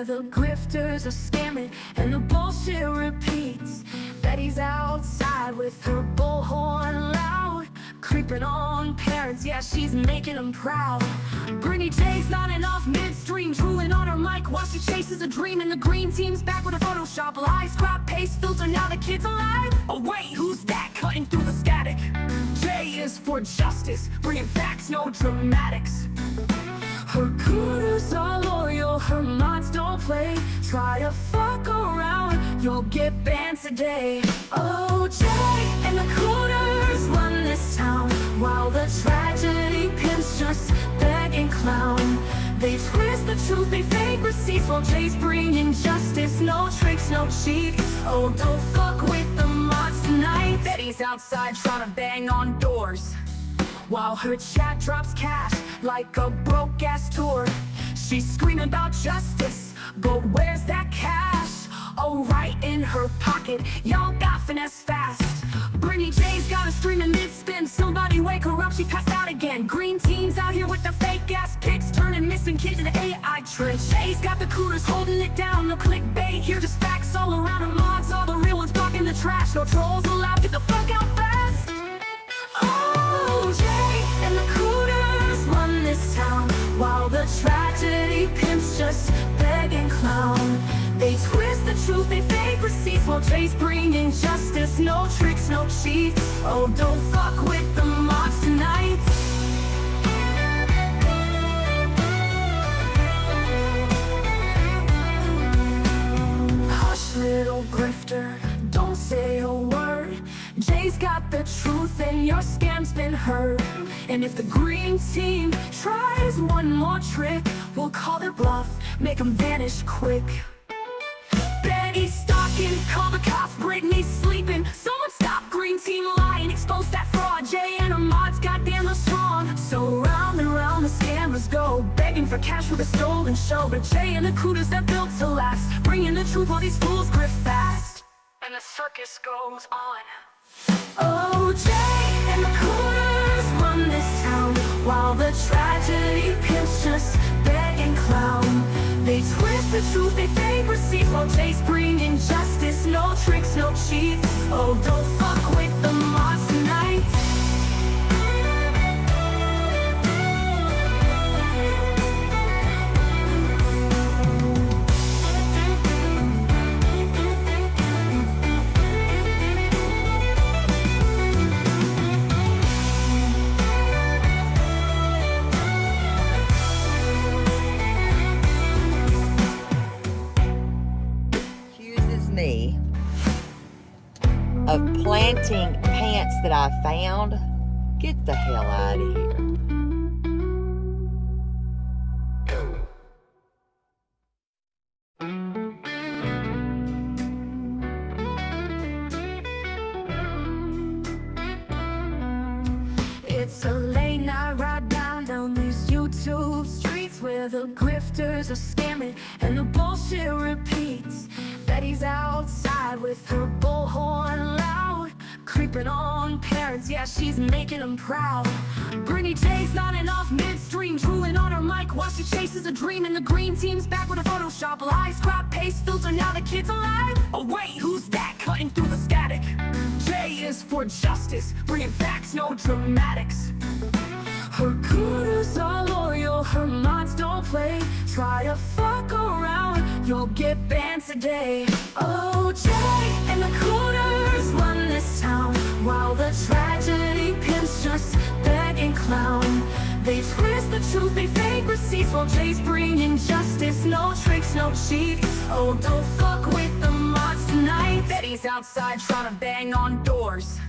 where the grifters are scamming and the bullshit repeats. Betty's outside with her bullhorn loud, creeping on parents, yeah, she's making them proud. Brittany J's nodding off midstream, drooling on her mic while she chases a dream. And the green team's back with a Photoshop lie, scrap paste filter, now the kid's alive. Oh wait, who's that cutting through the static? J is for justice, bringing facts, no dramatics. Her cooters are loyal, her mods don't play. Try to fuck around, you'll get banned today. Oh, Jay and the cooters run this town, while the tragedy pimps just beg and clown. They twist the truth, they fake receipts, while Jay's bringing justice. No tricks, no cheats. Oh, don't fuck with the mods tonight. Betty's outside trying to bang on doors, while her chat drops cash like a broke-ass tour. She's screaming about justice, but where's that cash? Oh, right in her pocket, y'all got finesse fast. Brittany J's got a streaming mid-spin, somebody wake her up, she passed out again. Green team's out here with the fake-ass pics, turning missing kids into AI tricks. Jay's got the cooters holding it down, no clickbait here, just facts all around her mods. All the real ones blocking the trash, no trolls allowed, get the fuck out fast. Oh, Jay and the cooters run this town, while the tragedy pimps just beg and clown. They twist the truth, they fake receipts, while Jay's bringing justice. No tricks, no cheats. Oh, don't fuck with the mods tonight. Hush, little grifter, don't say a word. Jay's got the truth and your scam's been heard. And if the green team tries one more trick, we'll call their bluff, make them vanish quick. Betty's stalking, call the cops, Brittany's sleeping. Someone stop green team lying, expose that fraud. Jay and her mods goddamn are strong. So round and round the scammers go, begging for cash with a stolen show. But Jay and the cooters, they're built to last, bringing the truth while these fools grift fast. And the circus goes on. Oh, Jay and the cooters run this town, while the tragedy pimps just beg and clown. They twist the truth, they fake receipts, while Jay's bringing justice. No tricks, no cheats. Oh, don't fuck with the mods tonight. Me of planting pants that I found. Get the hell out of here. It's a late night ride down these YouTube streets, where the grifters are scamming and the bullshit repeats. Betty's outside with her bullhorn loud, creeping on parents, yeah, she's making them proud. Brittany J's nodding off midstream, drooling on her mic while she chases a dream. And the green team's back with a Photoshop lie, scrap paste filter, now the kid's alive. Oh wait, who's that cutting through the static? J is for justice, bringing facts, no dramatics. Her cooters are loyal, her mods don't play. Try to fuck around, you'll get banned today. Oh, Jay and the cooters run this town, while the tragedy pimps just beg and clown. They twist the truth, they fake receipts, while Jay's bringing justice. No tricks, no cheats. Oh, don't fuck with the mods tonight. Betty's outside trying to bang on doors,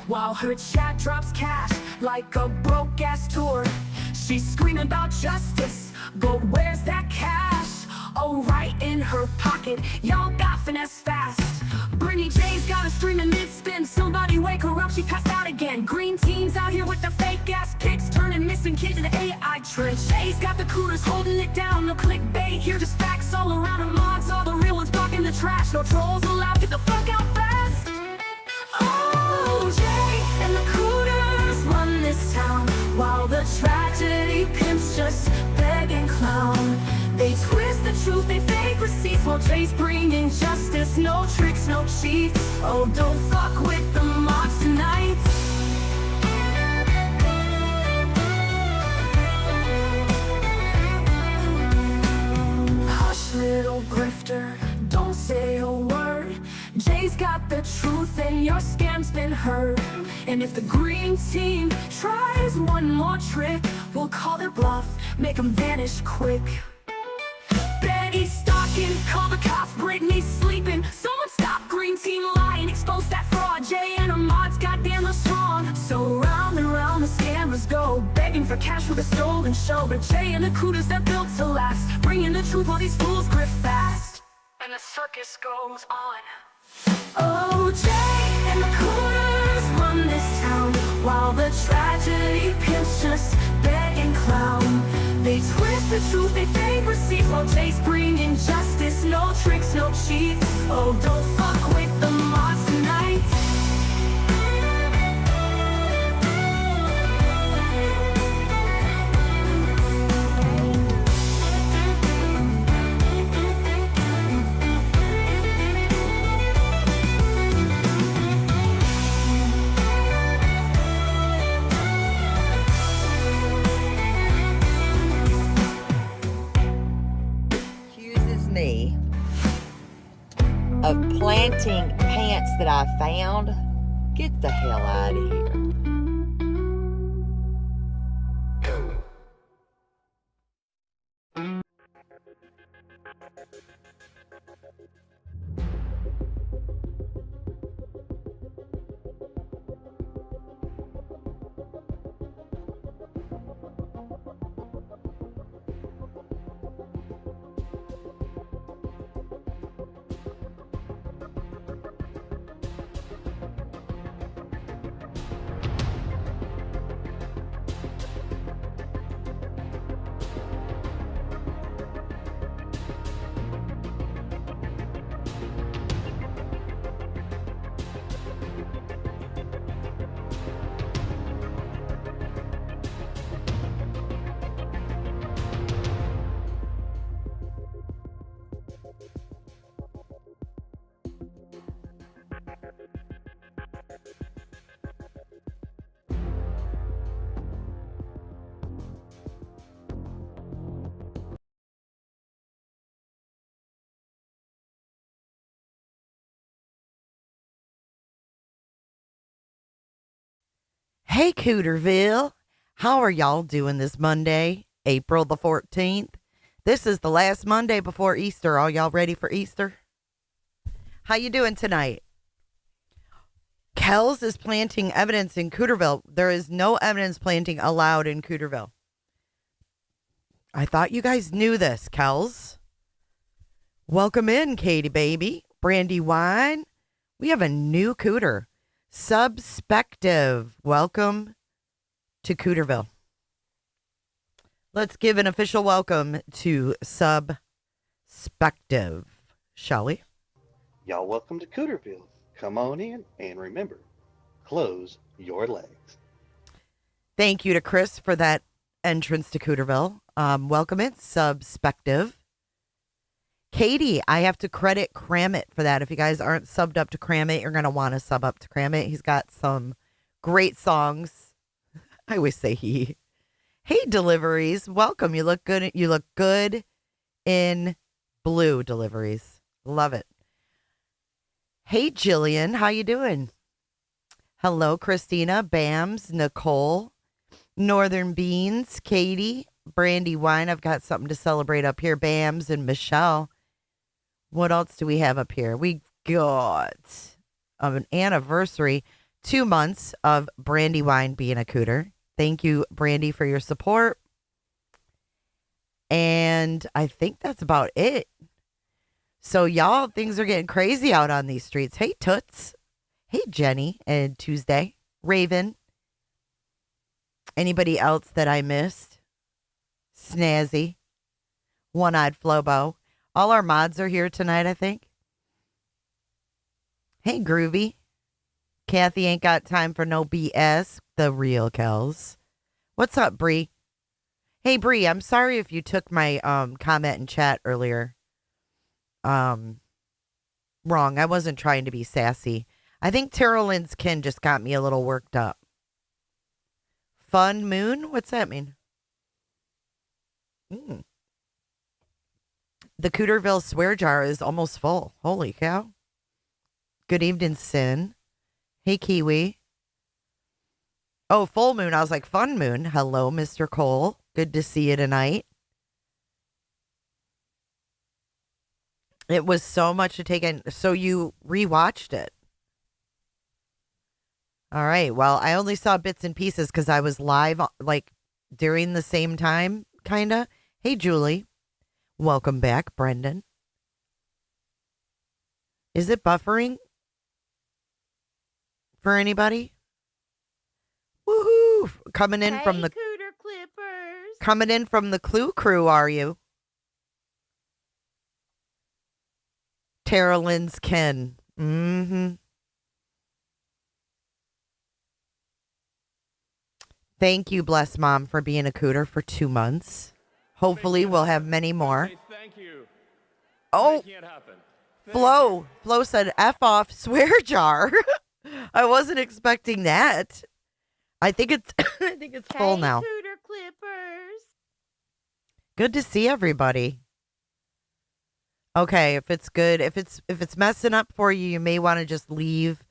while her chat drops cash like a broke-ass tour. She's screaming about justice, but where's that cash? Oh, right in her pocket, y'all got finesse fast. Brittany J's got a streaming mid-spin, somebody wake her up, she passed out again. Green team's out here with the fake-ass pics, turning missing kids into AI tricks. Jay's got the cooters holding it down, no clickbait here, just facts all around her mods. All the real ones blocking the trash, no trolls allowed, get the fuck out fast. Oh, Jay and the cooters run this town, while the tragedy pimps just beg and clown. They twist the truth, they fake while Jay's bringing justice. No tricks, no cheats. Oh, don't fuck with the mobs tonight. Hush, little grifter, don't say a word. Jay's got the truth and your scam's been heard. And if the green team tries one more trick, we'll call their bluff, make them vanish quick. Betty's stalking, call the cops, Brittany's sleeping. Someone stop green team lying, expose that fraud. Jay and her mods goddamn are strong. So round and round the scammers go, begging for cash with a stolen show. But Jay and the Cooters, they're built to last, bringing the truth while these fools grift fast. And the circus goes on. Oh, Jay and the Cooters run this town, while the tragedy pimps just beg and clown. They twist the truth, they fake receipts, while Jay's bringing justice. No tricks, no cheats. Oh, don't fuck with the mobs tonight. Me of planting pants that I found. Get the hell out of here. Hey, Cooterville. How are y'all doing this Monday, April the 14th? This is the last Monday before Easter. Are y'all ready for Easter? How you doing tonight? Kells is planting evidence in Cooterville. There is no evidence planting allowed in Cooterville. I thought you guys knew this, Kells. Welcome in, Katie baby. Brandy Wine. We have a new Cooter. Subspective. Welcome to Cooterville. Let's give an official welcome to Subspective, shall we? Y'all welcome to Cooterville. Come on in and remember, close your legs. Thank you to Chris for that entrance to Cooterville. Welcome in, Subspective. Katie, I have to credit Cramit for that. If you guys aren't subbed up to Cramit, you're going to want to sub up to Cramit. He's got some great songs. I always say he. Hey, Deliveries. Welcome. You look good. You look good in blue, Deliveries. Love it. Hey, Jillian. How you doing? Hello, Christina, Bams, Nicole, Northern Beans, Katie, Brandy Wine. I've got something to celebrate up here. Bams and Michelle. What else do we have up here? We got an anniversary, 2 months of Brandy Wine being a Cooter. Thank you, Brandy, for your support. And I think that's about it. So, y'all, things are getting crazy out on these streets. Hey, Toots. Hey, Jenny and Tuesday. Raven. Anybody else that I missed? Snazzy. One-Eyed Flobo. All our mods are here tonight, I think. Hey, Groovy. Kathy ain't got time for no BS. The real Kells. What's up, Bree? Hey, Bree, I'm sorry if you took my comment in chat earlier. wrong. I wasn't trying to be sassy. I think Terri Lynn's kin just got me a little worked up. Fun moon? What's that mean? The Cooterville swear jar is almost full. Holy cow. Good evening, Sin. Hey, Kiwi. Oh, full moon. I was like, fun moon. Hello, Mr. Cole. Good to see you tonight. It was so much to take in. So you rewatched it. All right. Well, I only saw bits and pieces because I was live like during the same time, kind of. Hey, Julie. Welcome back, Brendan. Is it buffering for anybody? Woohoo! Coming in from the Cooter Clippers. coming in from the Clue crew, are you? Terri Lynn's kin. Mm-hmm. Thank you, bless mom, for being a cooter for 2 months. Hopefully, we'll have many more. Thank you. Oh, Making it happen. Flo said, F off, swear jar. I wasn't expecting that. I think it's full now. Cooter Clippers. Good to see everybody. Okay, if it's good, if it's messing up for you, you may want to just leave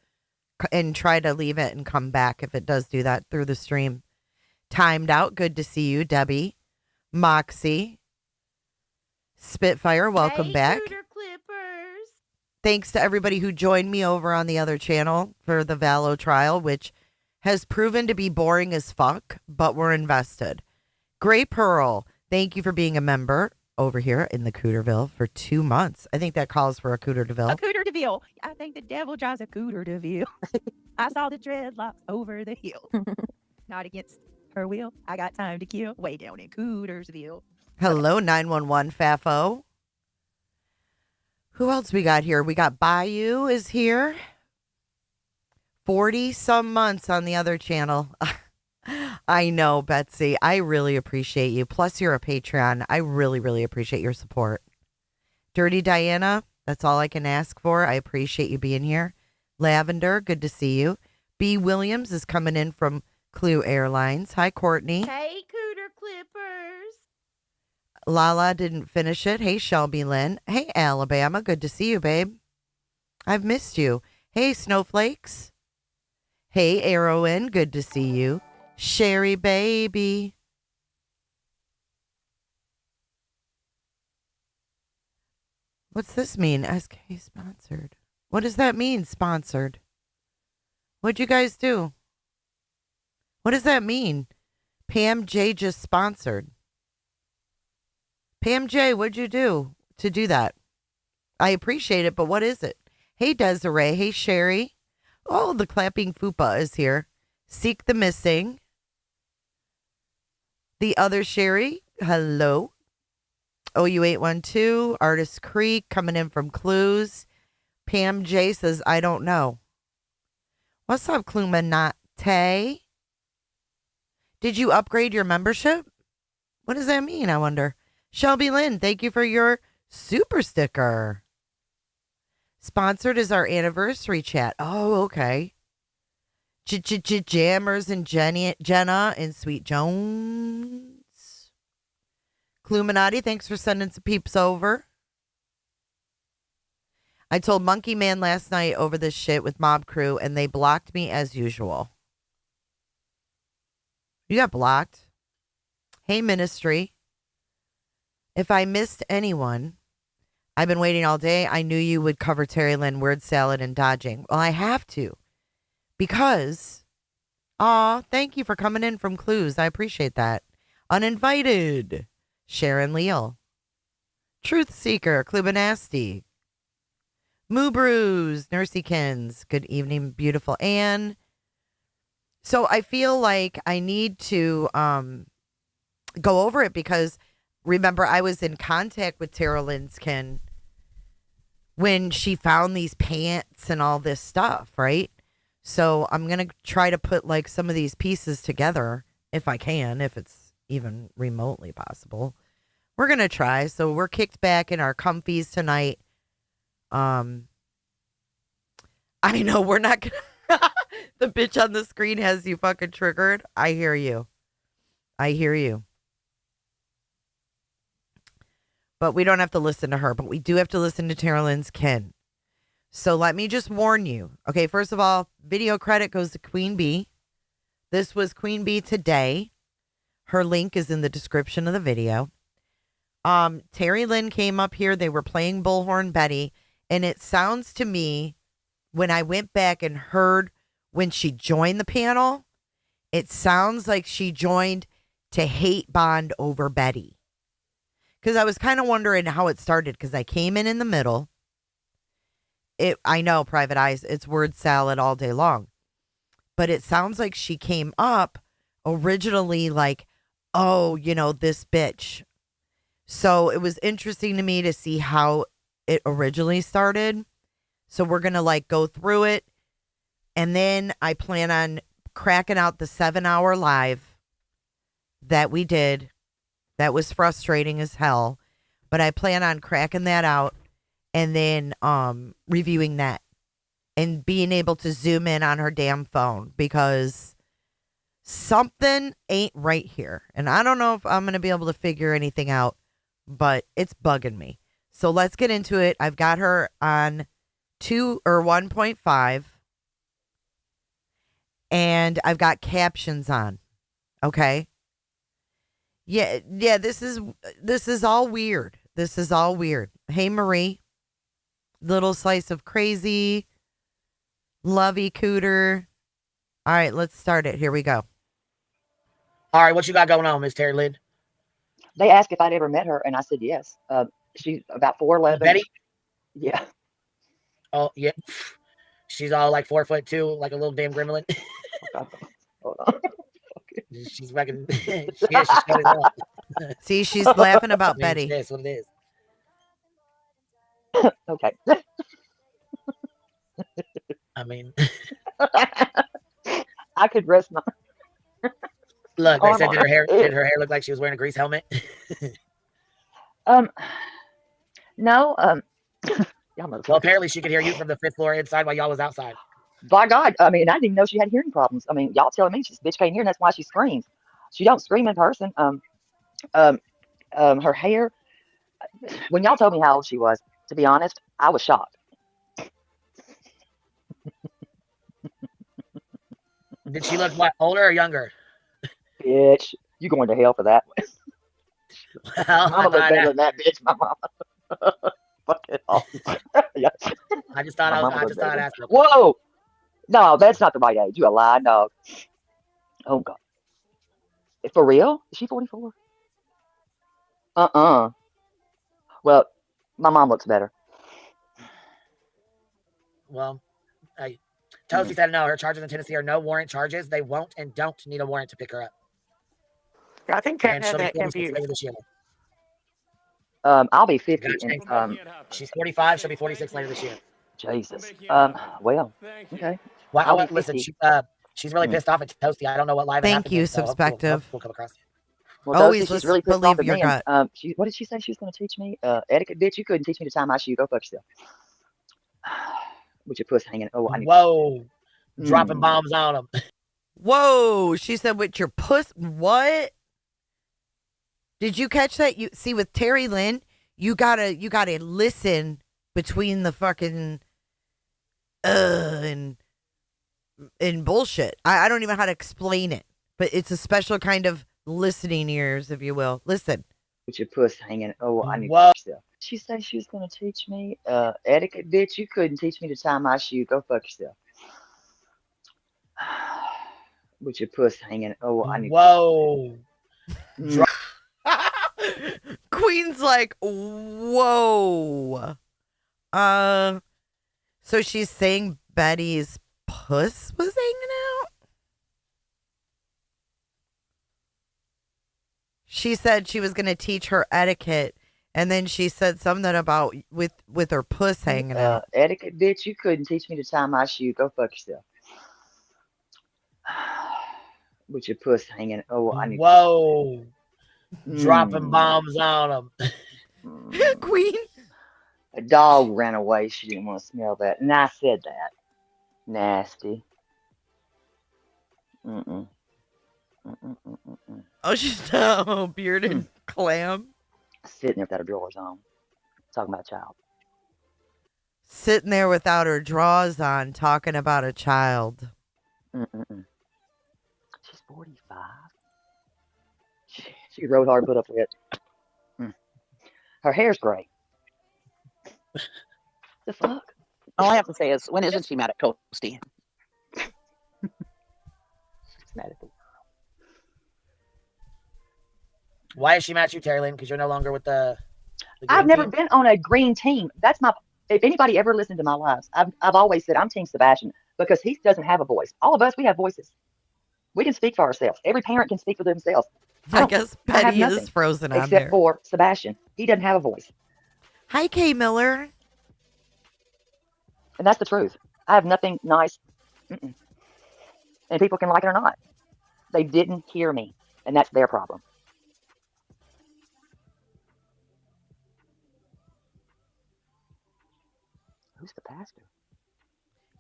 and try to leave it and come back if it does do that through the stream. Timed out. Good to see you, Debbie. Moxie. Spitfire, welcome back. Cooter Clippers. Thanks to everybody who joined me over on the other channel for the Valo trial, which has proven to be boring as fuck, but we're invested. Gray Pearl, thank you for being a member over here in the Cooterville for 2 months. I think that calls for a Cooter A DeVille. Cooter DeVille. I think the devil drives a Cooter DeVille. I saw the dreadlocks over the hill. Not against her will. I got time to kill way down in Cootersville. Hello, 911 Fafo. Who else we got here? We got Bayou is here. 40 some months on the other channel. I know, Betsy. I really appreciate you. Plus, you're a Patreon. I really, really appreciate your support. Dirty Diana, that's all I can ask for. I appreciate you being here. Lavender, good to see you. B. Williams is coming in from Clue Airlines. Hi, Courtney. Hey, Cooter Clippers. Lala didn't finish it. Hey, Shelby Lynn. Hey, Alabama. Good to see you, babe. I've missed you. Hey, Snowflakes. Hey, Arrowin. Good to see you. Sherry, baby. What's this mean? SK sponsored. What does that mean, sponsored? What'd you guys do? What does that mean? Pam J just sponsored. Pam J, what'd you do to do that? I appreciate it, but what is it? Hey, Desiree. Hey, Sherry. Oh, the clapping fupa is here. Seek the missing. The other Sherry. Hello. OU812. Artist Creek coming in from Clues. Pam J says, I don't know. What's up, Clumanate? Did you upgrade your membership? What does that mean, I wonder? Shelby Lynn, thank you for your super sticker. Sponsored is our anniversary chat. Oh, okay. Jammers and Jenna and Sweet Jones. Cluminati, thanks for sending some peeps over. I told Monkey Man last night over this shit with Mob Crew, and they blocked me as usual. You got blocked. Hey, Ministry. If I missed anyone, I've been waiting all day. I knew you would cover Terri Lynn, word salad, and dodging. Well, I have to. Because, thank you for coming in from Clues. I appreciate that. Uninvited. Sharon Leal. Truth Seeker. Clubanasty. Moo Brews. Nursykins. Good evening, beautiful Anne. So I feel like I need to go over it because remember I was in contact with Terri Lynn's kin when she found these pants and all this stuff, right? So I'm going to try to put like some of these pieces together if I can, if it's even remotely possible. We're going to try. So we're kicked back in our comfies tonight. I know we're not gonna. The bitch on the screen has you fucking triggered. I hear you. I hear you. But we don't have to listen to her, but we do have to listen to Terri Lynn's Ken. So let me just warn you. Okay, first of all, video credit goes to Queen Bee. This was Queen Bee today. Her link is in the description of the video. Terri Lynn came up here. They were playing Bullhorn Betty. And it sounds to me, when I went back and heard when she joined the panel, it sounds like she joined to hate bond over Betty. Because I was kind of wondering how it started, because I came in the middle. I know, Private Eyes, it's word salad all day long. But it sounds like she came up originally like, oh, you know, this bitch. So it was interesting to me to see how it originally started. So we're going to like go through it. And then I plan on cracking out the 7-hour live that we did. That was frustrating as hell. But I plan on cracking that out and then reviewing that and being able to zoom in on her damn phone because something ain't right here. And I don't know if I'm going to be able to figure anything out, but it's bugging me. So let's get into it. I've got her on 2 or 1.5 and I've got captions on. Okay. Yeah, this is all weird. This is all weird. Hey Marie, little slice of crazy, lovey cooter. All right, let's start it. Here we go. All right, what you got going on, Miss Terri Lynn? They asked if I'd ever met her, and I said yes. She's about 4'11". Betty? Yeah. Oh, yeah. She's all like 4'2", like a little damn gremlin. Hold on. She's fucking. Yeah, she's showing up. See, she's laughing about I mean, Betty. That's what it is. Okay. I mean, I could rest my. look, they arm said on did her it. hair look like she was wearing a grease helmet? No. Well, apparently she could hear you from the 5th floor inside while y'all was outside. By God, I mean, I didn't even know she had hearing problems. I mean, y'all telling me this bitch can't hear, and that's why she screams. She don't scream in person. Her hair. When y'all told me how old she was, to be honest, I was shocked. Did she look what, older or younger? Bitch, you going to hell for that one. Well, Mama look better than that bitch. My mama. Fuck it off. Yeah. I just thought I'd ask. Whoa! No, that's not the right age. You a lying dog. Oh God. For real? Is she 44? Well, my mom looks better. Well, Toasty said no. Her charges in Tennessee are no warrant charges. They won't and don't need a warrant to pick her up. I think Kat had that confused. Later this year. I'll be 50. Gotcha. And, she's 45. She'll be 46 later this year. Jesus. Well, okay. Well, listen, she's really pissed off at Toasty. I don't know what live. Thank you, so Subspective. we'll come across. Well, Always she's really pissed believe off at your me. gut. What did she say she was going to teach me? Etiquette, bitch. You couldn't teach me to tie my shoe. Go fuck yourself. With your puss hanging. Oh, I need. Whoa. Dropping bombs on them. Whoa. She said with your puss. What? Did you catch that? You see with Terri Lynn, you gotta listen between the fucking and bullshit. I don't even know how to explain it, but it's a special kind of listening ears, if you will. Listen. With your puss hanging. Oh, I need. Whoa. She said she was going to teach me etiquette, bitch. You couldn't teach me to tie my shoe. Go fuck yourself. With your puss hanging. Oh, I need. Whoa. Queen's like, whoa. So she's saying Betty's puss was hanging out? She said she was going to teach her etiquette, and then she said something about with her puss hanging out. Etiquette, bitch. You couldn't teach me to tie my shoe. Go fuck yourself. With your puss hanging. Oh, I need. Whoa. Dropping bombs on them. Queen. A dog ran away. She didn't want to smell that. And I said that. Nasty. Mm-mm. Mm-mm, mm-mm, mm. Oh, she's a bearded Mm. clam. Sitting there without her drawers on. Talking about a child. Sitting there without her drawers on, talking about a child. Mm-mm-mm. She's 45. She rode hard, put up with. Mm. Her hair's gray. The fuck? All I have to say is, when isn't she mad at Toasty? She's mad at the Why is she mad at you, Terri Lynn? Because you're no longer with the I've green never team? been on a green team. That's my. If anybody ever listened to my lives, I've always said I'm Team Sebastian because he doesn't have a voice. All of us, we have voices. We can speak for ourselves. Every parent can speak for themselves. I guess I have Betty is nothing frozen on except there. for Sebastian. He doesn't have a voice, Hi, Kay Miller. and that's the truth. I have nothing nice, and people can like it or not. They didn't hear me, and that's their problem. Who's the pastor?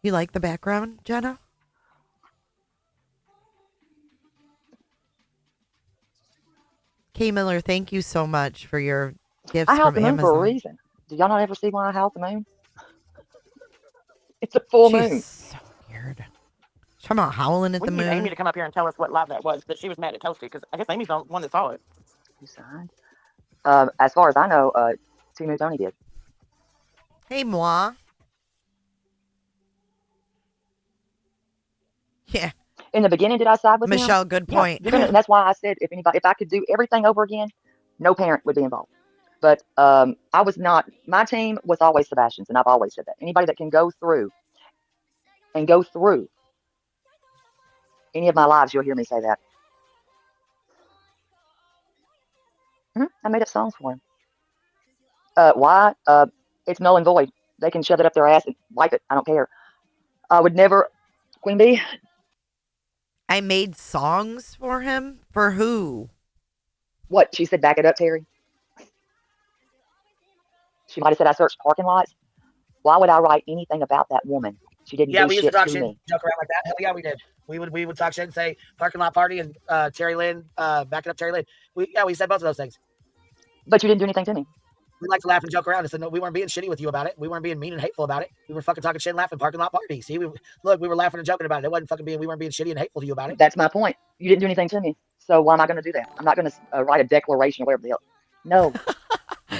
You like the background, Jenna? Kay Miller, thank you so much for your gifts I house from the moon for a Amazon. reason. Do y'all not ever see when I house the moon? It's a full She's moon. so weird. She's talking about howling at We the need Amy moon. to come up here and tell us what live that was, but she was mad at Toasty because I guess Amy's the one that saw it. Who signed? As far as I know, Timu Tony did. Hey, moi. Yeah, In the beginning, did I side with him? Michelle, good Yeah, point. and that's why I said if I could do everything over again, no parent would be involved. But I was not. My team was always Sebastian's, and I've always said that. Anybody that can go through any of my lives, you'll hear me say that. I made up songs for him. Why? It's null and void. They can shove it up their ass and wipe it. I don't care. I would never. Queen Bee. I made songs for him? For who? What? She said, back it up, Terry. She might have said I searched parking lots. Why would I write anything about that woman? She didn't Yeah, do we used to shit talk to shit, me. joke around like that. Hell yeah, we did. We would talk shit and say parking lot party and Terri Lynn, backing up Terri Lynn. We said both of those things. But you didn't do anything to me. We like to laugh and joke around and said no, we weren't being shitty with you about it. We weren't being mean and hateful about it. We were fucking talking shit and laughing parking lot party. See, we were laughing and joking about it. It wasn't fucking being. We weren't being shitty and hateful to you about it. That's my point. You didn't do anything to me. So why am I going to do that? I'm not going to write a declaration or whatever the hell. No.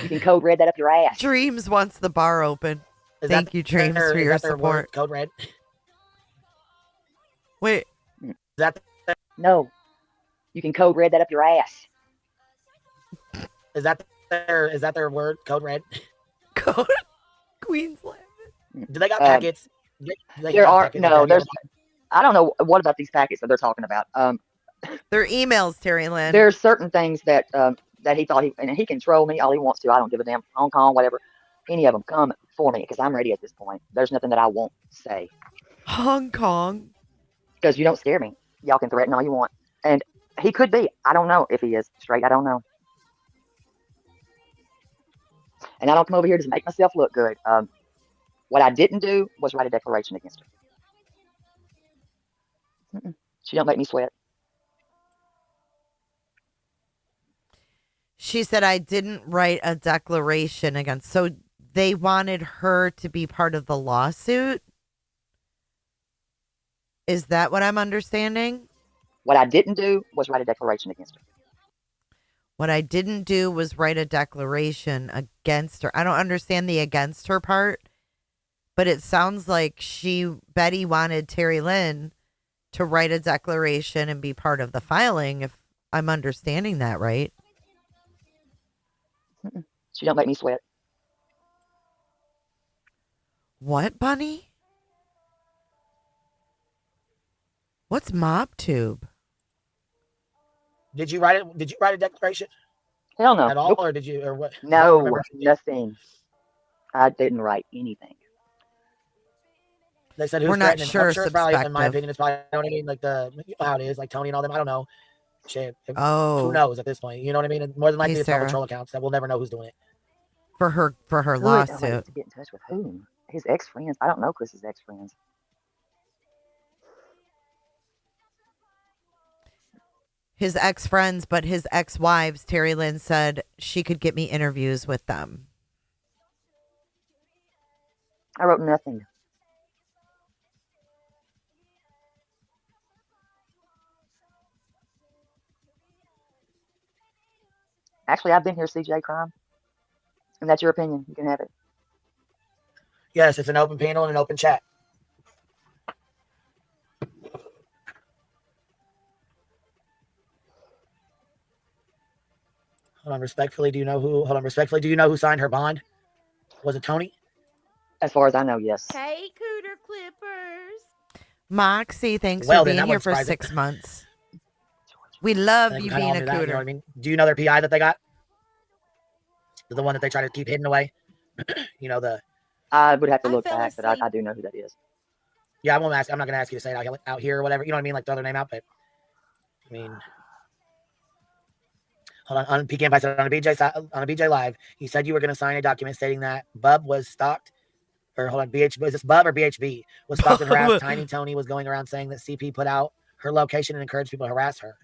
You can code red that up your ass. Dreams wants the bar open. Thank you, Dreams, for your support. Code red. Wait. Is that No. You can code red that up your ass. is that their word? Code red. Code Queens laughing. Do they got packets? There are no. There's. I don't know what about these packets that they're talking about. They're emails, Terri Lynn. There's certain things that he thought and he can troll me all he wants to. I don't give a damn. Hong Kong, whatever. Any of them come for me because I'm ready at this point. There's nothing that I won't say. Hong Kong. Because you don't scare me. Y'all can threaten all you want. And he could be. I don't know if he is straight. I don't know. And I don't come over here to make myself look good. What I didn't do was write a declaration against her. She don't make me sweat. She said, I didn't write a declaration against. So they wanted her to be part of the lawsuit? Is that what I'm understanding? What I didn't do was write a declaration against her. What I didn't do was write a declaration against her. I don't understand the against her part, but it sounds like Betty wanted Terri Lynn to write a declaration and be part of the filing, if I'm understanding that right. She don't make me sweat. What, Bunny? What's MobTube? Did you write it? Did you write a declaration Hell no. at all, Nope. or did you, or what? No, nothing. I didn't write anything. They said who's We're not threatening? sure, I'm sure it's probably, in my subspective. opinion, it's probably, you know what I mean, like you know how it is, like Tony and all them. I don't know. Shit. Who Oh, knows at this point? You know what I mean? And more than likely, Hey, it's all Sarah. troll accounts that we'll never know who's doing it. for her Who is- oh, wait, lawsuit. to get in touch with whom? His ex-friends. I don't know Chris's ex-friends. His ex-friends, but his ex-wives, Terri Lynn said she could get me interviews with them. I wrote nothing. Actually, I've been here, CJ Crime. And that's your opinion. You can have it. Yes, it's an open panel and an open chat. Hold on, respectfully, do you know who? Hold on, respectfully, do you know who signed her bond? Was it Tony? As far as I know, yes. Hey, Cooter Clippers. Moxie, thanks Well, for then, being that here wasn't for surprising. 6 months. We love And you kinda all being a knew that, cooter. you know what I mean? Do you know their PI that they got? The one that they try to keep hidden away? You know, the... I would have to I look fell back, but asleep. I do know who that is. Yeah, I won't ask. I'm not going to ask you to say it out here or whatever. You know what I mean? Like, throw their name out, but... I mean... Hold on PK Empire said on a BJ Live, he said you were going to sign a document stating that Bub was stalked, or hold on, is this Bub or BHB? Was stalked and harassed. Tiny Tony was going around saying that CP put out her location and encouraged people to harass her.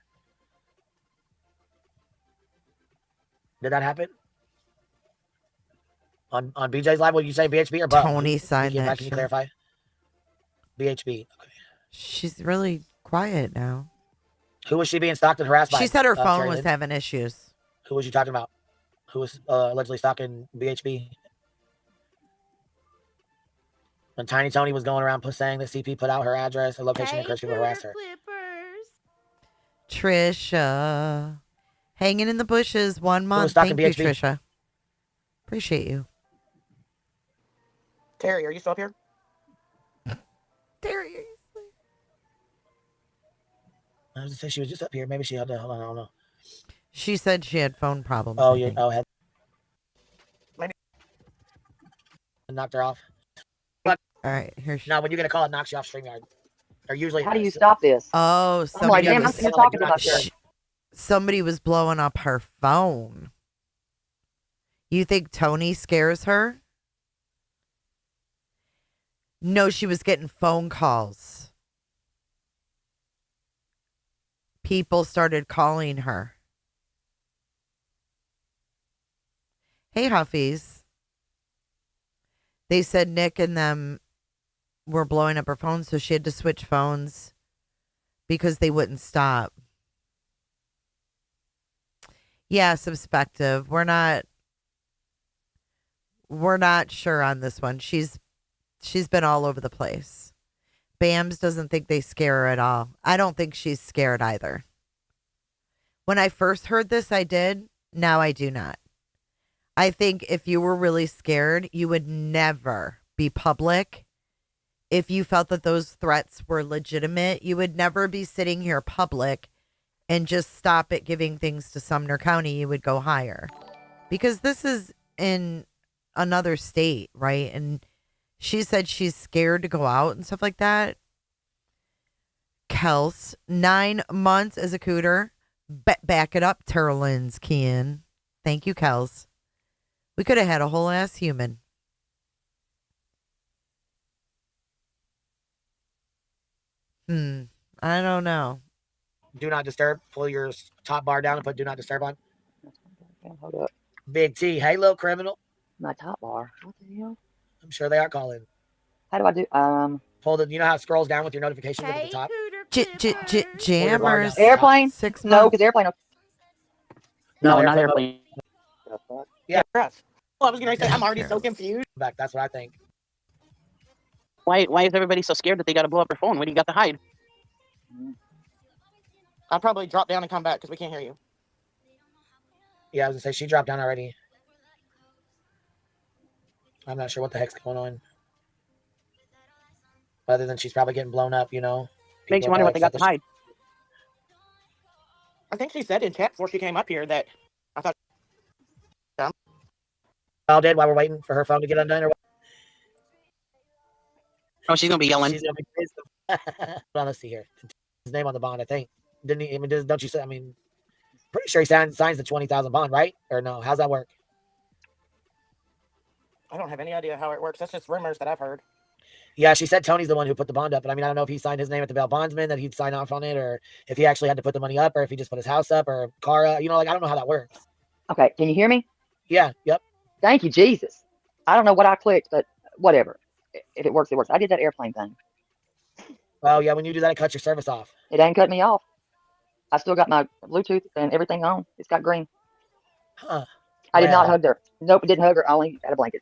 Did that happen? On BJ's Live, what did you say, BHB or Bub? Tony signed that Can you shit. clarify? BHB. Okay. She's really quiet now. Who was she being stalked and harassed by? She said her phone Terri was Lynn? having issues. Who was you talking about? Who was allegedly stalking BHB? When Tiny Tony was going around saying that CP put out her address, her location, and encouraged people to harass her. Trisha. Hanging in the bushes 1 month. stalking Thank you, BHB? Trisha. Appreciate you. Terry, are you still up here? Terry. I was going to say she was just up here. Maybe she had to. Hold on, I don't know. She said she had phone problems. Oh, I yeah. think. Oh, had knocked her off. All right, here she. No, when you're going to call it, knocks you off StreamYard. Or usually. How do you stop this? Oh, I'm like, somebody damn, was, you're talking about this. somebody was blowing up her phone. You think Tony scares her? No, she was getting phone calls. People started calling her. Hey, Huffies. They said Nick and them were blowing up her phone, so she had to switch phones because they wouldn't stop. Yeah, subspective. We're not sure on this one. She's been all over the place. Bams doesn't think they scare her at all. I don't think she's scared either. When I first heard this, I did. Now I do not. I think if you were really scared, you would never be public. If you felt that those threats were legitimate, you would never be sitting here public and just stop at giving things to Sumner County. You would go higher. Because this is in another state, right? And she said she's scared to go out and stuff like that. Kels, 9 months as a cooter. Back it up, Terri Lynn's keying. Thank you, Kels. We could have had a whole ass human. I don't know. Do not disturb. Pull your top bar down and put do not disturb on. Hold up. Big T. Hey, little criminal. My top bar. What the hell? I'm sure they are calling. How do I do? Hold it. You know how it scrolls down with your notifications at the top? Jammers. Airplane? 6 No, months. because airplane. No, not airplane. airplane. Yeah. Well, I was going to say, I'm already so confused. Back. That's what I think. Why is everybody so scared that they got to blow up their phone? What do you got to hide? I'll probably drop down and come back because we can't hear you. Yeah, I was going to say she dropped down already. I'm not sure what the heck's going on. Other than she's probably getting blown up, you know. Makes you wonder what they got to hide. I think she said in chat before she came up here that I thought. All did while we're waiting for her phone to get undone, or what? Oh, she's gonna be yelling. She's gonna be pissed. Hold on, let's see here. His name on the bond, I think. Didn't he? I mean, don't you say? I mean, pretty sure he signs the 20,000 bond, right? Or no? How's that work? I don't have any idea how it works. That's just rumors that I've heard. Yeah, she said Tony's the one who put the bond up. But I mean, I don't know if he signed his name at the bail bondsman, that he'd sign off on it, or if he actually had to put the money up, or if he just put his house up, or car up. You know, like, I don't know how that works. Okay, can you hear me? Yeah, yep. Thank you, Jesus. I don't know what I clicked, but whatever. If it works, it works. I did that airplane thing. Oh, yeah, when you do that, it cuts your service off. It ain't cut me off. I still got my Bluetooth and everything on. It's got green. Huh. I did not Well, hug her. Nope, didn't hug her. I only had a blanket.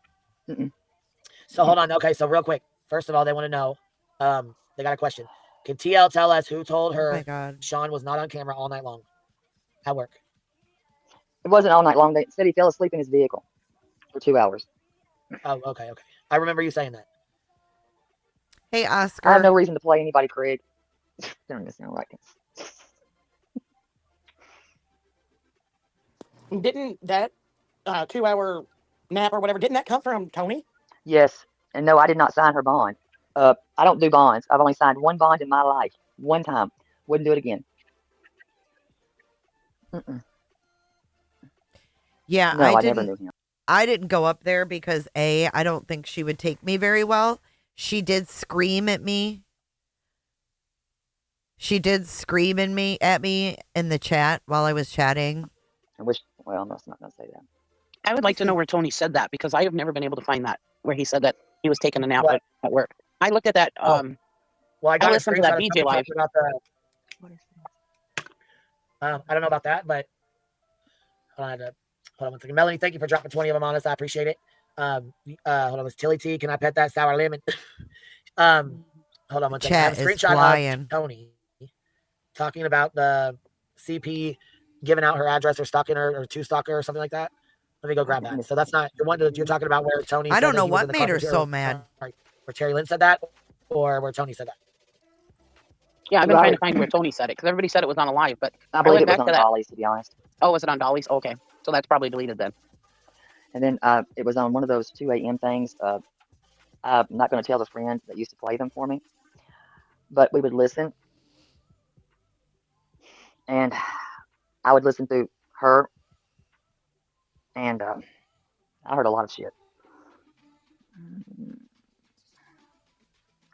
So hold on. Okay, so real quick. First of all, they want to know, they got a question. Can TL tell us who told Oh her my God. Sean was not on camera all night long at work? It wasn't all night long. They said he fell asleep in his vehicle for 2 hours. Oh, okay. I remember you saying that. Hey, I have Oscar. no reason to play anybody, Craig. Don't this sound right. Didn't that 2 hour nap or whatever, didn't that come from Tony? Yes, and no, I did not sign her bond. I don't do bonds. I've only signed one bond in my life, one time. Wouldn't do it again. Yeah, No, I never knew him. I didn't go up there because I don't think she would take me very well. She did scream at me. She did scream at me in the chat while I was chatting. I wish. Well, I'm not gonna say that. I would like to know where Tony said that, because I have never been able to find that, where he said that he was taking a nap What? at work. I looked at that. Well, I got a listened to that screenshot of BJ something Live. about the. What is this? I don't know about that, but hold on one second. Melanie, thank you for dropping 20 of them on us. I appreciate it. Hold on, it's Tilly T. Can I pet that sour lemon? Hold on one second. I Chat have a is screenshot flying. of Tony talking about the CP giving out her address or stalking her, or to stalk her or something like that. Let me go grab that. So that's not the one that you're talking about where Tony. I said don't that know he was what in the made her car so mad. Sorry, where Terri Lynn said that, or where Tony said that. Yeah, I've been trying Right. to find where Tony said it, because everybody said it was on a live, but I believe went it was back on to that. Dolly's, to be honest. Oh, was it on Dolly's? Okay, so that's probably deleted then. And then it was on one of those 2 a.m. things. I'm not going to tell the friend that used to play them for me, but we would listen, and I would listen through her, and I heard a lot of shit.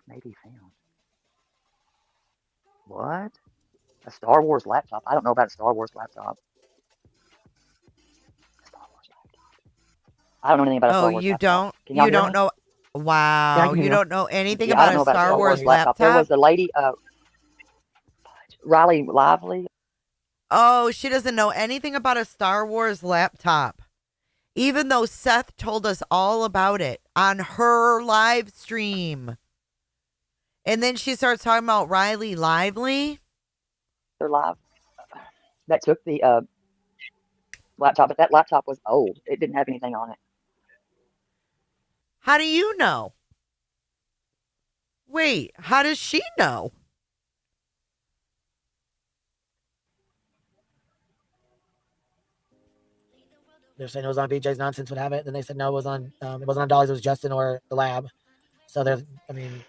Maybe found. What? A Star Wars laptop? I don't know about a Star Wars laptop. Star Wars laptop. I don't know anything about a Star Oh, Wars you laptop. don't? Can y'all You hear don't me? know? Wow, can hear you you. don't know anything Yeah, I about don't know a about a Star Wars laptop? There was a lady, Riley Lively. Oh, she doesn't know anything about a Star Wars laptop. Even though Seth told us all about it on her live stream. And then she starts talking about Riley Lively. They're live. That took the laptop, but that laptop was old. It didn't have anything on it. How do you know? Wait, how does she know? They're saying it was on BJ's Nonsense would have it. Then they said no, it was on. It wasn't on Dolly's. It was Justin or the lab. So there's. I mean,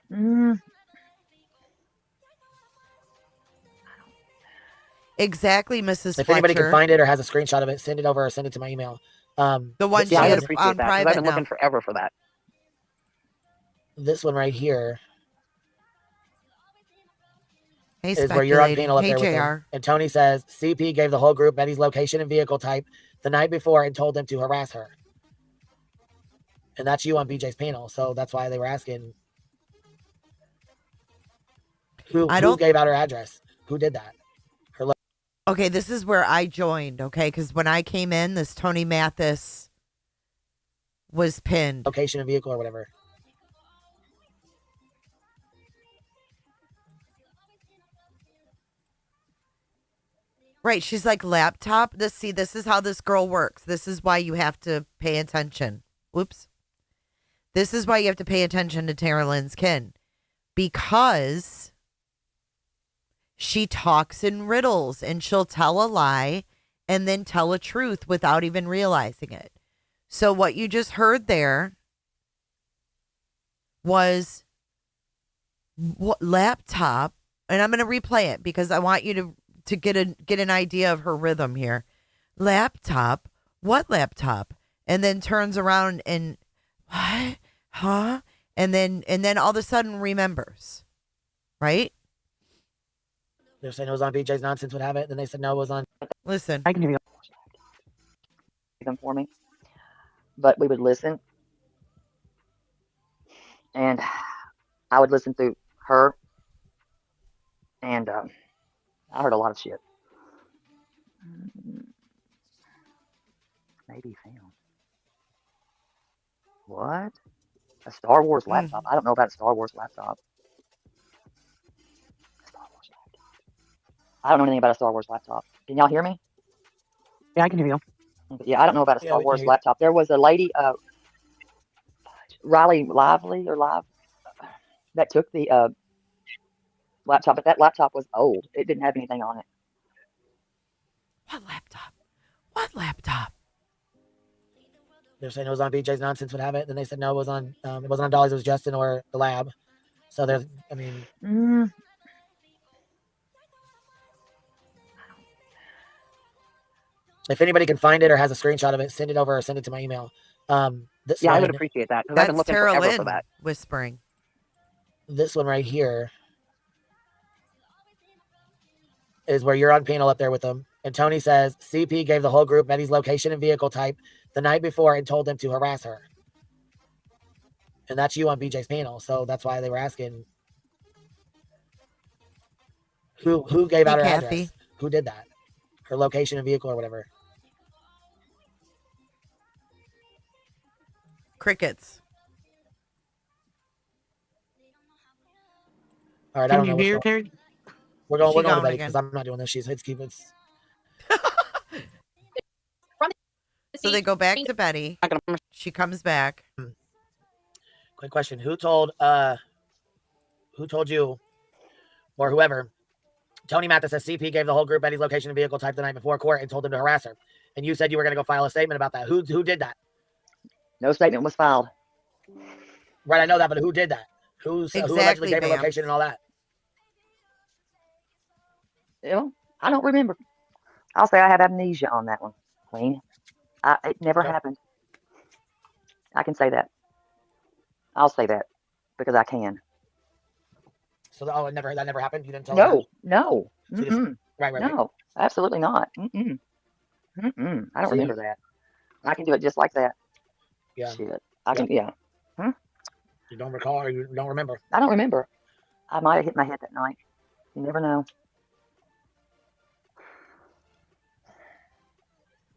Exactly, Mrs. if anybody can Fletcher. find it or has a screenshot of it, send it over or send it to my email. The one this she Yeah, I one would has appreciate on that, because I've private been now. looking forever for that. This one right here Hey, is where you're on speculating. panel up Hey, there with JR. him. And Tony says CP gave the whole group Betty's location and vehicle type the night before and told them to harass her. And that's you on BJ's panel. So that's why they were asking who gave out her address? Who did that? Okay, this is where I joined, okay? Because when I came in, this Tony Mathis was pinned. Location and vehicle or whatever. Right, she's like, laptop? This is how this girl works. This is why you have to pay attention. Whoops. This is why you have to pay attention to Terri Lynn's kin. Because she talks in riddles and she'll tell a lie and then tell a truth without even realizing it. So what you just heard there was what laptop, and I'm going to replay it because I want you to get an idea of her rhythm here. Laptop? What laptop? And then turns around and what? Huh? And then all of a sudden remembers, right? They're saying it was on BJ's Nonsense Would Have It. Then they said no, it was on. Listen. I can hear you. Them for me, but we would listen, and I would listen through her, and I heard a lot of shit. Maybe found what? A Star Wars laptop. I don't know about a Star Wars laptop. Star Wars laptop. I don't know anything about a Star Wars laptop. Can y'all hear me? Yeah, I can hear you. Yeah, I don't know about a Yeah, Star we can Wars hear you. laptop. There was a lady, Riley Lively or Live, that took the laptop, but that laptop was old. It didn't have anything on it. What laptop? What laptop? They're saying it was on BJ's Nonsense Would Have It. Then they said no, it was on. It wasn't on Dolly's. It was Justin or the lab. So there's. I mean, if anybody can find it or has a screenshot of it, send it over or send it to my email. This Yeah, I one, would appreciate that because I've been That's looking Terri forever Lynn for that. whispering. this one right here is where you're on panel up there with them. And Tony says CP gave the whole group Betty's location and vehicle type the night before and told them to harass her. And that's you on BJ's panel. So that's why they were asking who gave Hey, out her Kathy. address? Who did that? Her location and vehicle or whatever. Crickets. All right, I Can don't know you what's hear, going. Terry? We're going She to gone Betty again. because I'm not doing this. It's keeping. So they go back to Betty. She comes back. Quick question: Who told you or whoever? Tony Mathis says CP gave the whole group Betty's location and vehicle type the night before court and told them to harass her. And you said you were going to go file a statement about that. Who did that? No statement was filed. Right, I know that, but who did that? Who allegedly gave her Vamps. location and all that? You know, I don't remember. I'll say I have amnesia on that one, Queen. It never Okay. happened. I can say that. I'll say that because I can. So that never happened. You didn't tell No, her. no, So you just- right. no, absolutely not. I don't So remember that. I can do it just like that. Yeah. Shit. I can. Yeah. You don't recall or you don't remember. I don't remember. I might have hit my head that night. You never know.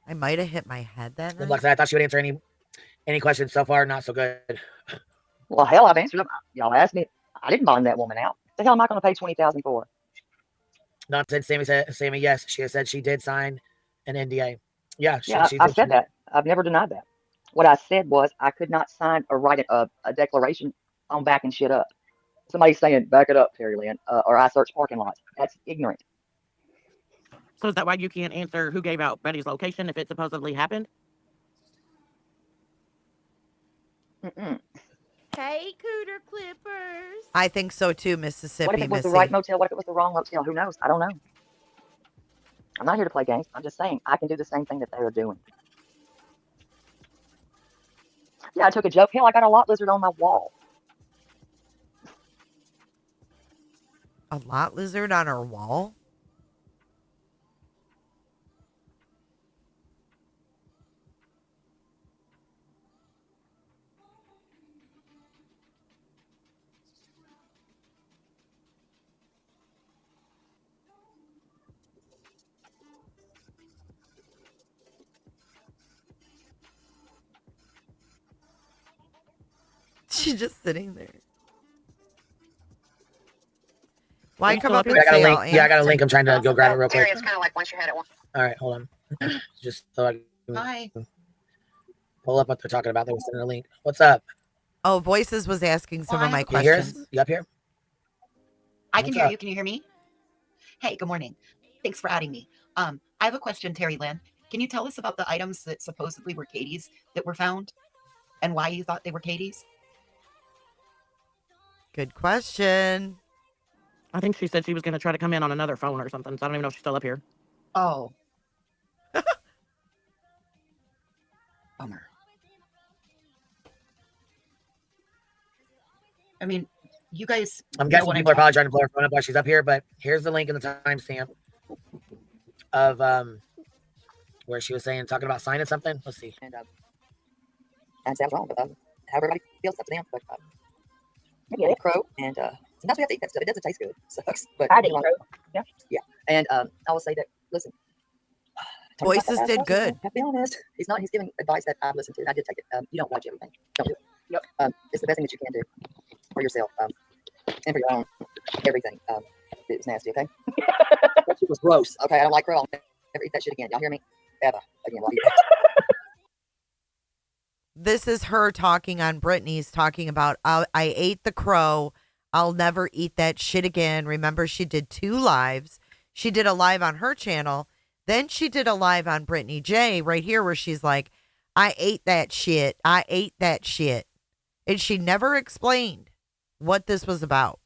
I might have hit my head that And night. like I said, I thought she would answer any questions so far. Not so good. Well, hell, I've answered them. Y'all asked me. I didn't bond that woman out. The hell am I going to pay $20,000 for? Not said. Sammy. Yes, she has said she did sign an NDA. Yeah. Yeah, I've said that. I've never denied that. What I said was I could not sign or write a declaration on backing shit up. Somebody's saying, back it up, Terri Lynn, or I search parking lots. That's ignorant. So is that why you can't answer who gave out Betty's location if it supposedly happened? Hey, Cooter Clippers. I think so too, Mississippi. What if it was Missy. the right motel? What if it was the wrong motel? Who knows? I don't know. I'm not here to play games. I'm just saying I can do the same thing that they are doing. Yeah, I took a joke. Hell, I got a lot lizard on my wall. A lot lizard on her wall? She's just sitting there. Why come up and I got a say link. I'll Yeah, I got a answer? link. I'm trying to go grab it real quick. It's kind of like once you had it once. All right, hold on. Just so I can Hi. pull up what they're talking about. They were sending a link. What's up? Oh, Voices was asking some Well, of my I You hear us? questions. You up here? I can What's hear up? you. Can you hear me? Hey, good morning. Thanks for adding me. I have a question, Terri Lynn. Can you tell us about the items that supposedly were Katie's that were found and why you thought they were Katie's? Good question. I think she said she was going to try to come in on another phone or something. So I don't even know if she's still up here. Oh. Bummer. I mean, you guys. I'm know guessing what I'm people are probably talking trying to blow her phone up while she's up here, but here's the link in the timestamp of where she was talking about signing something. Let's see. And sounds wrong, but however everybody feels, it's up to them. But I get it. Crow, and sometimes we have to eat that stuff. It doesn't taste good. It sucks. But I did crow. Yeah. Yeah. And I will say that, listen. Tony's not Voices that bad did person, good. I have to be honest. He's not. He's giving advice that I've listened to, and I did take it. You don't watch everything. Don't do it. Yep. It's the best thing that you can do for yourself and for your own everything. It was nasty, okay? That shit was gross. Okay, I don't like crow. I'll never eat that shit again. Y'all hear me? Ever again. While I eat that. This is her talking on Brittany's talking about, I ate the crow. I'll never eat that shit again. Remember, she did 2 lives. She did a live on her channel. Then she did a live on Brittany J right here where she's like, I ate that shit. I ate that shit. And she never explained what this was about.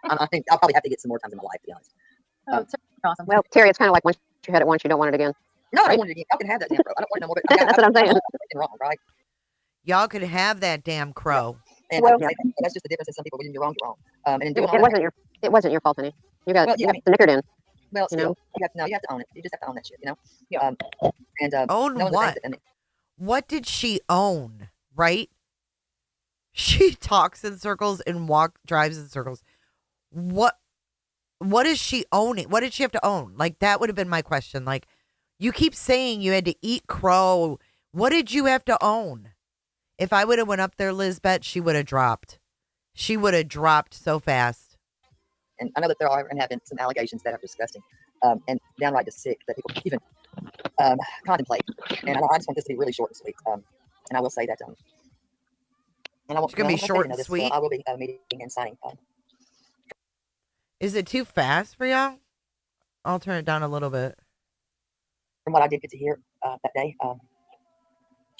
I think I'll probably have to get some more times in my life, to be honest. Awesome. Well, Terry, it's kind of like once you had it once, you don't want it again. No, I don't want it again. Y'all can have that damn crow. I don't want it no more. But That's what I'm saying. Wrong, right? Y'all could have that damn crow. And Well, that's just the difference. In some people, when you're wrong, you're wrong. And in doing all It that, wasn't your fault, honey. You got Well, yeah, you got snickered in. well, you still, know? you have to own it. You just have to own that shit, you know. Yeah. Own no one's what? against it. I mean, What did she own, right? She talks in circles and drives in circles. What is she owning? What did she have to own? Like, that would have been my question. Like, you keep saying you had to eat crow. What did you have to own? If I would have went up there, Lizbeth, she would have dropped. She would have dropped so fast. and I know that there are and have been some allegations that are disgusting and downright just sick that people even contemplate. And I just want this to be really short and sweet. And I will say that. And I want It's gonna be I want short to know and this, sweet. I will be meeting and signing. Is it too fast for y'all? I'll turn it down a little bit. From what I did get to hear that day,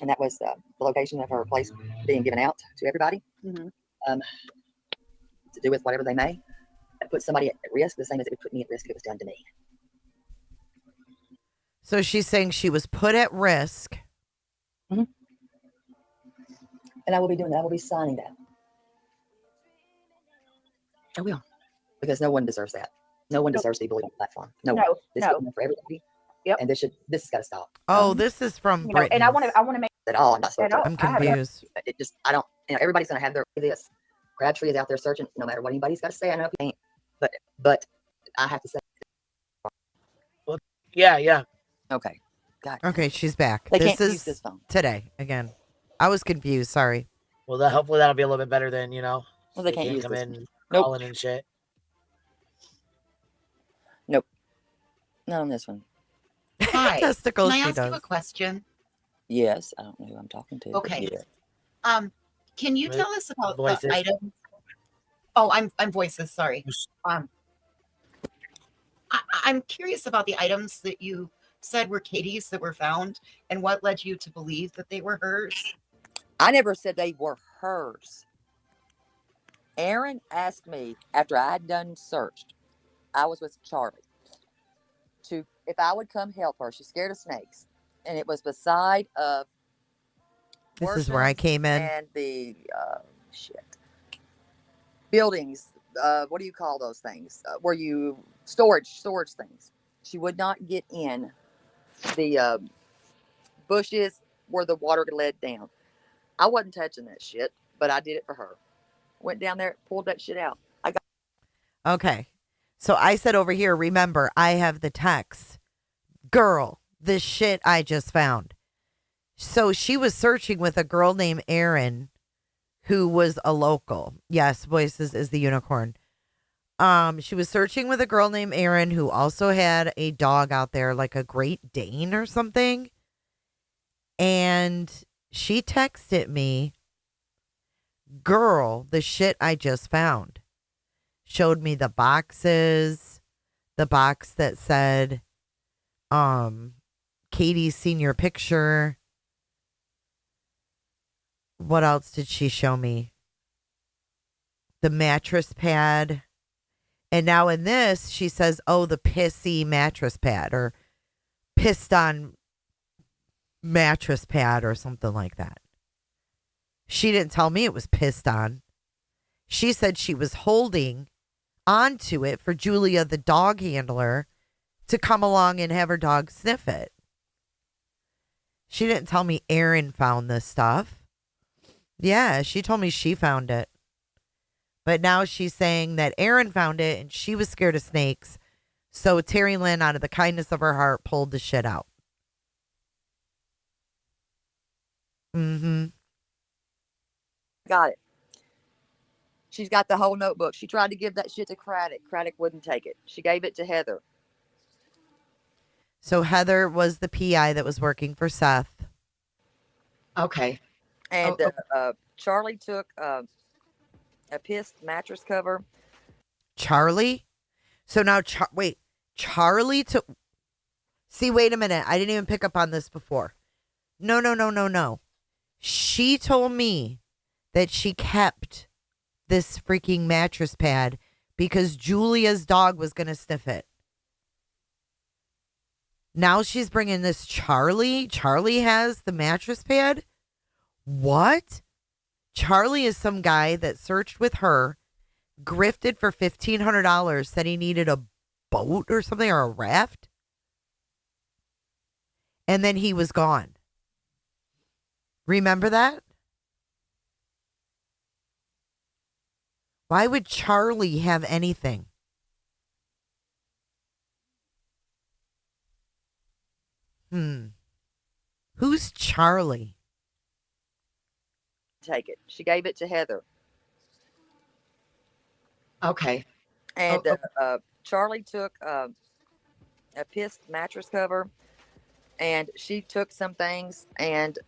and that was the location of her place being given out to everybody Mhm. to do with whatever they may. That puts somebody at risk the same as it would put me at risk if it was done to me. So she's saying she was put at risk. And I will be doing that. I will be signing that. I will. Because no one deserves that. No one deserves to be bullied on the platform. No one. This is for everybody. Yep. And this has got to stop. Oh, this is from You know, Brittany. and I want to make At all. I'm not supposed At to. all. I'm I have it. confused. It just, I don't, everybody's going to have their this. Crabtree is out there searching no matter what anybody's got to say. I know he ain't. But I have to say. Yeah. Okay. God. Okay, she's back. They This can't use is this phone. today again. I was confused. Sorry. Well, hopefully that'll be a little bit better than, Well, they can't use come this. in Nope. calling and shit. Not on this one. Hi. Testicles, Can I she ask you a does. question? Yes. I don't know who I'm talking to. but Okay. yeah. Can you Wait, tell us about voices. the item? Oh, I'm voices. Sorry. I'm curious about the items that you said were Katie's that were found, and what led you to believe that they were hers. I never said they were hers. Aaron asked me after I had done searched. I was with Charlie. If I would come help her. She's scared of snakes, and it was beside of. This is where I came in. And the buildings. What do you call those things? Where you storage things. She would not get in the bushes where the water led down. I wasn't touching that shit, but I did it for her. Went down there, pulled that shit out. Okay. So I said over here, remember, I have the text. Girl, this shit I just found. So she was searching with a girl named Erin, who was a local. Yes, Voices is the unicorn. She was searching with a girl named Erin who also had a dog out there, like a Great Dane or something. And she texted me, girl, the shit I just found. Showed me the boxes, the box that said, Katie's senior picture. What else did she show me? The mattress pad. And now in this, she says, oh, the pissy mattress pad or pissed on mattress pad or something like that. She didn't tell me it was pissed on. She said she was holding onto it for Julia, the dog handler, to come along and have her dog sniff it. She didn't tell me Aaron found this stuff. Yeah, she told me she found it. But now she's saying that Aaron found it and she was scared of snakes. So Terri Lynn, out of the kindness of her heart, pulled the shit out. Mm-hmm. Got it. She's got the whole notebook. She tried to give that shit to Craddock. Craddock wouldn't take it. She gave it to Heather. So Heather was the PI that was working for Seth. Okay. And Charlie took a pissed mattress cover. Charlie? So now, wait, Charlie took... See, wait a minute. I didn't even pick up on this before. No. She told me that she kept this freaking mattress pad because Julia's dog was going to sniff it. Now she's bringing this Charlie. Charlie has the mattress pad? What? Charlie is some guy that searched with her, grifted for $1,500, said he needed a boat or something or a raft. And then he was gone. Remember that? Why would Charlie have anything? Who's Charlie? Take it. She gave it to Heather. Okay. And Charlie took a pissed mattress cover, and she took some things, and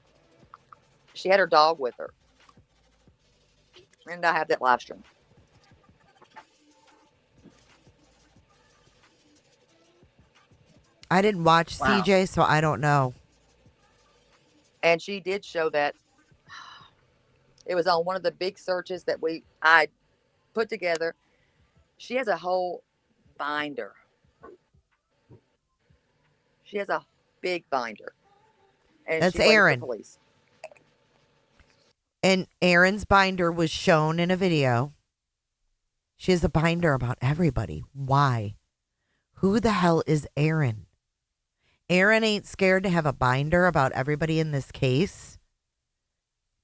she had her dog with her. And I have that live stream. I didn't watch Wow. CJ, so I don't know. And she did show that it was on one of the big searches that I put together. She has a whole binder. She has a big binder. And That's she went to Aaron. the police. And Aaron's binder was shown in a video. She has a binder about everybody. Why? Who the hell is Aaron? Aaron ain't scared to have a binder about everybody in this case.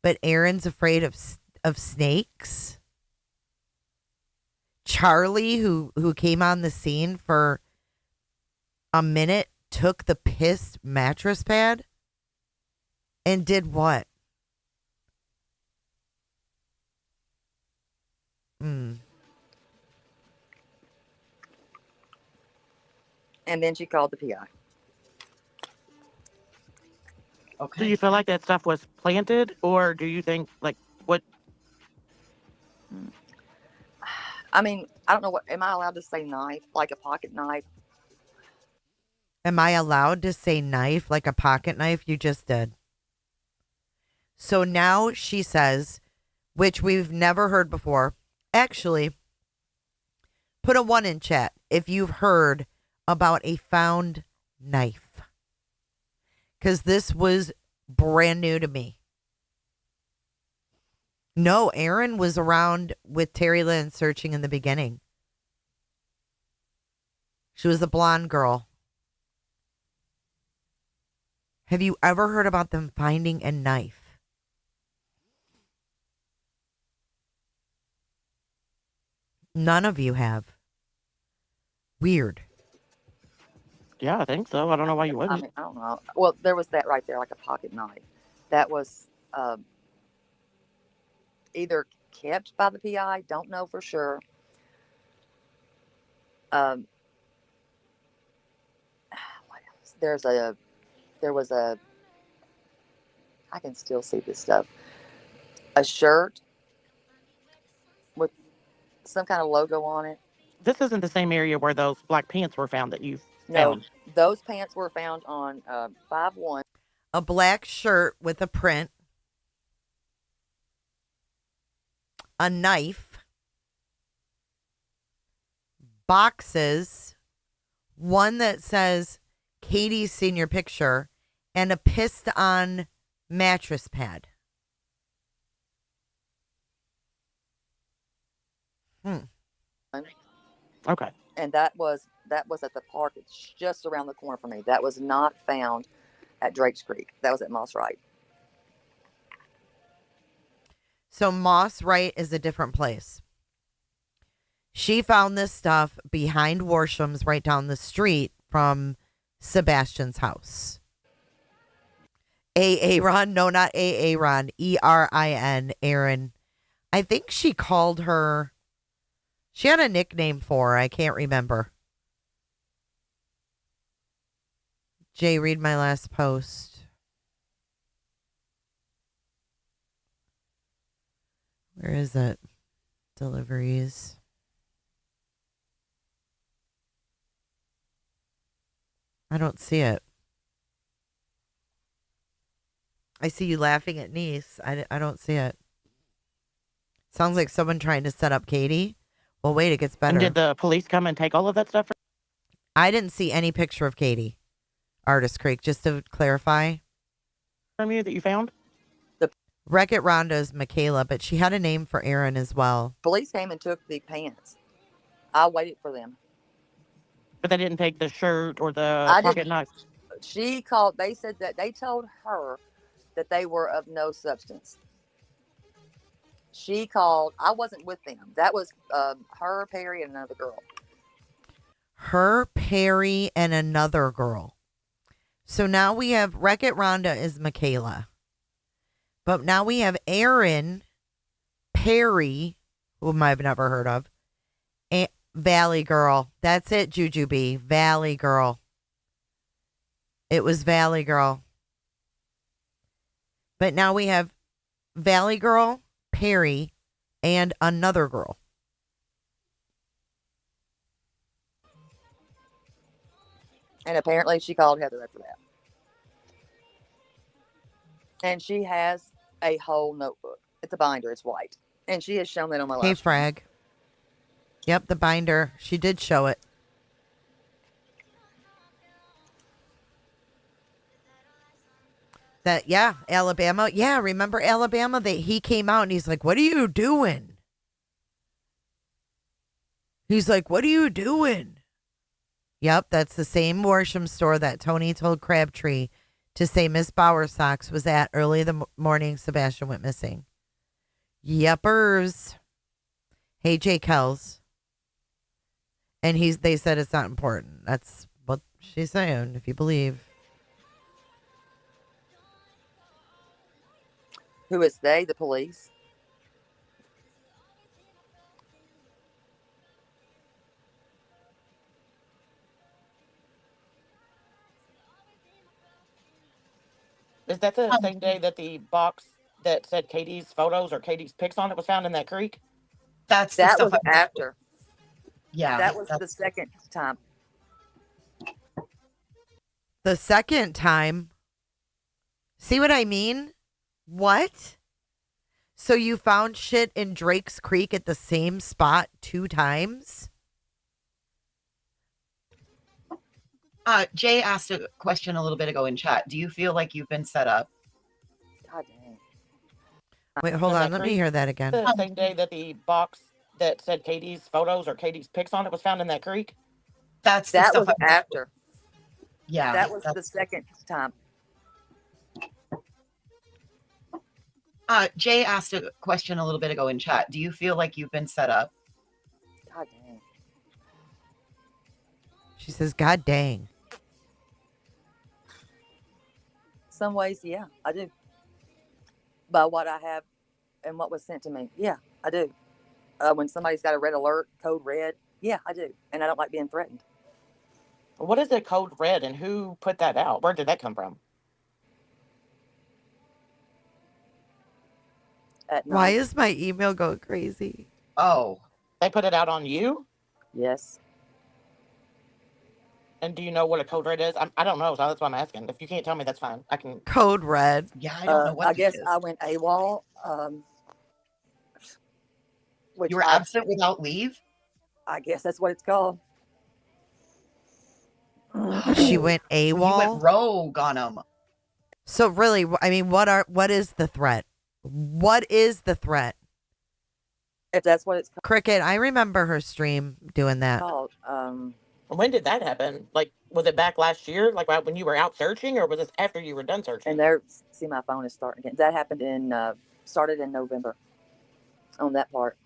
But Aaron's afraid of snakes. Charlie, who came on the scene for a minute, took the pissed mattress pad and did what? And then she called the PI. Okay. Do you feel like that stuff was planted, or do you think like what? I mean, I don't know what. Am I allowed to say knife, like a pocket knife? Am I allowed to say knife like a pocket knife? You just did. So now she says, which we've never heard before. Actually, put a 1 in chat if you've heard about a found knife. Because this was brand new to me. No, Aaron was around with Terri Lynn searching in the beginning. She was the blonde girl. Have you ever heard about them finding a knife? None of you have. Weird. Yeah, I think so. I don't know why you I wouldn't. mean, I don't know. Well, there was that right there, like a pocket knife. That was either kept by the PI. Don't know for sure. What else? There was a. I can still see this stuff. A shirt with some kind of logo on it. This isn't the same area where those black pants were found that you No, found. those pants were found on 5-1. A black shirt with a print. A knife. Boxes. One that says Katie's senior picture. And a pissed on mattress pad. Okay. And that was at the park. It's just around the corner from me. That was not found at Drake's Creek. That was at Moss Wright. So Moss Wright is a different place. She found this stuff behind Warsham's right down the street from Sebastian's house. Aaron? No, not Aaron. Erin. Aaron. I think she called her. She had a nickname for her. I can't remember. Jay, read my last post. Where is it? Deliveries. I don't see it. I see you laughing at niece. I don't see it. Sounds like someone trying to set up Katie. Well, wait, it gets better. And did the police come and take all of that stuff I didn't see any picture of Katie. Artist Creek, just to clarify. from you that you found? Wreck-It Rhonda is Michaela, but she had a name for Aaron as well. Police came and took the pants. I waited for them. But they didn't take the shirt or the I pocket didn't. knife. She called. They said that they told her that they were of no substance. She called. I wasn't with them. That was her, Perry, and another girl. Her, Perry, and another girl. So now we have Wreck-It Rhonda is Michaela. But now we have Aaron, Perry, whom I've never heard of, and Valley Girl. That's it, Jujubee. Valley Girl. It was Valley Girl. But now we have Valley Girl, Perry, and another girl. And apparently she called Heather after that. And she has a whole notebook. It's a binder. It's white. And she has shown that on my Hey, last Frag. Yep, the binder. She did show it. That, yeah, Alabama. Yeah, remember Alabama? He came out and he's like, what are you doing? He's like, what are you doing? Yep, that's the same Worsham store that Tony told Crabtree to say Miss Bowersox was at early the morning Sebastian went missing. Yuppers. Hey, Jay Kells. And they said it's not important. That's what she's saying, if you believe. Who is they? The police? Is that the same day that the box that said Katie's photos or Katie's pics on it was found in that creek? That's the That stuff was I- after. Yeah. That was the that's- second time. The second time. See what I mean? What? So you found shit in Drake's Creek at the same spot 2 times? Jay asked a question a little bit ago in chat. Do you feel like you've been set up? God dang. Wait, hold In on. that Let me creek? hear that again. The same day that the box that said Katie's photos or Katie's pics on it was found in that creek? That's the That stuff was I- after. Yeah. That was the that's- second time. Jay asked a question a little bit ago in chat. Do you feel like you've been set up? God dang. She says, God dang. Some ways, yeah, I do. By what I have and what was sent to me, yeah, I do. When somebody's got a red alert, code red, yeah, I do. And I don't like being threatened. What is a code red and who put that out? Where did that come from? At night. Why is my email going crazy? Oh. They put it out on you? Yes. And do you know what a code red is? I don't know, so that's why I'm asking. If you can't tell me, that's fine. I can. Code red. Yeah, I don't know what I this guess is. I went AWOL. Which You were absent without leave? I guess that's what it's called. She went You AWOL. went rogue on them. So really, I mean, what is the threat? What is the threat? if that's what it's Cricket, I remember her stream doing that. called. When did that happen? Like, was it back last year? Like when you were out searching, or was this after you were done searching? And there, see, my phone is starting again. That happened started in November on that part.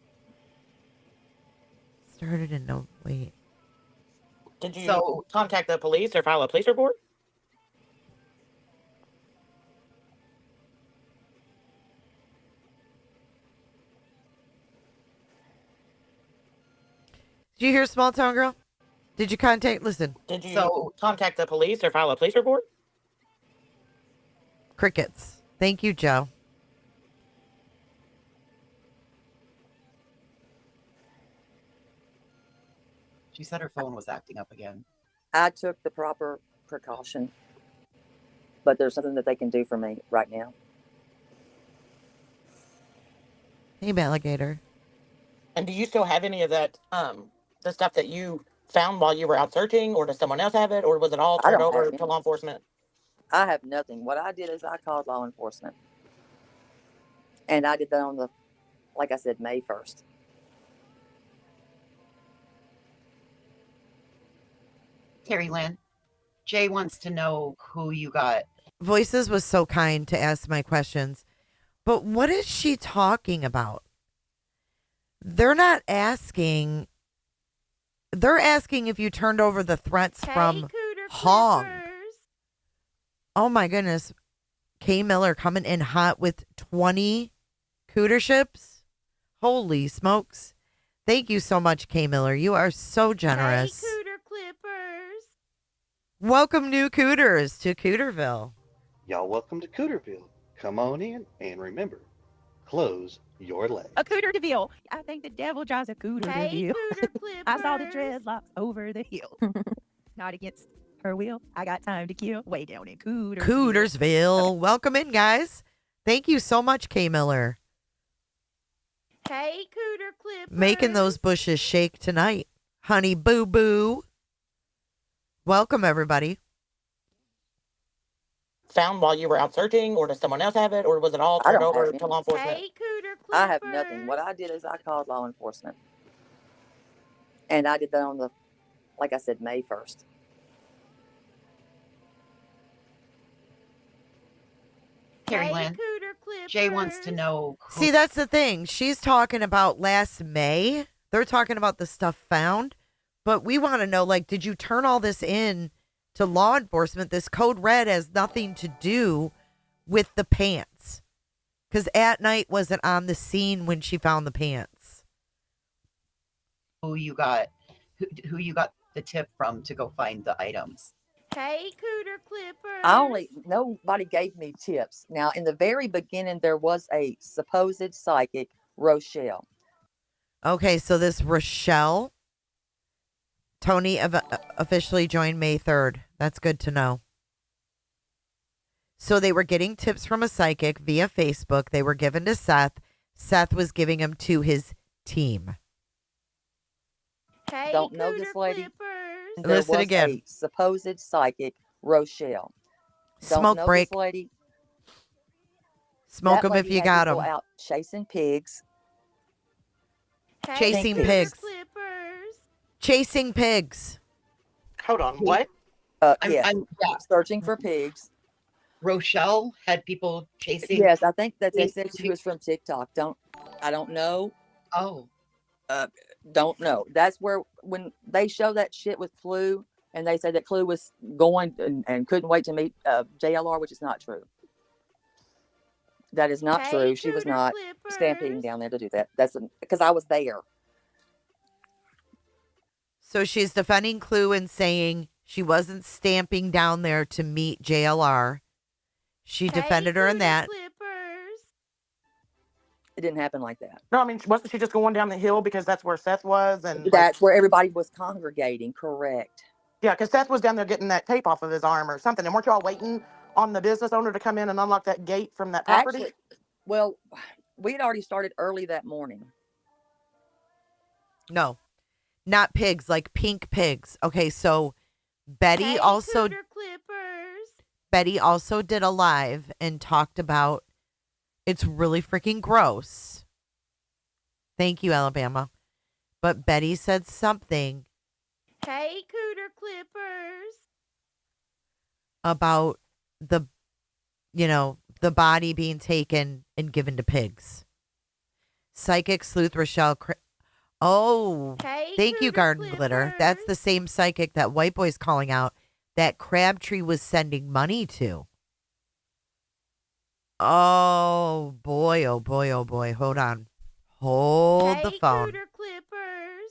Started in no wait. Did you So- contact the police or file a police report? Did you hear Small Town Girl? Did you contact? Listen, Did you So- contact the police or file a police report? crickets. Thank you, Joe. She said her phone was acting up again. I took the proper precaution, but there's nothing that they can do for me right now. Hey, alligator. And do you still have any of that, the stuff that you found while you were out searching, or does someone else have it, or was it all I turned don't over have to any. law enforcement? I have nothing. What I did is I called law enforcement, and I did that on like I said, May 1st. Terri Lynn, Jay wants to know who you got. Voices was so kind to ask my questions, but what is she talking about? They're not asking. They're asking if you turned over the threats from Hong. Oh my goodness. Kay Miller coming in hot with 20 cooter ships. Holy smokes. Thank you so much, Kay Miller. You are so generous. Hey, Cooter Clippers. Welcome, new cooters, to Cooterville. Y'all welcome to Cooterville. Come on in and remember, close your legs. A Cooterville. I think the devil drives a Cooterville. Hey, Cooter Clippers. I saw the dreadlocks over the hill. Not against her will. I got time to kill. Way down in Cooterville. Cootersville. Welcome in, guys. Thank you so much, Kay Miller. Hey, Cooter Clippers. Making those bushes shake tonight. Honey Boo Boo. Welcome, everybody. Found while you were out searching, or does someone else have it, or was it all I turned don't over have to any. law enforcement? Hey, Cooter Clippers. I have nothing. What I did is I called law enforcement, and I did that on like I said, May 1st. Terri Hey, Lynn, Cooter Clippers. Jay wants to know who. See, that's the thing. She's talking about last May. They're talking about the stuff found. But we want to know, like, did you turn all this in to law enforcement? This code red has nothing to do with the pants. Because At Night wasn't on the scene when she found the pants. who you got, who you got the tip from to go find the items. Hey, Cooter Clippers. Nobody gave me tips. Now, in the very beginning, there was a supposed psychic, Rochelle. Okay, so this Rochelle, Tony officially joined May 3rd. That's good to know. So they were getting tips from a psychic via Facebook. They were given to Seth. Seth was giving them to his team. Hey, Don't know this Cooter lady. Clippers. There Listen was again. a supposed psychic, Rochelle. Don't Smoke know break. this lady. Smoke That them if lady you had got people them. out chasing pigs. Hey, Chasing Cooter pigs. Clippers. Chasing pigs. Hold on, what? Yes, Yeah, searching for pigs. Rochelle had people chasing. Yes, I think that they Pig- said she was from TikTok. I don't know. Oh, Don't know. That's where when they show that shit with Clue, and they said that Clue was going and couldn't wait to meet JLR, which is not true. That is not Hey, true. She was Cooter not Clippers. stampeding down there to do that. That's because I was there. So she's defending Clue and saying she wasn't stamping down there to meet JLR. She defended her in Cooter that. Clippers. It didn't happen like that. No, I mean, wasn't she just going down the hill because that's where Seth was? And That's where everybody was congregating. Correct. yeah, because Seth was down there getting that tape off of his arm or something. And weren't y'all waiting on the business owner to come in and unlock that gate from that property? Actually, well, we had already started early that morning. No, not pigs, like pink pigs. Okay, so Betty Hey, also Cooter Clippers. Betty also did a live and talked about it's really freaking gross Thank you, Alabama. But Betty said something Hey, Cooter Clippers. about the, the body being taken and given to pigs. Psychic sleuth Rochelle. Oh, Hey, thank you, Cooter Garden Glitter. That's the Clippers. same psychic that White Boy's calling out that Crabtree was sending money to. Oh boy, oh boy, oh boy. Hold on. Hold the Hey, phone. Cooter Clippers.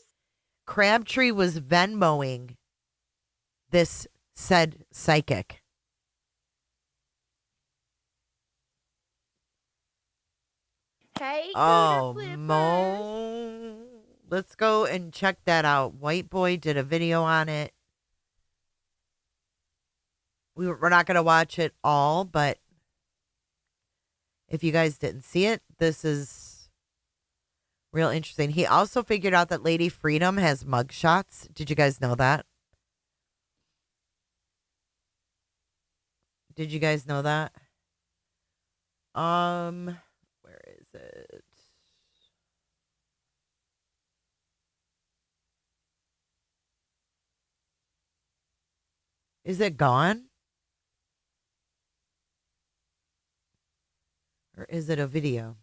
Crabtree was Venmoing this said psychic. Hey, Cooter Oh, Clippers. Mo. Let's go and check that out. White Boy did a video on it. We're not going to watch it all, but if you guys didn't see it, this is real interesting. He also figured out that Lady Freedom has mugshots. Did you guys know that? Did you guys know that? Where is it? Is it gone? Or is it a video?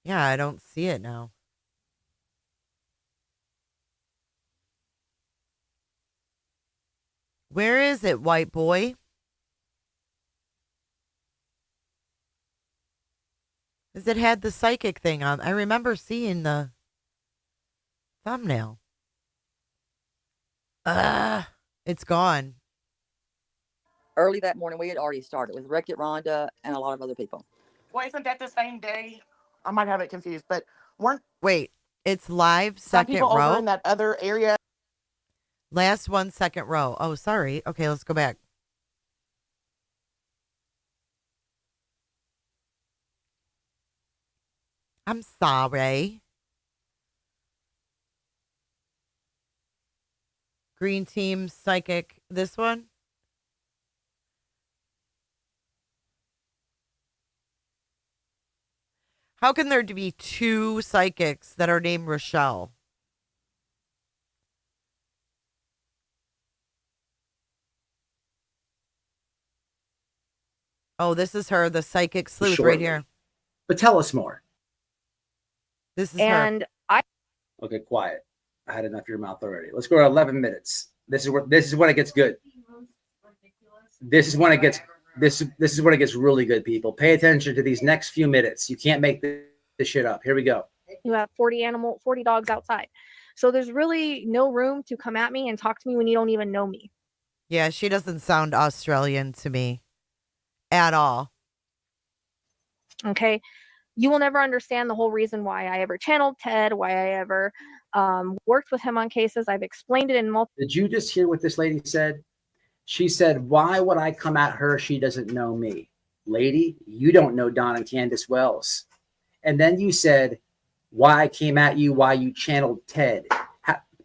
Yeah, I don't see it now. Where is it, White Boy? Because it had the psychic thing on. I remember seeing the thumbnail. It's gone. Early that morning, we had already started with Wreck-It Rhonda and a lot of other people. Well, isn't that the same day? I might have it confused, but weren't Wait, it's live some second people over row? in that other area? Last one, second row. Oh, sorry. Okay, let's go back. I'm sorry. Green team, psychic. This one? How can there be two psychics that are named Rochelle? Oh, this is her, the psychic sleuth right Shortly. here. But tell us more. This is her. Okay, quiet. I had enough of your mouth already. Let's go to 11 minutes. This is when it gets good. This is when it gets this is when it gets really good, people. Pay attention to these next few minutes. You can't make this shit up. Here we go. You have 40 dogs outside. So there's really no room to come at me and talk to me when you don't even know me. Yeah, she doesn't sound Australian to me at all. Okay. You will never understand the whole reason why I ever channeled Ted, why I ever worked with him on cases. I've explained it in multiple. Did you just hear what this lady said? She said, why would I come at her? She doesn't know me. Lady, you don't know Don and Candace Wells. And then you said, why I came at you, why you channeled Ted.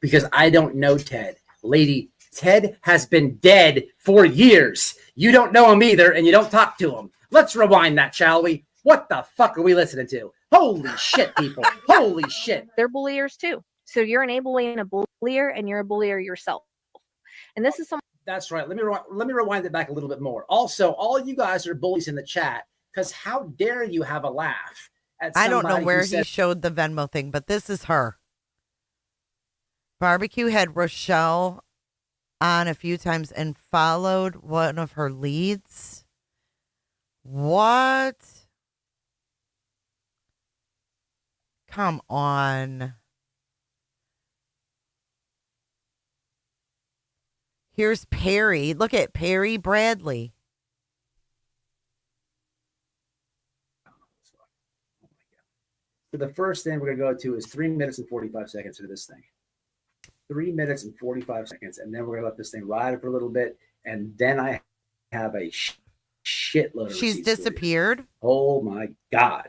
Because I don't know Ted. Lady, Ted has been dead for years. You don't know him either, and you don't talk to him. Let's rewind that, shall we? What the fuck are we listening to? Holy shit, people. Holy shit. They're bulliers too. So you're enabling a bullier and you're a bullier yourself. And this is That's right. Let me rewind it back a little bit more. Also, all you guys are bullies in the chat because how dare you have a laugh at I don't know somebody where who he said, showed the Venmo thing, but this is her. Barbecue had Rochelle on a few times and followed one of her leads. What? Come on. Here's Perry. Look at Perry Bradley. So the first thing we're going to go to is 3 minutes and 45 seconds into this thing. 3 minutes and 45 seconds. And then we're going to let this thing ride for a little bit. And then I have a shitload of She's receipts for you. disappeared. Oh my God.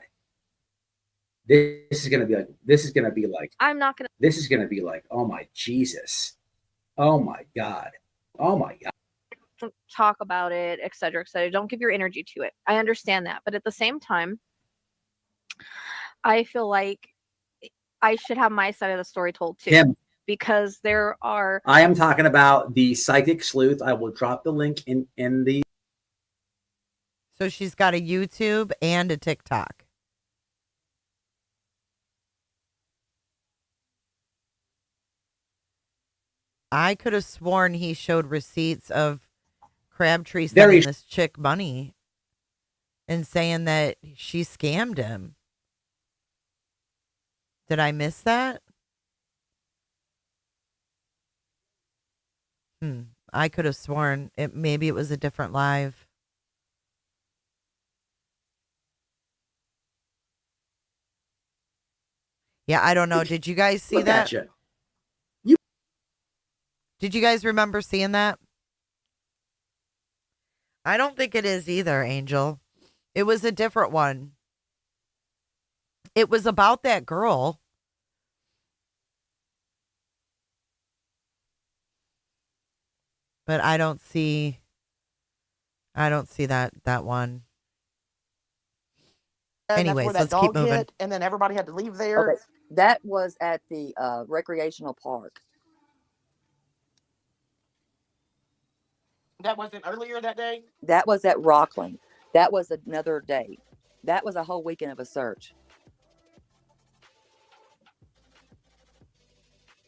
This is going to be like, I'm not going to. this is going to be like, oh my Jesus. Oh my God. Oh my God. talk about it, et cetera, et cetera. Don't give your energy to it. I understand that. But at the same time, I feel like I should have my side of the story told too. Kim, Because there are. I am talking about the psychic sleuth. I will drop the link in the. So she's got a YouTube and a TikTok. I could have sworn he showed receipts of Crabtree sending this chick money and saying that she scammed him. Did I miss that? I could have sworn maybe it was a different live. Yeah, I don't know. Did you guys see that? Did you guys remember seeing that? I don't think it is either, Angel. It was a different one. It was about that girl. But I don't see that one. And Anyways, that's where let's that keep dog moving. hit, and then everybody had to leave there. Okay, that was at the recreational park. That wasn't earlier that day? That was at Rockland. That was another day. That was a whole weekend of a search.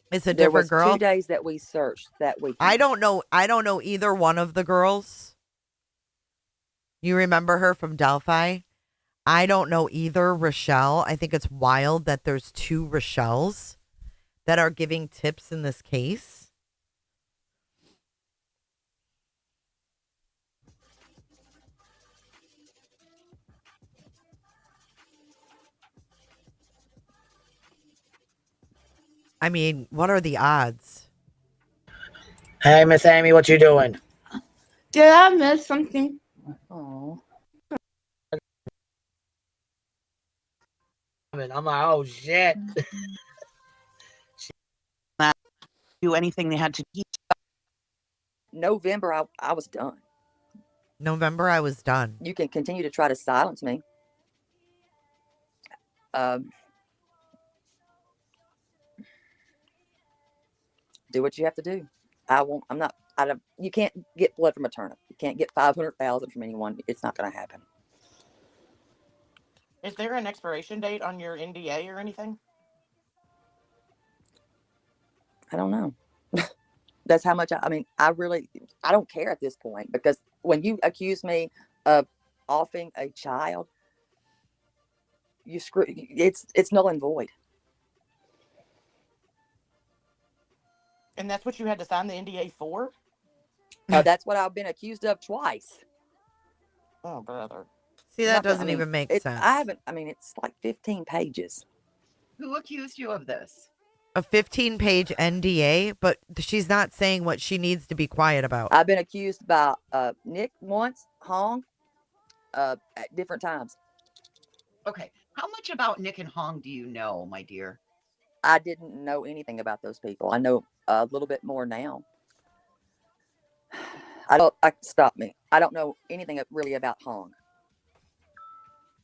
It's a There different was girl. 2 days that we searched that weekend. I don't know either one of the girls. You remember her from Delphi? I don't know either Rochelle. I think it's wild that there's 2 Rochelles that are giving tips in this case. I mean, what are the odds? Hey, Miss Amy, what you doing? Did I miss something? Oh. I'm like, oh shit. Do anything they had to teach. November, I was done. November, I was done. You can continue to try to silence me. Do what you have to do. I'm not. You can't get blood from a turnip. You can't get 500,000 from anyone. It's not going to happen. Is there an expiration date on your NDA or anything? I don't know. That's how much I mean, I don't care at this point, because when you accuse me of offing a child, it's null and void. And that's what you had to sign the NDA for? That's what I've been accused of twice. Oh, brother. See, that doesn't even make sense. It's like 15 pages. Who accused you of this? A 15-page NDA, but she's not saying what she needs to be quiet about. I've been accused by Nick once, Hong, at different times. Okay. How much about Nick and Hong do you know, my dear? I didn't know anything about those people. I know a little bit more now. Stop me. I don't know anything really about Hong.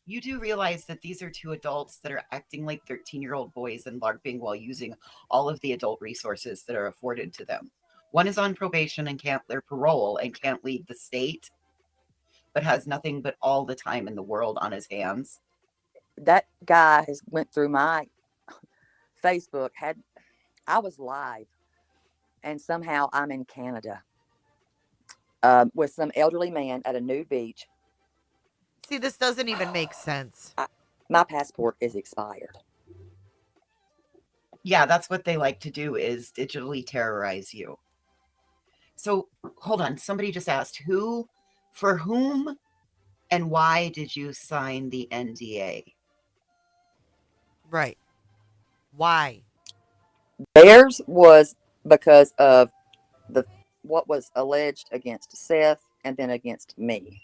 You do realize that these are 2 adults that are acting like 13-year-old boys and LARPing while using all of the adult resources that are afforded to them. One is on probation and their parole and can't leave the state, but has nothing but all the time in the world on his hands. That guy has went through my Facebook. I was live, and somehow I'm in Canada with some elderly man at a nude beach. See, this doesn't even make sense. My passport is expired. Yeah, that's what they like to do, is digitally terrorize you. So, hold on. Somebody just asked, for whom, and why did you sign the NDA? Right. Why? Theirs was because of what was alleged against Seth and then against me.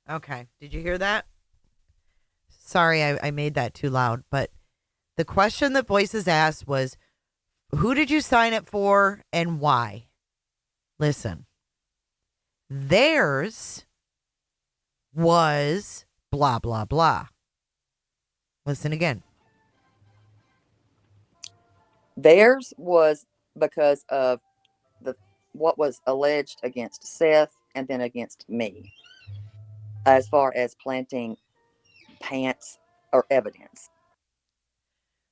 Okay. Did you hear that? Sorry, I made that too loud. But the question that Voices asked was, who did you sign it for and why? Listen, Theirs was blah, blah, blah. Listen again. Theirs was because of what was alleged against Seth and then against me, as far as planting pants or evidence.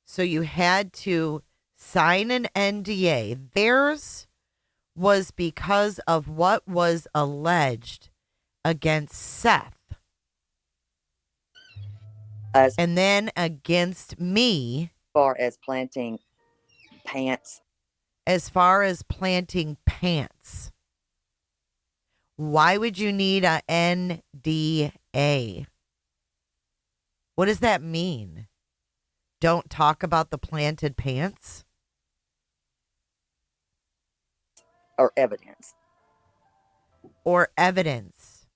So you had to sign an NDA. Theirs was because of what was alleged against Seth. And then against me. As far as planting pants. As far as planting pants. Why would you need a NDA? What does that mean? Don't talk about the planted pants? Or evidence. Or evidence.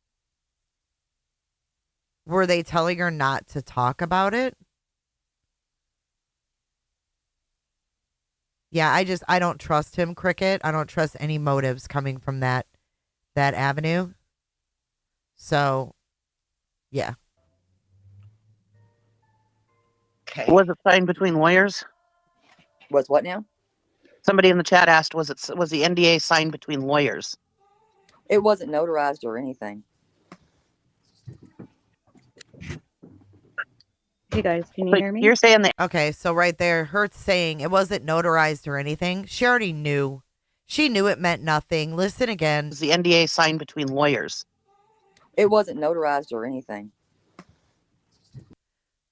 Were they telling her not to talk about it? Yeah, I don't trust him, Cricket. I don't trust any motives coming from that avenue. So, yeah. Okay. Was it signed between lawyers? Was what now? Somebody in the chat asked, was the NDA signed between lawyers? It wasn't notarized or anything. Hey guys, can you hear me? You're saying that. Okay, so right there, her saying it wasn't notarized or anything. She already knew. She knew it meant nothing. Listen again. Was the NDA signed between lawyers? It wasn't notarized or anything.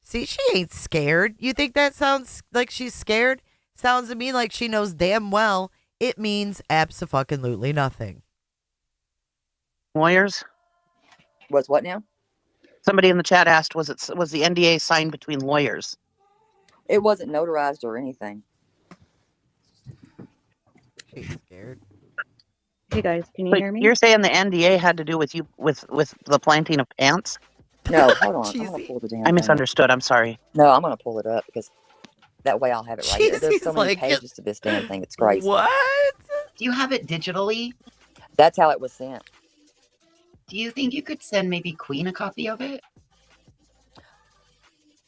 See, she ain't scared. You think that sounds like she's scared? Sounds to me like she knows damn well it means abso-fucking-lutely nothing. Lawyers? Was what now? Somebody in the chat asked, was the NDA signed between lawyers? It wasn't notarized or anything. She's scared. Hey guys, can you hear me? You're saying the NDA had to do with you with the planting of pants? No, hold on. I'm gonna pull the damn I thing misunderstood. I'm sorry. No, I'm gonna pull it up because that way I'll have it right here. There's so many pages to this damn thing. It's crazy. What? Do you have it digitally? That's how it was sent. Do you think you could send maybe Queen a copy of it?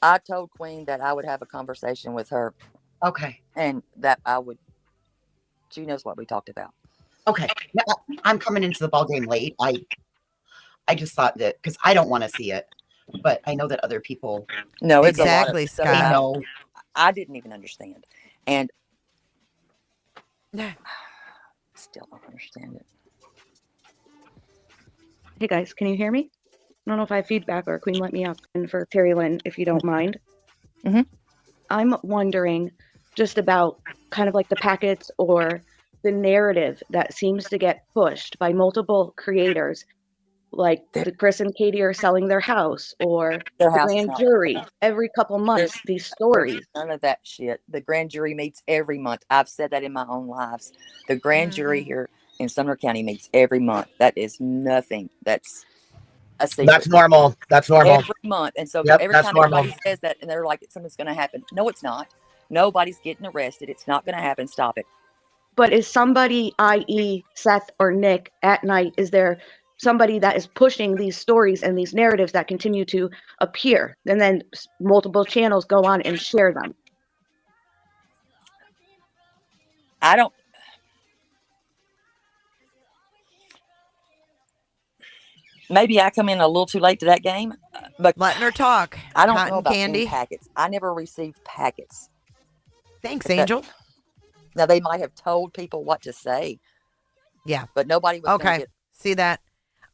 I told Queen that I would have a conversation with her. Okay. And that I would. She knows what we talked about. Okay. Now, I'm coming into the ballgame late. I just thought that because I don't want to see it, but I know that other people. No, it's exactly, a lot of stuff. Scott. They know. I didn't even understand, and still don't understand it. Hey guys, can you hear me? I don't know if I have feedback or Queen let me up. And for Terri Lynn, if you don't mind. Mm-hmm. I'm wondering just about kind of like the packets or the narrative that seems to get pushed by multiple creators, like the Chris and Katie are selling their house or Their the house is grand not- jury every couple months, these stories. None of that shit. The grand jury meets every month. I've said that in my own lives. The grand jury here in Sumner County meets every month. That is nothing. That's a secret. That's normal. That's normal. Every month. And so Yep, every that's time normal. anybody says that and they're like, something's going to happen. No, it's not. Nobody's getting arrested. It's not going to happen. Stop it. But is somebody, i.e. Seth or Nick, at night, is there somebody that is pushing these stories and these narratives that continue to appear? And then multiple channels go on and share them. I don't. Maybe I come in a little too late to that game, but letting her talk. I don't Cotton know about candy. any packets. I never received packets. Thanks, Angel. Now they might have told people what to say. Yeah, but nobody was gonna okay. get. See that?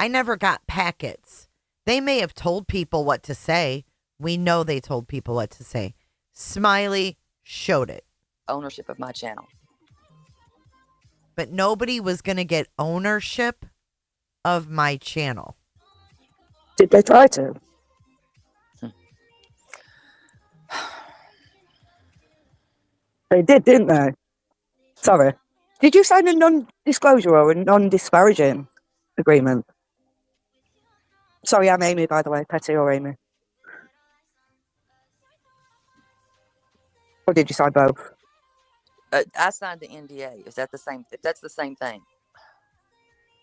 I never got packets. They may have told people what to say. We know they told people what to say. Smiley showed it. Ownership of my channel. But nobody was going to get ownership of my channel. Did they try to? They did, didn't they? Sorry. Did you sign a non-disclosure or a non-disparaging agreement? Sorry, I'm Amy, by the way. Petty or Amy? Or did you sign both? I signed the NDA. Is that the same? If that's the same thing.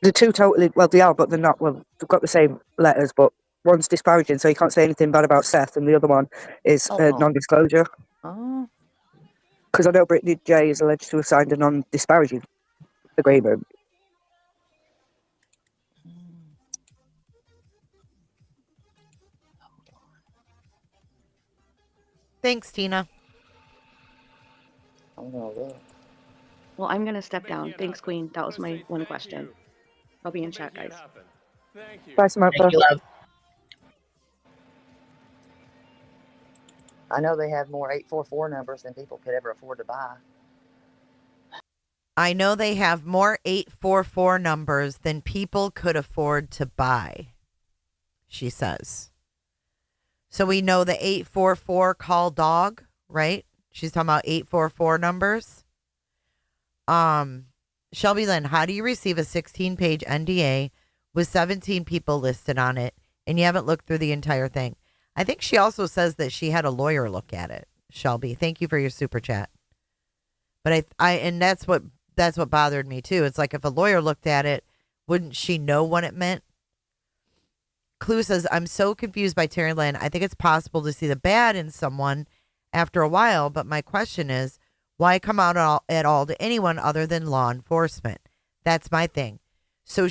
The two totally, well, they are, but they're not. Well, they've got the same letters, but one's disparaging, so you can't say anything bad about Seth, and the other one is Hold on. non-disclosure. Oh, Because I know Brittany J is alleged to have signed a non-disparaging agreement. Thanks, Tina. I don't know. Well, I'm gonna step down. Thanks, Queen. That was my one question. I'll be in chat, guys. Bye, Samantha. Thank you, love. I know they have more 844 numbers than people could ever afford to buy. I know they have more 844 numbers than people could afford to buy, she says. So we know the 844 call dog, right? She's talking about 844 numbers. Shelby Lynn, how do you receive a 16-page NDA with 17 people listed on it and you haven't looked through the entire thing? I think she also says that she had a lawyer look at it. Shelby, thank you for your super chat. But and that's what bothered me too. It's like if a lawyer looked at it, wouldn't she know what it meant? Clue says, I'm so confused by Terri Lynn. I think it's possible to see the bad in someone after a while, but my question is, why come out at all to anyone other than law enforcement? That's my thing. So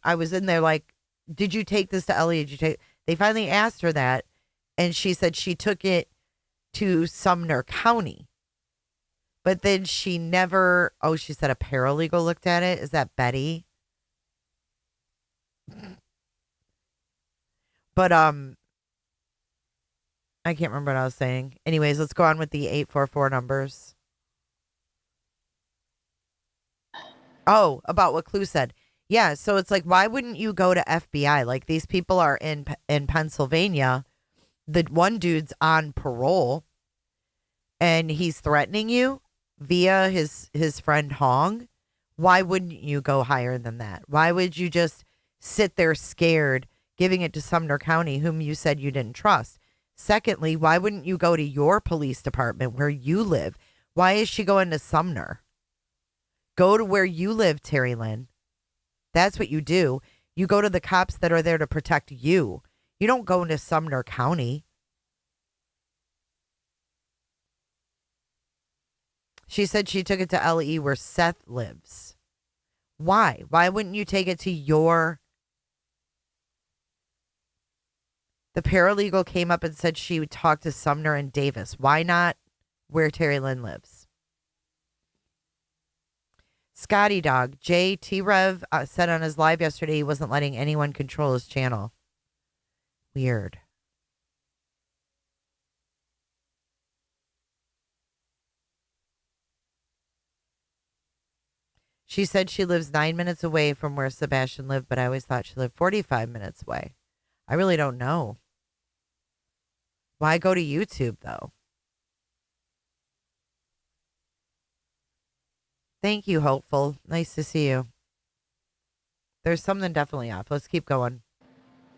I was in there like, did you take this to Ellie? They finally asked her that, and she said she took it to Sumner County. But then she never, she said a paralegal looked at it. Is that Betty? But I can't remember what I was saying. Anyways, let's go on with the 844 numbers. Oh, about what Clue said. Yeah, so it's like, why wouldn't you go to FBI? Like, these people are in Pennsylvania. The one dude's on parole, and he's threatening you via his friend Hong. Why wouldn't you go higher than that? Why would you just sit there scared, giving it to Sumner County, whom you said you didn't trust? Secondly, why wouldn't you go to your police department where you live? Why is she going to Sumner? Go to where you live, Terri Lynn. That's what you do. You go to the cops that are there to protect you. You don't go into Sumner County. She said she took it to LE where Seth lives. Why? Why wouldn't you take it to your... The paralegal came up and said she would talk to Sumner and Davis. Why not where Terri Lynn lives? Scotty Dog, JT Rev said on his live yesterday he wasn't letting anyone control his channel. Weird. She said she lives 9 minutes away from where Sebastian lived, but I always thought she lived 45 minutes away. I really don't know. Why go to YouTube, though? Thank you, Hopeful. Nice to see you. There's something definitely off. Let's keep going.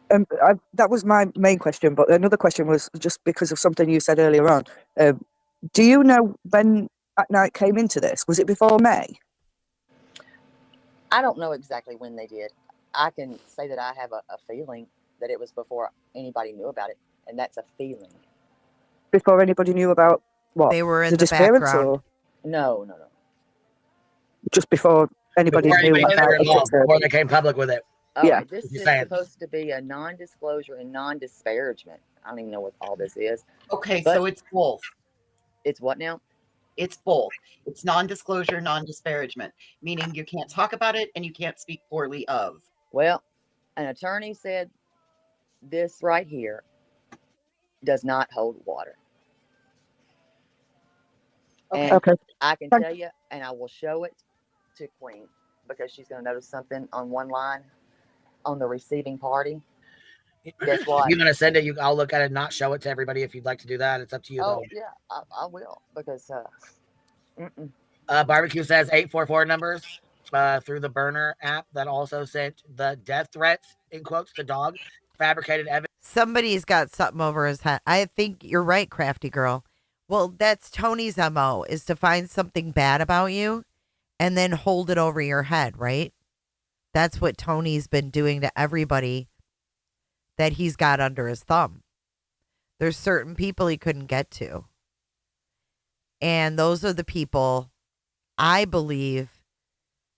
That was my main question, but another question was just because of something you said earlier on. Do you know when At Night came into this? Was it before May? I don't know exactly when they did. I can say that I have a feeling that it was before anybody knew about it, and that's a feeling. Before anybody knew about what? They were in the disappearance, background. or No. just before anybody knew about it? Before they came public with it. Yeah. This You're is saying. supposed to be a non-disclosure and non-disparagement. I don't even know what all this is. Okay, But so it's both. It's what now? It's both. It's non-disclosure, non-disparagement, meaning you can't talk about it and you can't speak poorly of. Well, an attorney said this right here does not hold water. And Okay. I can tell you, and I will show it to Queen because she's going to notice something on one line on the receiving party. Guess what? You're gonna send it. I'll look at it and not show it to everybody if you'd like to do that. It's up to you. Oh, though. yeah, I will because Barbecue says 844 numbers through the burner app that also sent the death threats in quotes to dog fabricated evidence. Somebody's got something over his head. I think you're right, Crafty Girl. Well, that's Tony's MO, is to find something bad about you and then hold it over your head, right? That's what Tony's been doing to everybody that he's got under his thumb. There's certain people he couldn't get to. And those are the people I believe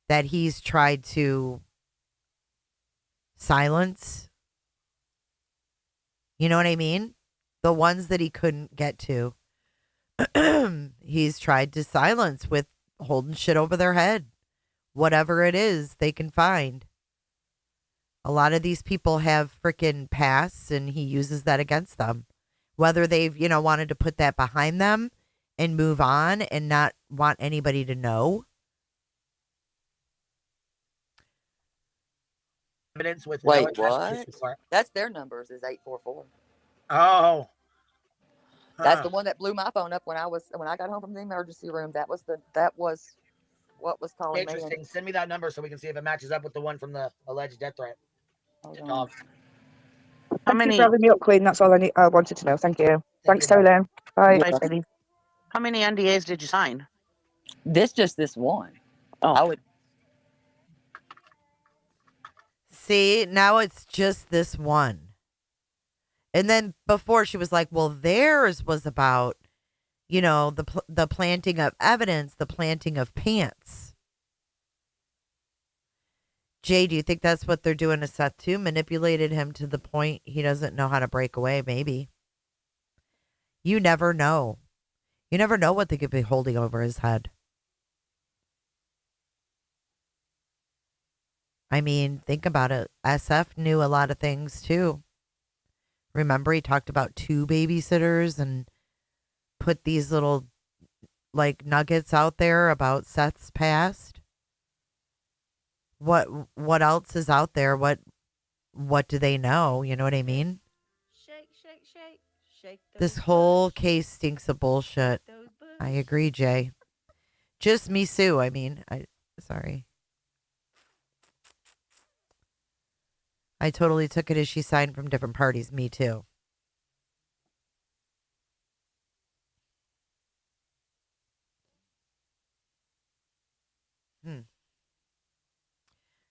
that he's tried to silence. You know what I mean? The ones that he couldn't get to, he's tried to silence with holding shit over their head. Whatever it is they can find. A lot of these people have freaking pasts and he uses that against them. Whether they've, wanted to put that behind them and move on and not want anybody to know. Evidence with Wait, no attached what? report. That's their numbers is 844. Oh. That's the one that blew my phone up when I got home from the emergency room. That was what was calling me. Interesting. Send me that number so we can see if it matches up with the one from the alleged death threat. Hold on. How Thank you many? for having me up, Queen. That's all I wanted to know. Thank you. Thanks, Terri Lynn. Bye. Bye, Betty. How many NDAs did you sign? Just this one. Oh. I would. See, now it's just this one. And then before she was like, well, theirs was about, the planting of evidence, the planting of pants. Jay, do you think that's what they're doing to Seth too? Manipulated him to the point he doesn't know how to break away, maybe. You never know. You never know what they could be holding over his head. I mean, think about it. SF knew a lot of things too. Remember, he talked about 2 babysitters and put these little nuggets out there about Seth's past. What else is out there? What do they know? You know what I mean? Shake, shake, shake, shake. This whole case stinks of bullshit. I agree, Jay. Just me, Sue. I mean, sorry. I totally took it as she signed from different parties. Me too.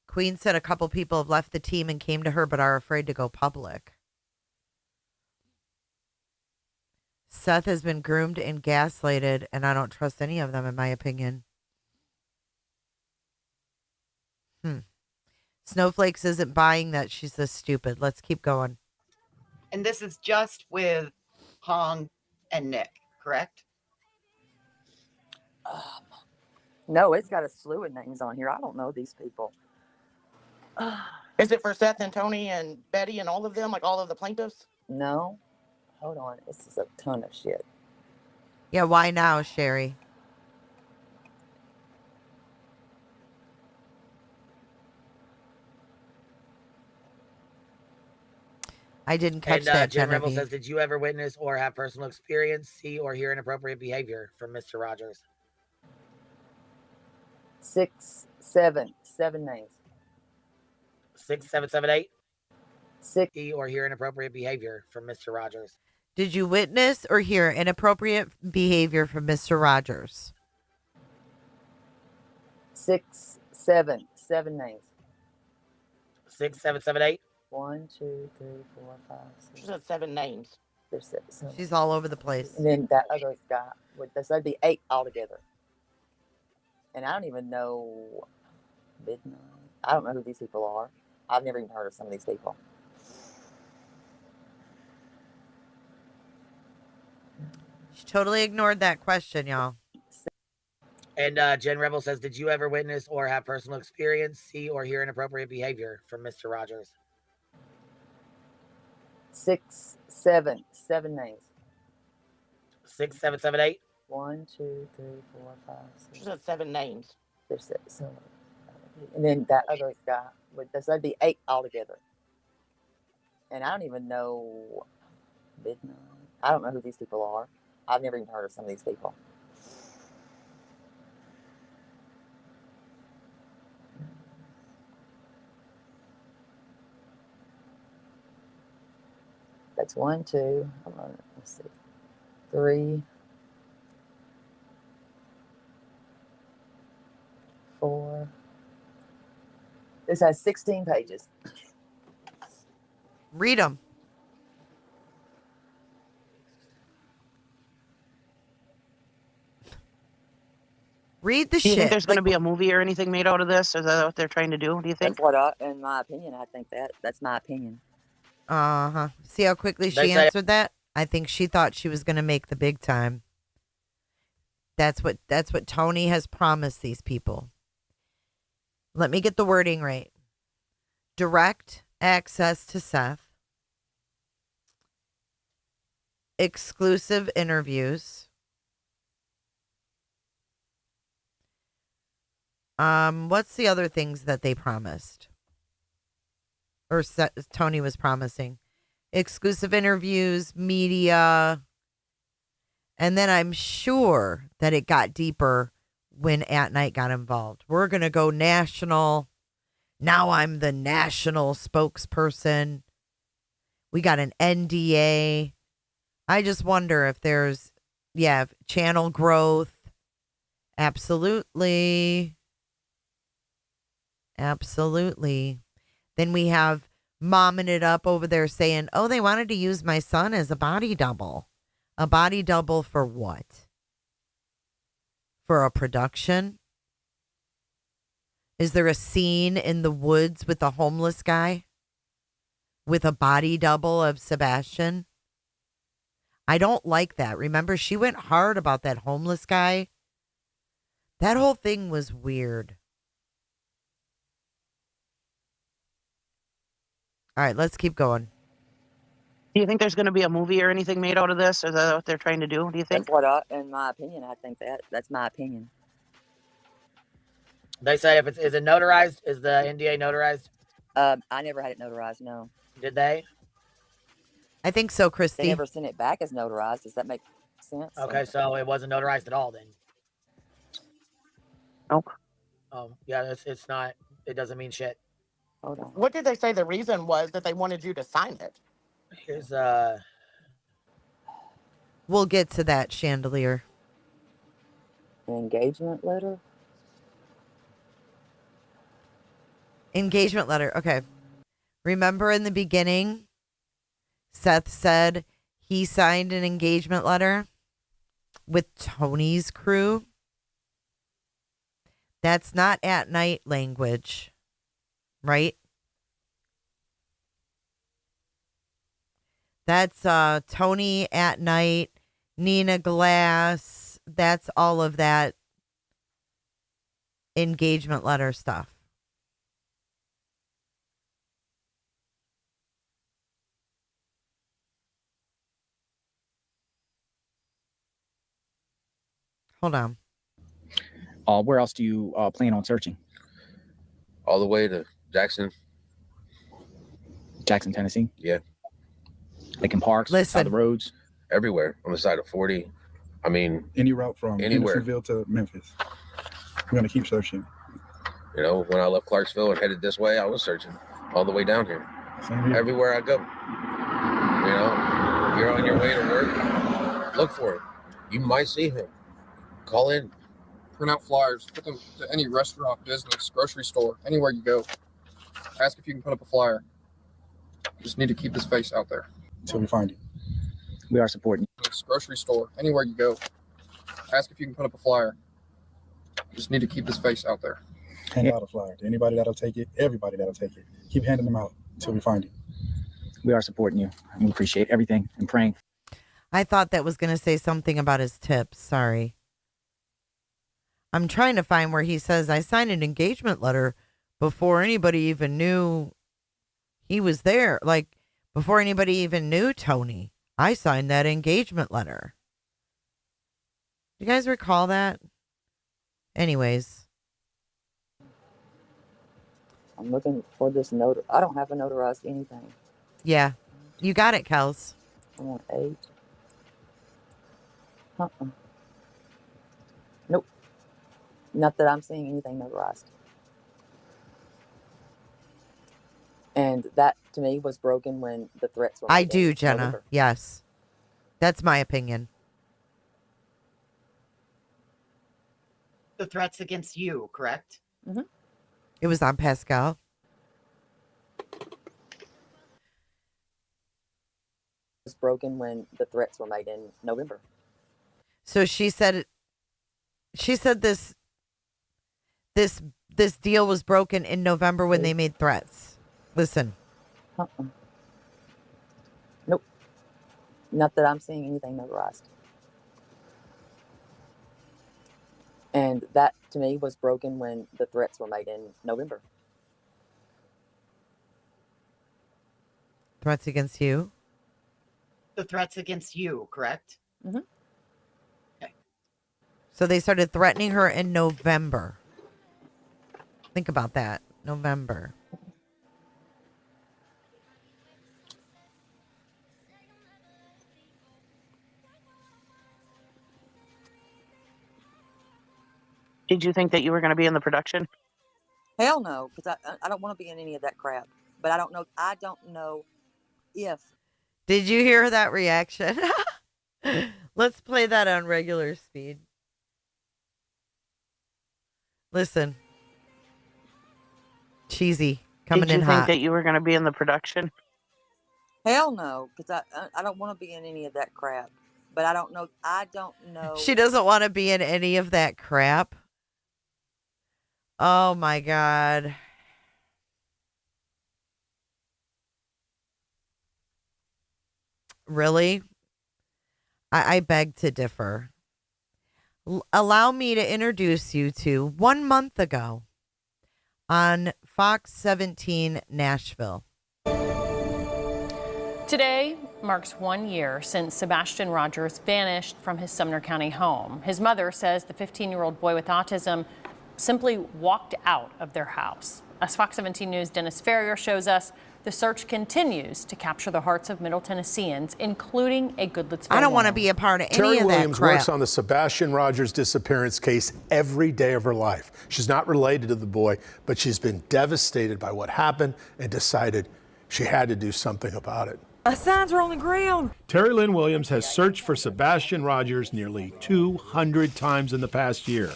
Queen said a couple people have left the team and came to her but are afraid to go public. Seth has been groomed and gaslighted, and I don't trust any of them, in my opinion. Snowflakes isn't buying that she's this stupid. Let's keep going. And this is just with Hong and Nick, correct? No, it's got a slew of names on here. I don't know these people. Is it for Seth and Tony and Betty and all of them, like all of the plaintiffs? No. Hold on. This is a ton of shit. Yeah, why now, Sherry? I didn't catch that, Jen Rebel Genevieve. says, did you ever witness or have personal experience, see or hear inappropriate behavior from Mr. Rogers? 6, 7 names. 6, 7, 7, 8. 6. See or hear inappropriate behavior from Mr. Rogers. Did you witness or hear inappropriate behavior from Mr. Rogers? 6, 7 names. 6, 7, 7, 8. 1, 2, 3, 4, 5, 6. She said 7 names. There's 6. She's all over the place. And then that other guy with this, that'd be 8 altogether. And I don't even know midnight. I don't know who these people are. I've never even heard of some of these people. She totally ignored that question, y'all. And Jen Rebel says, did you ever witness or have personal experience, see or hear inappropriate behavior from Mr. Rogers? 6, 7 names. 6, 7, 7, 8. 1, 2, 3, 4, 5, 6. She said 7 names. There's 6. So, and then that other guy with this, that'd be 8 altogether. And I don't even know midnight. I don't know who these people are. I've never even heard of some of these people. That's 1, 2. Hold on, let's see. 3, 4, This has 16 pages. Read them. Read the Do you think shit. there's going to be a movie or anything made out of this? Is that what they're trying to do? Do you think? That's what I, in my opinion, I think that's my opinion. Uh-huh. See how quickly They she said- answered that? I think she thought she was going to make the big time. That's what Tony has promised these people. Let me get the wording right. Direct access to Seth. Exclusive interviews. What's the other things that they promised? Or Tony was promising? Exclusive interviews, media. And then I'm sure that it got deeper when At Night got involved. We're going to go national. Now I'm the national spokesperson. We got an NDA. I just wonder if there's, channel growth. Absolutely. Absolutely. Then we have momming it up over there saying, oh, they wanted to use my son as a body double. A body double for what? For a production? Is there a scene in the woods with a homeless guy? With a body double of Sebastian? I don't like that. Remember, she went hard about that homeless guy. That whole thing was weird. All right, let's keep going. Do you think there's going to be a movie or anything made out of this? Is that what they're trying to do? Do you think? That's what I, in my opinion, I think that's my opinion. They said is it notarized? Is the NDA notarized? I never had it notarized. No. Did they? I think so, Christy. They never sent it back as notarized. Does that make sense? Okay, so it wasn't notarized at all then. Nope. Yeah, it's not. It doesn't mean shit. Hold on. What did they say the reason was that they wanted you to sign it? Here's We'll get to that, Chandelier. An engagement letter? Engagement letter. Okay. Remember in the beginning, Seth said he signed an engagement letter with Tony's crew? That's not At Night language, right? That's Tony, At Night, Nina Glass. That's all of that engagement letter stuff. Hold on. Where else do you plan on searching? All the way to Jackson, Tennessee? Yeah. Like in parks, side of the roads? Everywhere on the side of 40. I mean, any route from anywhere. Hendersonville to Memphis. We're going to keep searching. You know, when I left Clarksville and headed this way, I was searching all the way down here. Everywhere I go. You know, you're on your way to work, look for him. You might see him. Call in. Print out flyers, put them to any restaurant, business, grocery store, anywhere you go. Ask if you can put up a flyer. You just need to keep his face out there. Until we find him. We are supporting you. Grocery store, anywhere you go. Ask if you can put up a flyer. You just need to keep his face out there. Hand out a flyer to anybody that'll take it, everybody that'll take it. Keep handing them out until we find him. We are supporting you. We appreciate everything and praying. I thought that was going to say something about his tips. Sorry. I'm trying to find where he says, I signed an engagement letter before anybody even knew he was there. Like, before anybody even knew Tony. I signed that engagement letter. Do you guys recall that? Anyways. I'm looking for this note. I don't have a notarized anything. Yeah. You got it, Kels. I want 8. Nope. Not that I'm seeing anything notarized. And that, to me, was broken when the threats were made. I do, Jenna. Yes. That's my opinion. The threats against you, correct? Mm-hmm. It was on Pascal. broken when the threats were made in November. So she said this deal was broken in November when they made threats. Listen. Nope. Not that I'm seeing anything notarized. And that, to me, was broken when the threats were made in November. Threats against you? The threats against you, correct? Mm-hmm. Okay. So they started threatening her in November. Think about that. November. Did you think that you were going to be in the production? Hell no, because I don't want to be in any of that crap. But I don't know if. Did you hear that reaction? Let's play that on regular speed. Listen. Cheesy. Coming Did you in think hot. that you were going to be in the production? Hell no, because I don't want to be in any of that crap. But I don't know. She doesn't want to be in any of that crap. Oh my God. Really? I beg to differ. Allow me to introduce you to 1 month ago on Fox 17 Nashville. Today marks 1 year since Sebastian Rogers vanished from his Sumner County home. His mother says the 15-year-old boy with autism simply walked out of their house. As Fox 17 News' Dennis Ferrier shows us, the search continues to capture the hearts of Middle Tennesseans, including a Goodlettsville I don't want to woman. be a part of any Terri of that Williams crap. works on the Sebastian Rogers disappearance case every day of her life. She's not related to the boy, but she's been devastated by what happened and decided she had to do something about it. Signs are on the ground. Terri Lynn Williams has searched for Sebastian Rogers nearly 200 times in the past year,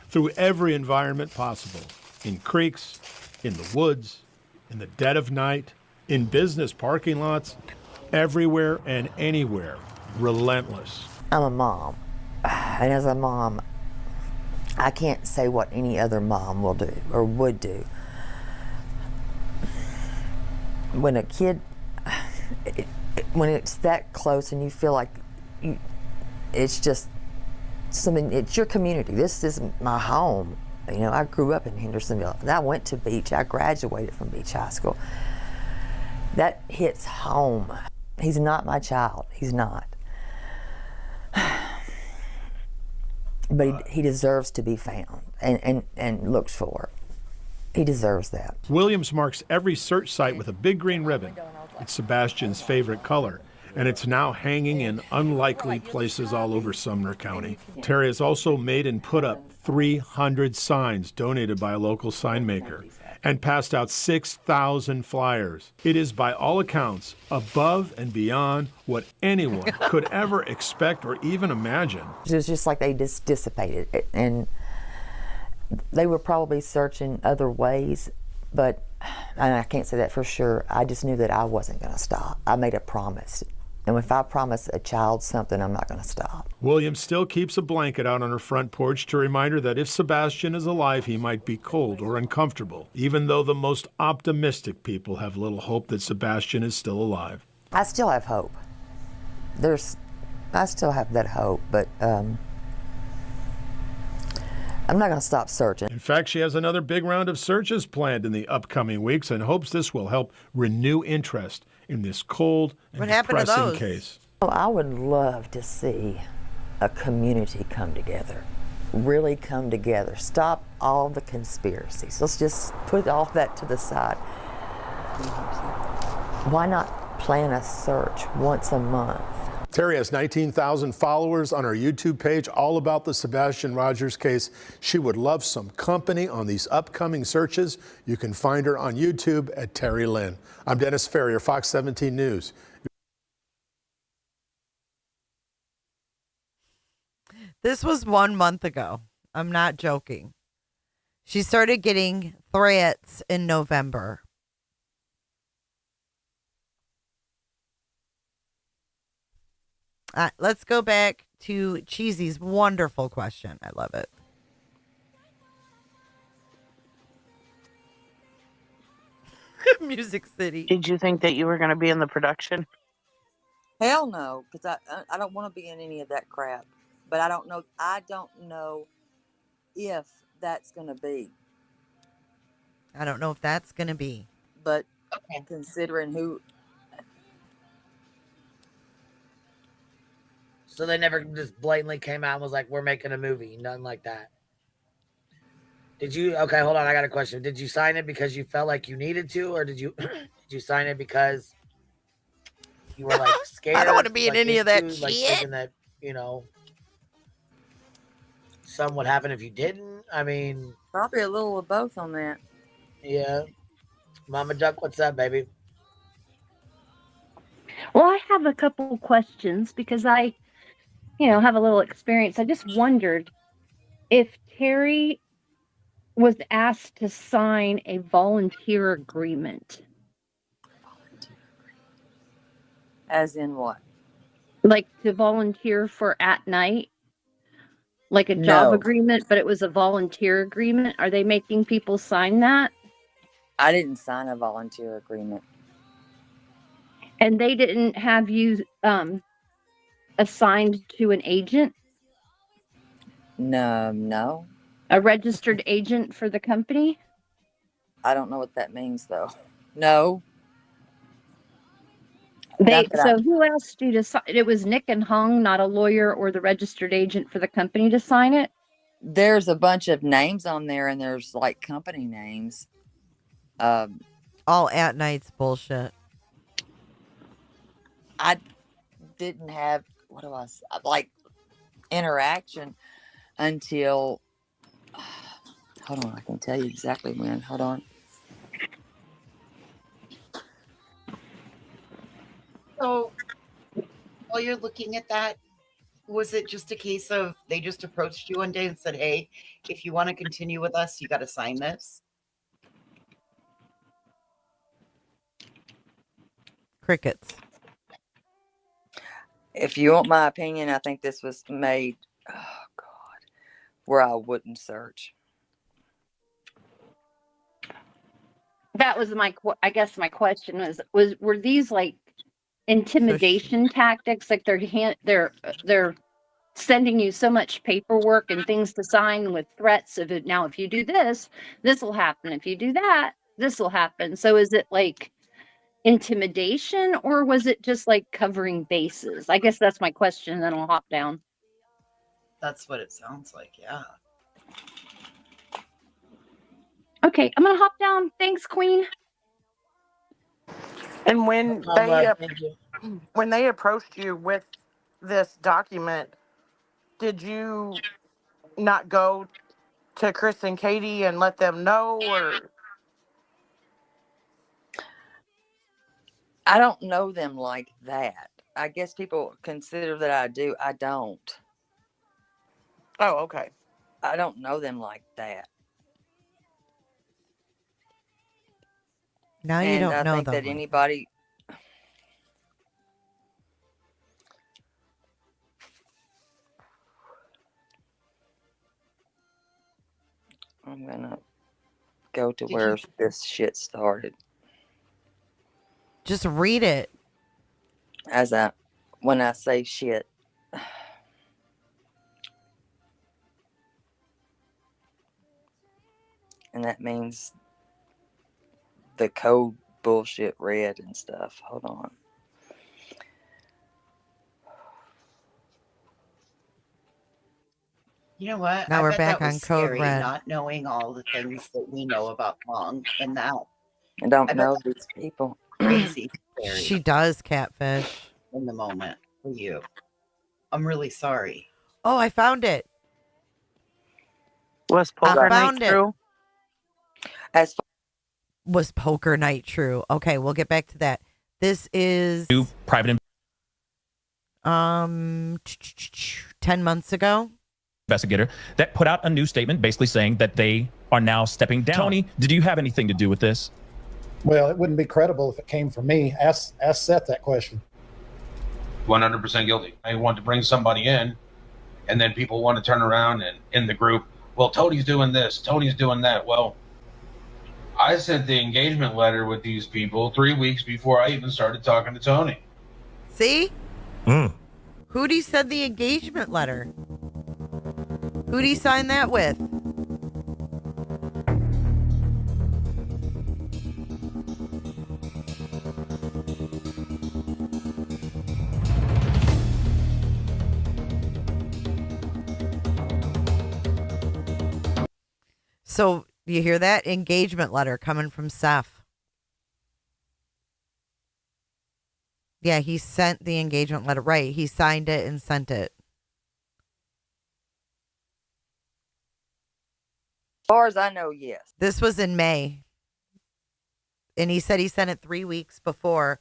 through every environment possible, in creeks, in the woods, in the dead of night, in business parking lots, everywhere and anywhere, relentless. I'm a mom, and as a mom, I can't say what any other mom will do or would do. When a kid, when it's that close and you feel like it's just something, it's your community. This is my home. You know, I grew up in Hendersonville. And I went to Beach. I graduated from Beach High School. That hits home. He's not my child. He's not. But he deserves to be found and looked for. He deserves that. Williams marks every search site with a big green ribbon. It's Sebastian's favorite color, and it's now hanging in unlikely places all over Sumner County. Terri has also made and put up 300 signs donated by a local sign maker and passed out 6,000 flyers. It is, by all accounts, above and beyond what anyone could ever expect or even imagine. It was just like they just dissipated it, and they were probably searching other ways, but and I can't say that for sure. I just knew that I wasn't going to stop. I made a promise. And if I promise a child something, I'm not going to stop. Williams still keeps a blanket out on her front porch to remind her that if Sebastian is alive, he might be cold or uncomfortable, even though the most optimistic people have little hope that Sebastian is still alive. I still have hope. I still have that hope, but I'm not going to stop searching. In fact, she has another big round of searches planned in the upcoming weeks and hopes this will help renew interest in this cold and depressing case. Well, I would love to see a community come together, really come together. Stop all the conspiracies. Let's just put all that to the side. Why not plan a search once a month? Terri has 19,000 followers on her YouTube page, all about the Sebastian Rogers case. She would love some company on these upcoming searches. You can find her on YouTube at Terri Lynn. I'm Dennis Ferrier, Fox 17 News. This was 1 month ago. I'm not joking. She started getting threats in November. Let's go back to Cheesy's wonderful question. I love it. Music City. Did you think that you were going to be in the production? Hell no, because I don't want to be in any of that crap. But I don't know if that's going to be. I don't know if that's going to be. But considering who. So they never just blatantly came out and was like, we're making a movie. Nothing like that. Did you? Okay, hold on. I got a question. Did you sign it because you felt like you needed to, or did you did you sign it because you were like scared? I don't want to be in like, any of that like, shit. thinking that, you know, something would happen if you didn't. I mean, probably a little of both on that. Yeah. Mama Duck, what's up, baby? Well, I have a couple questions because I, have a little experience. I just wondered if Terri was asked to sign a volunteer agreement. As in what? Like to volunteer for at night? Like a job No. agreement, but it was a volunteer agreement? Are they making people sign that? I didn't sign a volunteer agreement. And they didn't have you assigned to an agent? No. A registered agent for the company? I don't know what that means, though. No. Who asked you to sign? It was Nick and Hung, not a lawyer or the registered agent for the company, to sign it? There's a bunch of names on there, and there's like company names. All at nights bullshit. I didn't have interaction until hold on, I can tell you exactly when. Hold on. So while you're looking at that, was it just a case of they just approached you one day and said, hey, if you want to continue with us, you got to sign this? Crickets. If you want my opinion, I think this was made, where I wouldn't search. That was my question were these like intimidation tactics? Like they're sending you so much paperwork and things to sign with threats of it. Now, if you do this, this will happen. If you do that, this will happen. So is it like intimidation, or was it just like covering bases? I guess that's my question. Then I'll hop down. That's what it sounds like. Yeah. Okay, I'm gonna hop down. Thanks, Queen. And when they approached you with this document, did you not go to Chris and Katie and let them know, or? I don't know them like that. I guess people consider that I do. I don't. Oh, okay. I don't know them like that. Now you don't know them. I think that anybody. I'm gonna go to where this shit started. Just read it. When I say shit. And that means the code bullshit red and stuff. Hold on. You know what? Now I we're bet back that was on code scary, red. not knowing all the things that we know about Hong and that. I don't know these people. Crazy. Scary She does catfish. in the moment for you. I'm really sorry. Oh, I found it. Was poker I found night it. true? Was poker night true? Okay, we'll get back to that. This is New private 10 months ago. investigator that put out a new statement basically saying that they are now stepping down. Tony, did you have anything to do with this? Well, it wouldn't be credible if it came from me. Ask Seth that question. 100% guilty. I want to bring somebody in, and then people want to turn around and in the group, well, Tony's doing this, Tony's doing that. Well, I sent the engagement letter with these people 3 weeks before I even started talking to Tony. See? Who'd he send the engagement letter? Who'd he sign that with? So, you hear that? Engagement letter coming from Seth. Yeah, he sent the engagement letter. Right. He signed it and sent it. As far as I know, yes. This was in May. And he said he sent it 3 weeks before.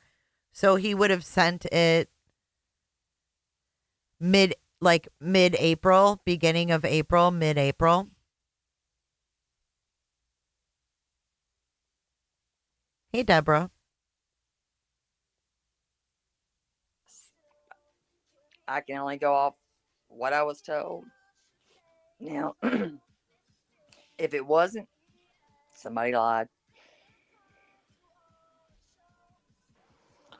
So he would have sent it mid-April, beginning of April, mid-April. Hey, Deborah. I can only go off what I was told. Now, if it wasn't, somebody lied.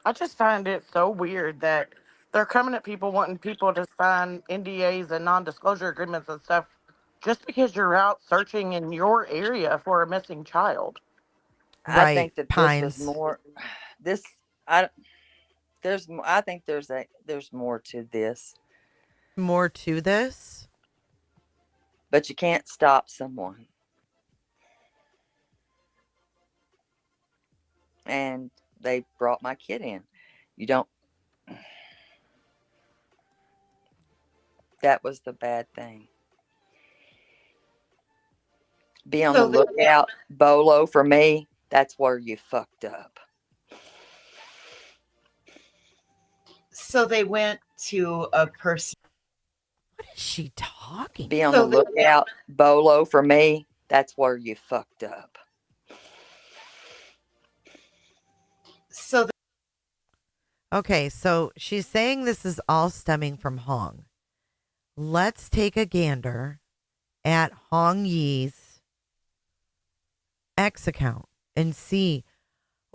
I just find it so weird that they're coming at people wanting people to sign NDAs and non-disclosure agreements and stuff just because you're out searching in your area for a missing child. I think that this was more. This I think there's more to this. More to this? But you can't stop someone. And they brought my kid in. You don't. That was the bad thing. Be on the lookout, Bolo, for me. That's where you fucked up. So they went to a person. What is she talking? Be on the lookout, Bolo, for me. That's where you fucked up. Okay, so she's saying this is all stemming from Hong. Let's take a gander at Hong Yi's X account and see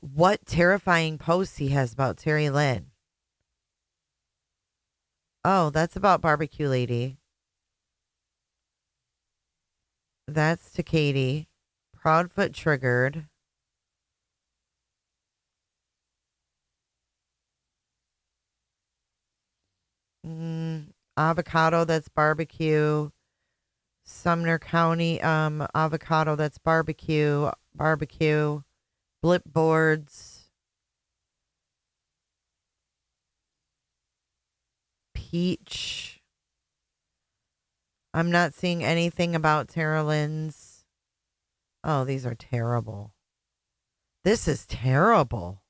what terrifying posts he has about Terri Lynn. Oh, that's about Barbecue Lady. That's to Katie. Proudfoot triggered. Avocado, that's barbecue. Sumner County, avocado, that's barbecue. Barbecue. Blip boards. Peach. I'm not seeing anything about Terri Lynn's. Oh, these are terrible. This is terrible.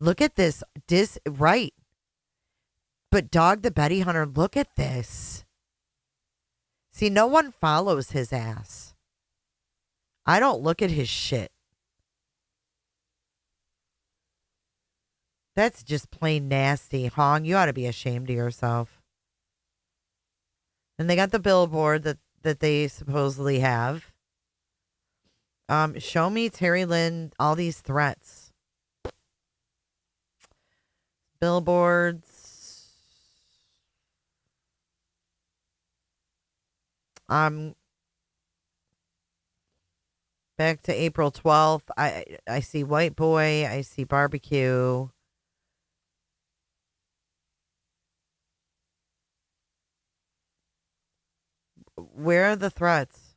Look at this. Right. But Dog the Betty Hunter, look at this. See, no one follows his ass. I don't look at his shit. That's just plain nasty. Hong, you ought to be ashamed of yourself. And they got the billboard that they supposedly have. Show me Terri Lynn, all these threats. Billboards. Back to April 12th. I see White Boy. I see Barbecue. Where are the threats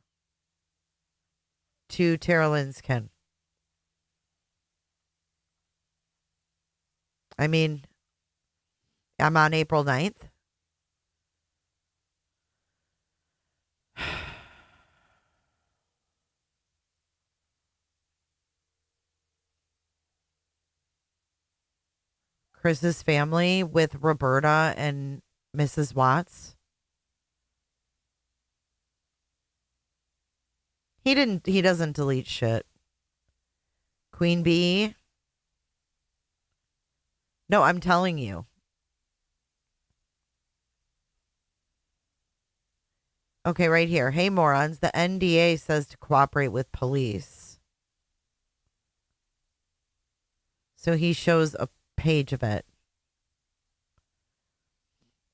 to Terri Lynn's Ken? I mean, I'm on April 9th. Chris's family with Roberta and Mrs. Watts. He doesn't delete shit. Queen Bee. No, I'm telling you. Okay, right here. Hey, morons. The NDA says to cooperate with police. So he shows a page of it.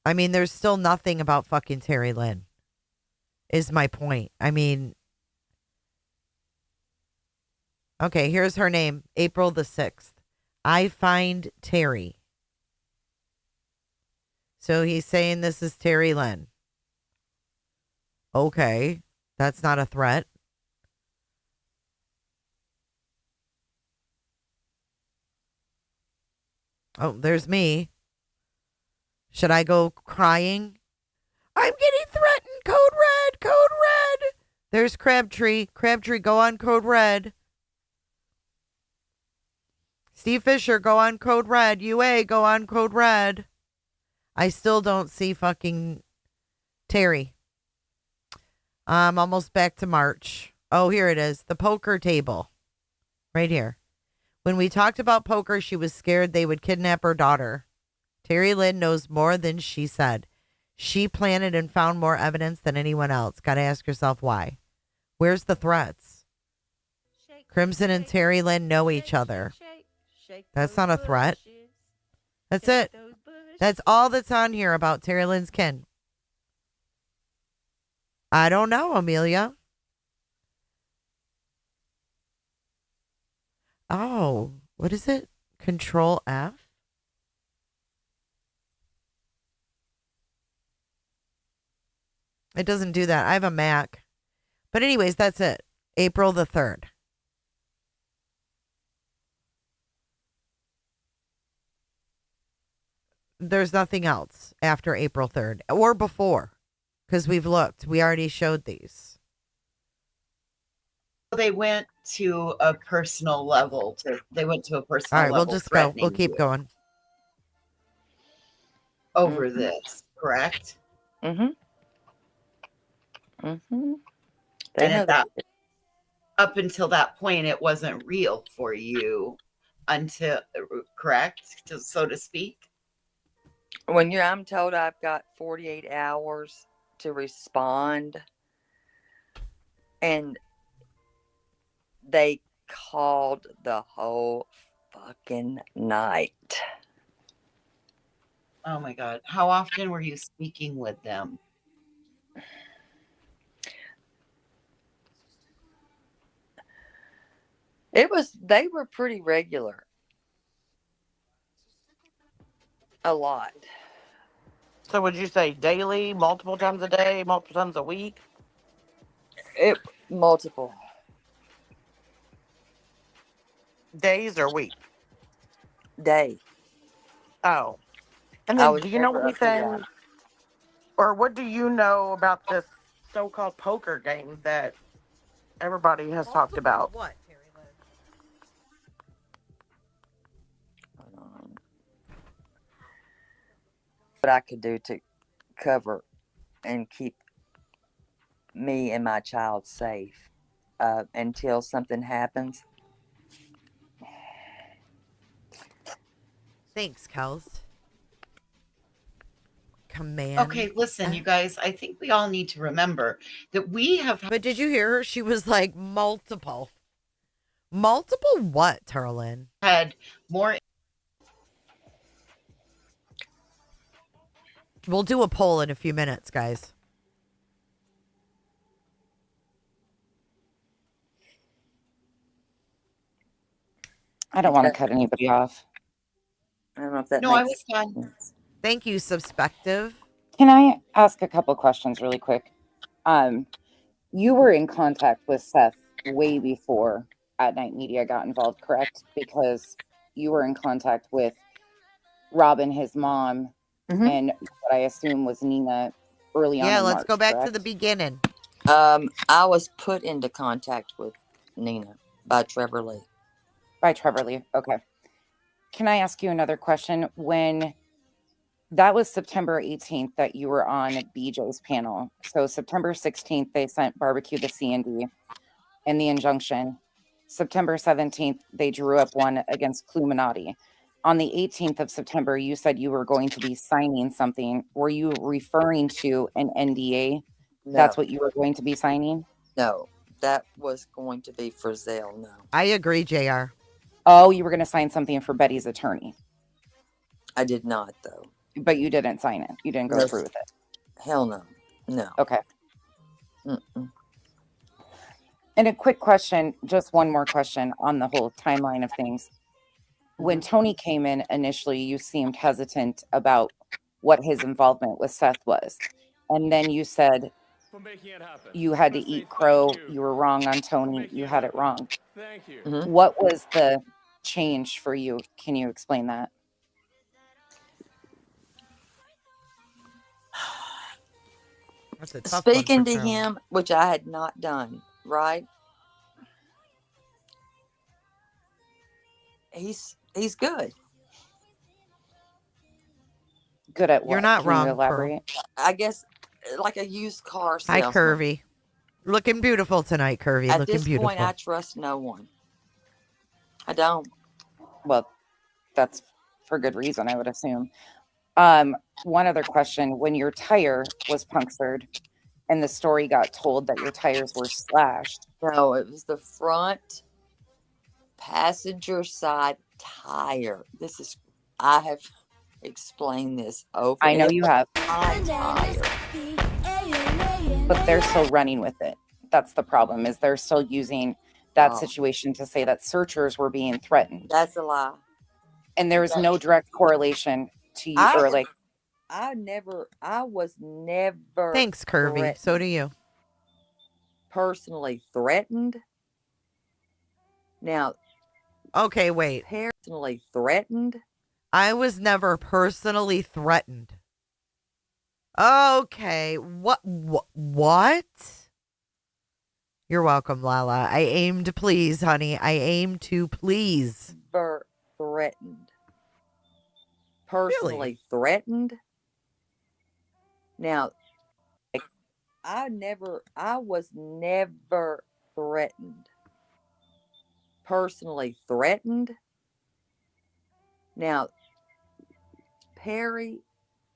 I mean, there's still nothing about fucking Terri Lynn, is my point. I mean, okay, here's her name, April the 6th. I find Terri. So he's saying this is Terri Lynn. Okay, that's not a threat. Oh, there's me. Should I go crying? I'm getting threatened. Code red. Code red. There's Crabtree. Crabtree, go on code red. Steve Fisher, go on code red. UA, go on code red. I still don't see fucking Terri. I'm almost back to March. Oh, here it is. The poker table. Right here. When we talked about poker, she was scared they would kidnap her daughter. Terri Lynn knows more than she said. She planted and found more evidence than anyone else. Got to ask yourself why. Where's the threats? Crimson and Terri Lynn know each other. That's not a threat. That's it. That's all that's on here about Terri Lynn's kin. I don't know, Amelia. Oh, what is it? Control F? It doesn't do that. I have a Mac. But anyways, that's it. April the 3rd. There's nothing else after April 3rd or before because we've looked. We already showed these. They went to a personal level. They went to a personal All right, level. we'll just go. We'll keep going. Over this, correct? Mm-hmm. Mm-hmm. And up until that point, it wasn't real for you until, correct, so to speak? When I'm told I've got 48 hours to respond, and they called the whole fucking night. Oh my God. How often were you speaking with them? They were pretty regular. A lot. So would you say daily, multiple times a day, multiple times a week? Multiple. Days or week? Day. Oh. And then do you know anything, or what do you know about this so-called poker game that everybody has talked about? What? What I could do to cover and keep me and my child safe until something happens. Thanks, Kels. Command. Okay, listen, you guys, I think we all need to remember that we have. But did you hear her? She was like multiple. Multiple what, Terri Lynn? Had more. We'll do a poll in a few minutes, guys. I don't want to cut anybody off. I don't know if that No, I was done. Thank you, Subspective. Can I ask a couple questions really quick? You were in contact with Seth way before At Night Media got involved, correct? Because you were in contact with Robin, his mom, and what I assume was Nina early on. Yeah, in let's March, go back to correct? the beginning. I was put into contact with Nina by Trevor Lee. By Trevor Lee. Okay. Can I ask you another question? When that was September 18th that you were on BJ's panel. So September 16th, they sent Barbecue the C&D and the injunction. September 17th, they drew up one against Cluminati. On the 18th of September, you said you were going to be signing something. Were you referring to an NDA That's No, what you were going to be signing? no, that was going to be for Zelle. No, I agree, JR. Oh, you were going to sign something for Betty's attorney, I did not though. but you didn't sign it. You didn't go No, through with it. hell no, no. Okay. Mm-mm. And a quick question, just one more question on the whole timeline of things. When Tony came in initially, you seemed hesitant about what his involvement with Seth was. And then you said you had to eat crow. You were wrong on Tony. You had it wrong. Mhm. What was the change for you? Can you explain that? That's a tough one Speaking for to Charlie. him, which I had not done, right? He's good. Good at what? You're not Can you wrong, Pearl. elaborate? I guess like a used car Hi, salesman. Curvy. Looking beautiful tonight, Curvy. At Looking this beautiful. point, I trust no one. I don't. Well, that's for good reason, I would assume. One other question. When your tire was punctured and the story got told that your tires were slashed. No, it was the front passenger side tire. I have explained this over. I know and you have. my tire. But they're still running with it. That's the problem, is they're still using that Oh. situation to say that searchers were being threatened. That's a lie. And there is no direct correlation to you, or like, I was never. Thanks, Curvy. So do you. Personally threatened. Now, Okay, wait. personally threatened. I was never personally threatened. Okay. What? You're welcome, Lala. I aim to please, honey. I aim to please. Never threatened. Personally threatened. Now, I was never threatened. Personally threatened. Now, Perry,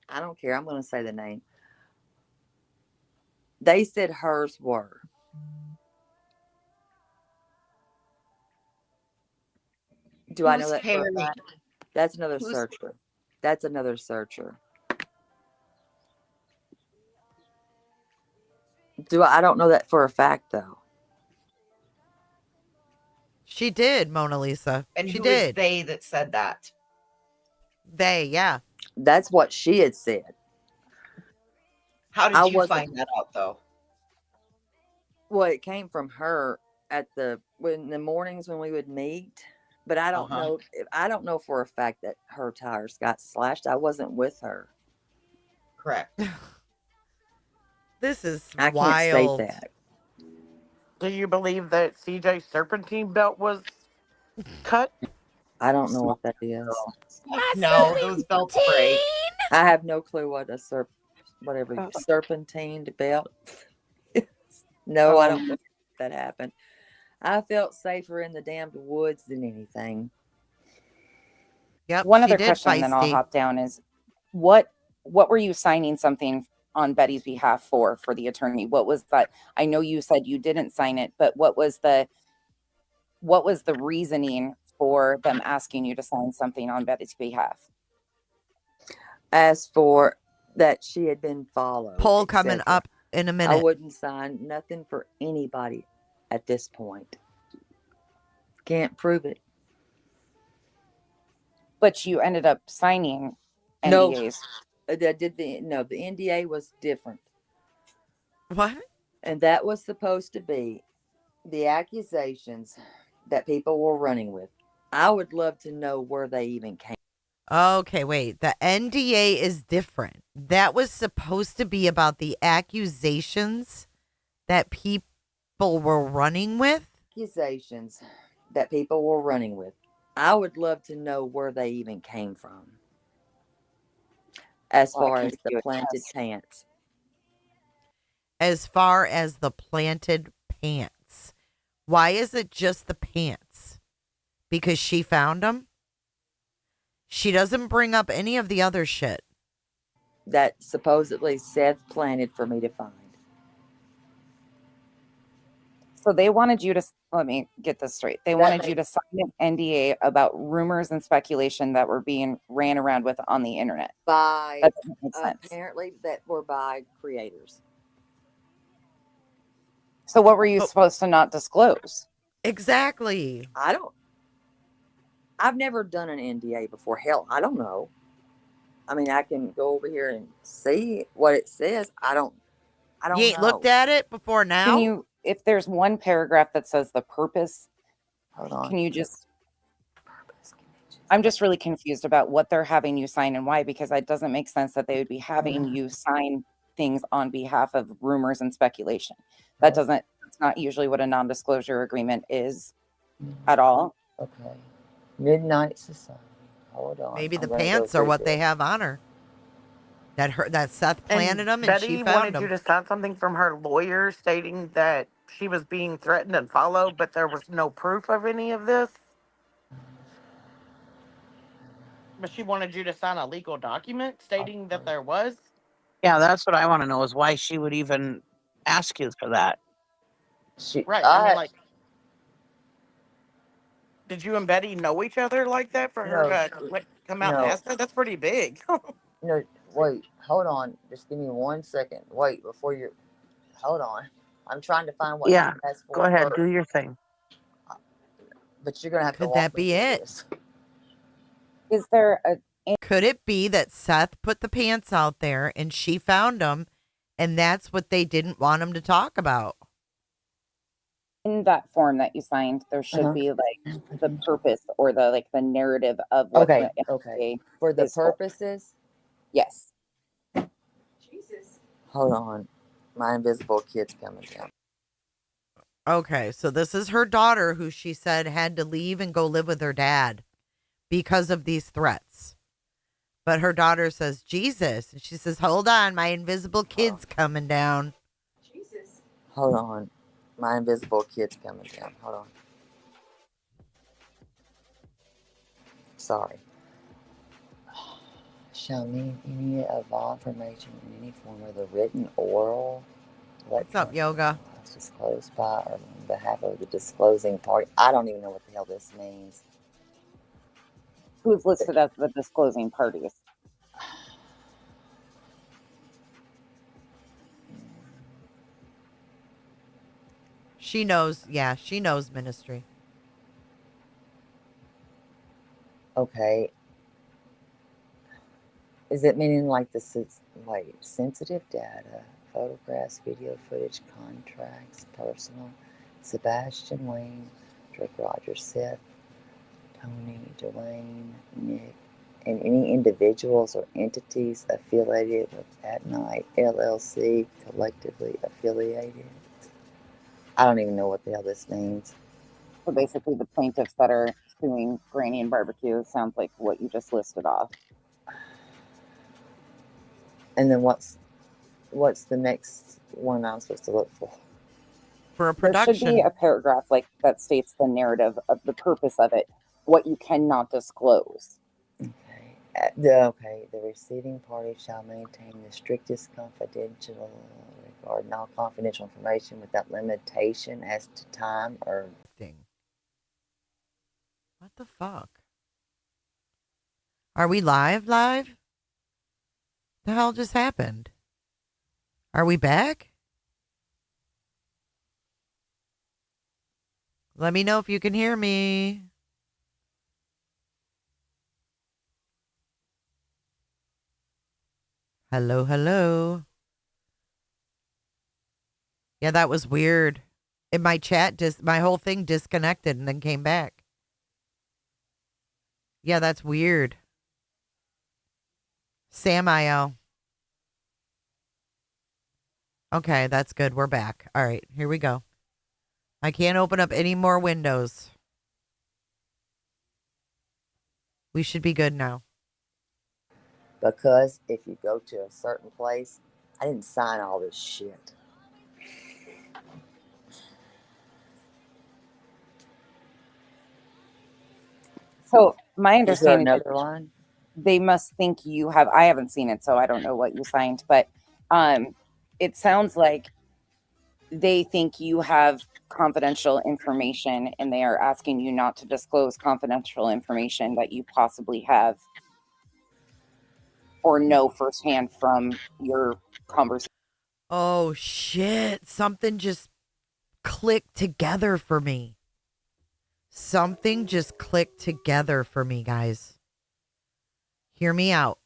I don't care. I'm going to say the name. They said hers were. Do I know Who's that for Perry? a fact? That's another Who's- searcher. That's another searcher. I don't know that for a fact though. She did, Mona Lisa. And she who is did. they that said that? They, yeah. That's what she had said. How did I you wasn't- find that out though? Well, it came from her in the mornings when we would meet. But I don't know. I don't know for a fact that her tires got slashed. I wasn't with her. Correct. This is I wild. can't state that. Do you believe that CJ's serpentine belt was cut? I don't know what that is. No, those belts break. I have no clue what whatever serpentine belt. No, I don't know if that happened. I felt safer in the damned woods than anything. Yep. one she other did, question, and then I'll feisty. hop down is what were you signing something on Betty's behalf for the attorney? What was that? I know you said you didn't sign it, but what was the reasoning for them asking you to sign something on Betty's behalf? As for that, she had been followed. Poll coming etc. up in a I minute. wouldn't sign nothing for anybody at this point. Can't prove it. But you ended up signing No. NDAs. The NDA was different. What? And that was supposed to be the accusations that people were running with. I would love to know where they even came. Okay, wait. The NDA is different. That was supposed to be about the accusations that people were running with. Accusations that people were running with. I would love to know where they even came from. As far as the planted pants. As far as the planted pants. Why is it just the pants? Because she found them? She doesn't bring up any of the other shit. That supposedly Seth planted for me to find. So they wanted you to, let me get this straight. They wanted you to sign an NDA about rumors and speculation that were being ran around with on the internet. By That doesn't make sense. apparently that were by creators. So what were you supposed to not disclose? Exactly. I've never done an NDA before. Hell, I don't know. I mean, I can go over here and see what it says. I don't You ain't know. looked at it before now? Can you, if there's one paragraph that says the purpose, hold on. Can you just, I'm just really confused about what they're having you sign and why, because it doesn't make sense that they would be having you sign things on behalf of rumors and speculation. That doesn't, it's not usually what a non-disclosure agreement is at all. Okay. Midnight Society. Hold on. Maybe the I'm gonna go pants are through what they this. have on her. That Seth planted them and Betty she found wanted them. you to sign something from her lawyer stating that she was being threatened and followed, but there was no proof of any of this. But she wanted you to sign a legal document stating that there was. Yeah, that's what I want to know is why she would even ask you for that. Right. I mean, like, did you and Betty know each other like that for her to come out and ask that? That's pretty big. No, wait, hold on. Just give me 1 second. Wait, before you. Hold on. I'm trying to find what Yeah, she asked for. go ahead, first. do your thing. But you're gonna have to Could walk that me be through it? this. Is there a... Could it be that Seth put the pants out there and she found them and that's what they didn't want him to talk about? In that form that you signed, there should be like the purpose or the narrative of what Okay, the okay. NDA For the is for. purposes? Yes. Jesus. Hold on. My invisible kid's coming down. Okay, so this is her daughter who she said had to leave and go live with her dad because of these threats. But her daughter says, Jesus. And she says, hold on, my invisible kid's coming down. Jesus. Hold on. My invisible kid's coming down. Hold on. Sorry. Shall any of all information in any form, whether written, oral, What's up, Yoga? disclosed by or on behalf of the disclosing party. I don't even know what the hell this means. Who's listed as the disclosing parties? She knows, she knows ministry. Okay. Is it meaning like this is sensitive data, photographs, video footage, contracts, personal, Sebastian Wayne, Drake Rogers, Seth, Tony, Dwayne, Nick, and any individuals or entities affiliated with At Night LLC, collectively affiliated? I don't even know what the hell this means. So basically the plaintiffs that are suing Granny and Barbecue sounds like what you just listed off. And then what's the next one I'm supposed to look for? For a There should production. be a paragraph that states the narrative of the purpose of it, what you cannot disclose. The receiving party shall maintain the strictest confidential regarding all confidential information without limitation as to time or. What the fuck? Are we live? The hell just happened? Are we back? Let me know if you can hear me. Hello. Yeah, that was weird. In my chat, my whole thing disconnected and then came back. Yeah, that's weird. Sam-I-O. Okay, that's good. We're back. All right, here we go. I can't open up any more windows. We should be good now. Because if you go to a certain place, I didn't sign all this shit. So my Is there understanding is another line? they must think you have, I haven't seen it, so I don't know what you signed, but it sounds like they think you have confidential information and they are asking you not to disclose confidential information that you possibly have or know firsthand from your conversation. Oh shit. Something just clicked together for me. Something just clicked together for me, guys. Hear me out.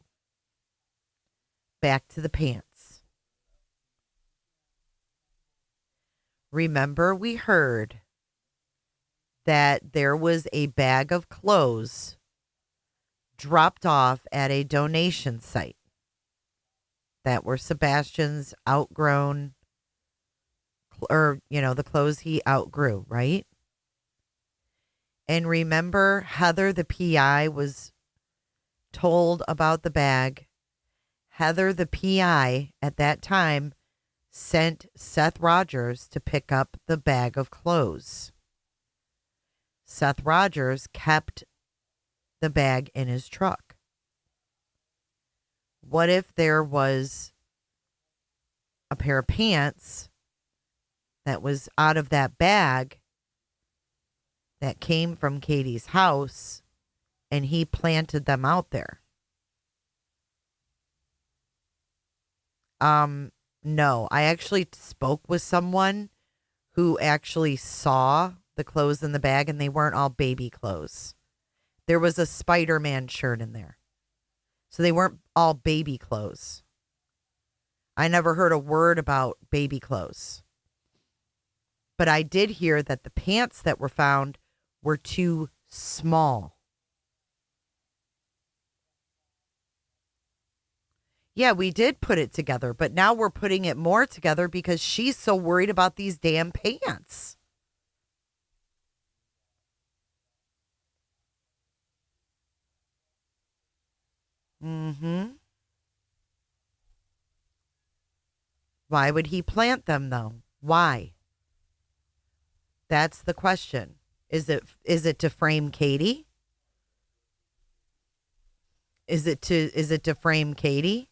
Back to the pants. Remember, we heard that there was a bag of clothes dropped off at a donation site that were Sebastian's outgrown, or, the clothes he outgrew, right? And remember, Heather, the PI, was told about the bag. Heather, the PI, at that time, sent Seth Rogers to pick up the bag of clothes. Seth Rogers kept the bag in his truck. What if there was a pair of pants that was out of that bag that came from Katie's house and he planted them out there? No, I actually spoke with someone who actually saw the clothes in the bag, and they weren't all baby clothes. There was a Spider-Man shirt in there. So they weren't all baby clothes. I never heard a word about baby clothes. But I did hear that the pants that were found were too small. Yeah, we did put it together, but now we're putting it more together because she's so worried about these damn pants. Mm-hmm. Why would he plant them, though? Why? That's the question. Is it to frame Katie? Is it to frame Katie?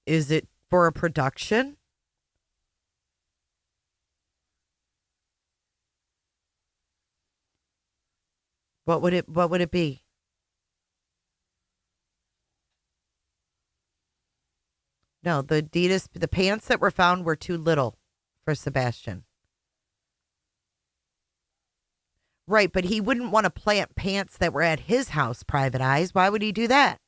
Is it for a production? What would it be? No, the pants that were found were too little for Sebastian. Right, but he wouldn't want to plant pants that were at his house, Private Eyes. Why would he do that?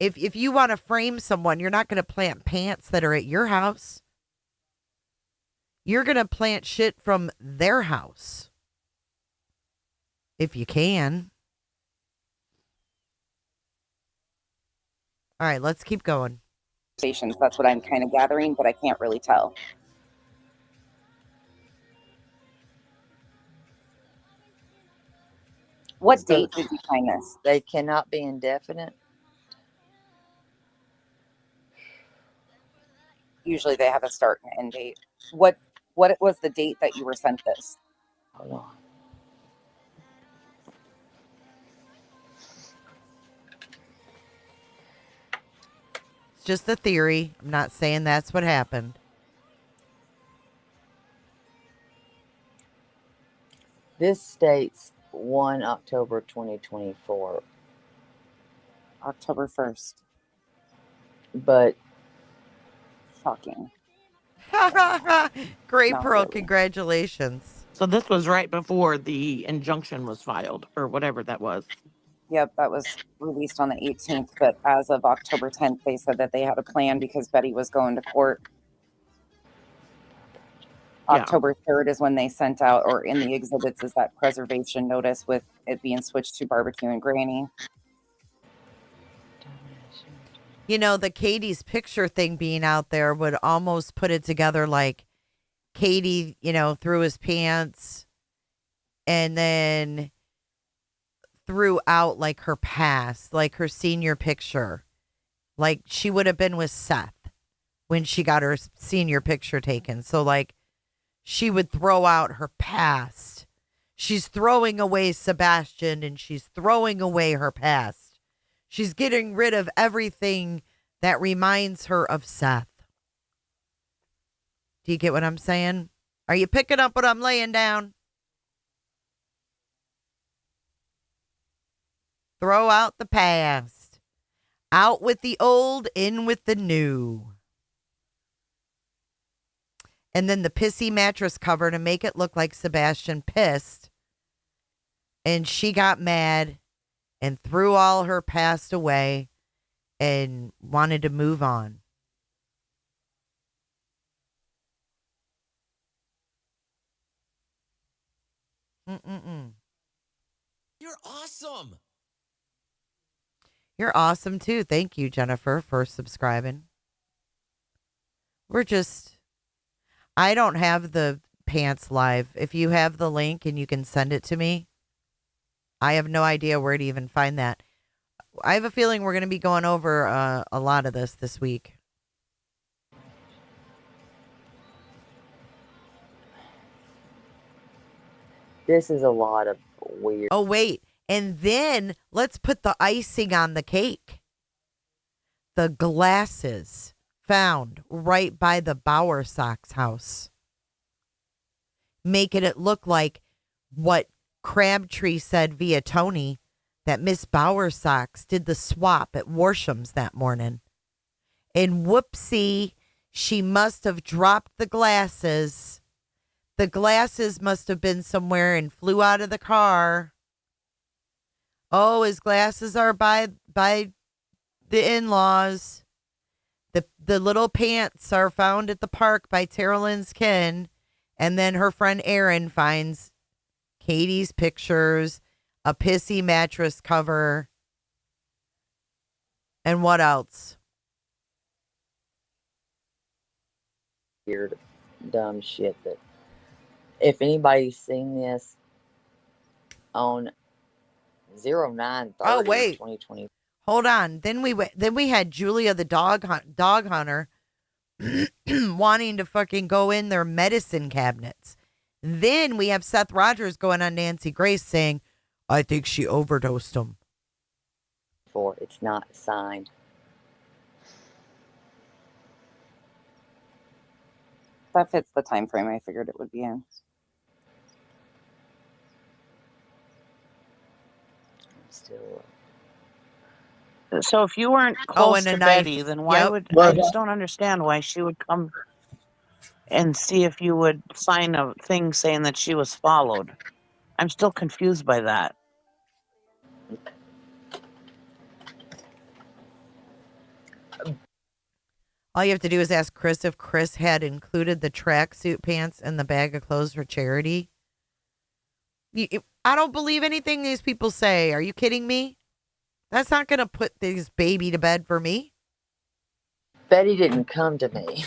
If you want to frame someone, you're not going to plant pants that are at your house. You're going to plant shit from their house. If you can. All right, let's keep going. That's what I'm kind of gathering, but I can't really tell. What date did you find this? They cannot be indefinite. Usually they have a start and end date. What was the date that you were sent this? Hold on. It's just a theory. I'm not saying that's what happened. This states 1 October 2024. October 1st. But shocking. Great, Not Pearl. really. Congratulations. So this was right before the injunction was filed, or whatever that was. Yep, that was released on the 18th, but as of October 10th, they said that they had a plan because Betty was going to court. Yeah. October 3rd is when they sent out, or in the exhibits, is that preservation notice with it being switched to barbecue and granny. The Katie's picture thing being out there would almost put it together like Katie, threw his pants and then threw out like her past, like her senior picture. Like she would have been with Seth when she got her senior picture taken. So like she would throw out her past. She's throwing away Sebastian and she's throwing away her past. She's getting rid of everything that reminds her of Seth. Do you get what I'm saying? Are you picking up what I'm laying down? Throw out the past. Out with the old, in with the new. And then the pissy mattress cover to make it look like Sebastian pissed. And she got mad and threw all her past away and wanted to move on. You're awesome. You're awesome too. Thank you, Jennifer, for subscribing. I don't have the pants live. If you have the link and you can send it to me, I have no idea where to even find that. I have a feeling we're going to be going over a lot of this week. This is a lot of weird. Oh, wait. And then let's put the icing on the cake. The glasses found right by the Bowersock's house. Making it look like what Crabtree said via Tony, that Miss Bowersock's did the swap at Warsham's that morning. And whoopsie, she must have dropped the glasses. The glasses must have been somewhere and flew out of the car. Oh, his glasses are by the in-laws. The little pants are found at the park by Terri Lynn's kin. And then her friend Erin finds Katie's pictures, a pissy mattress cover. And what else? Weird, dumb shit that if anybody's seen this on 09/30/2020. Hold on. Then we had Julia the dog hunter wanting to fucking go in their medicine cabinets. Then we have Seth Rogers going on Nancy Grace saying, I think she overdosed him. It's not signed. That fits the time frame I figured it would be in. Still. So if you weren't close to Betty, then why would I just don't understand why she would come and see if you would sign a thing saying that she was followed. I'm still confused by that. All you have to do is ask Chris if Chris had included the tracksuit pants and the bag of clothes for charity. I don't believe anything these people say. Are you kidding me? That's not going to put this baby to bed for me. Betty didn't come to me.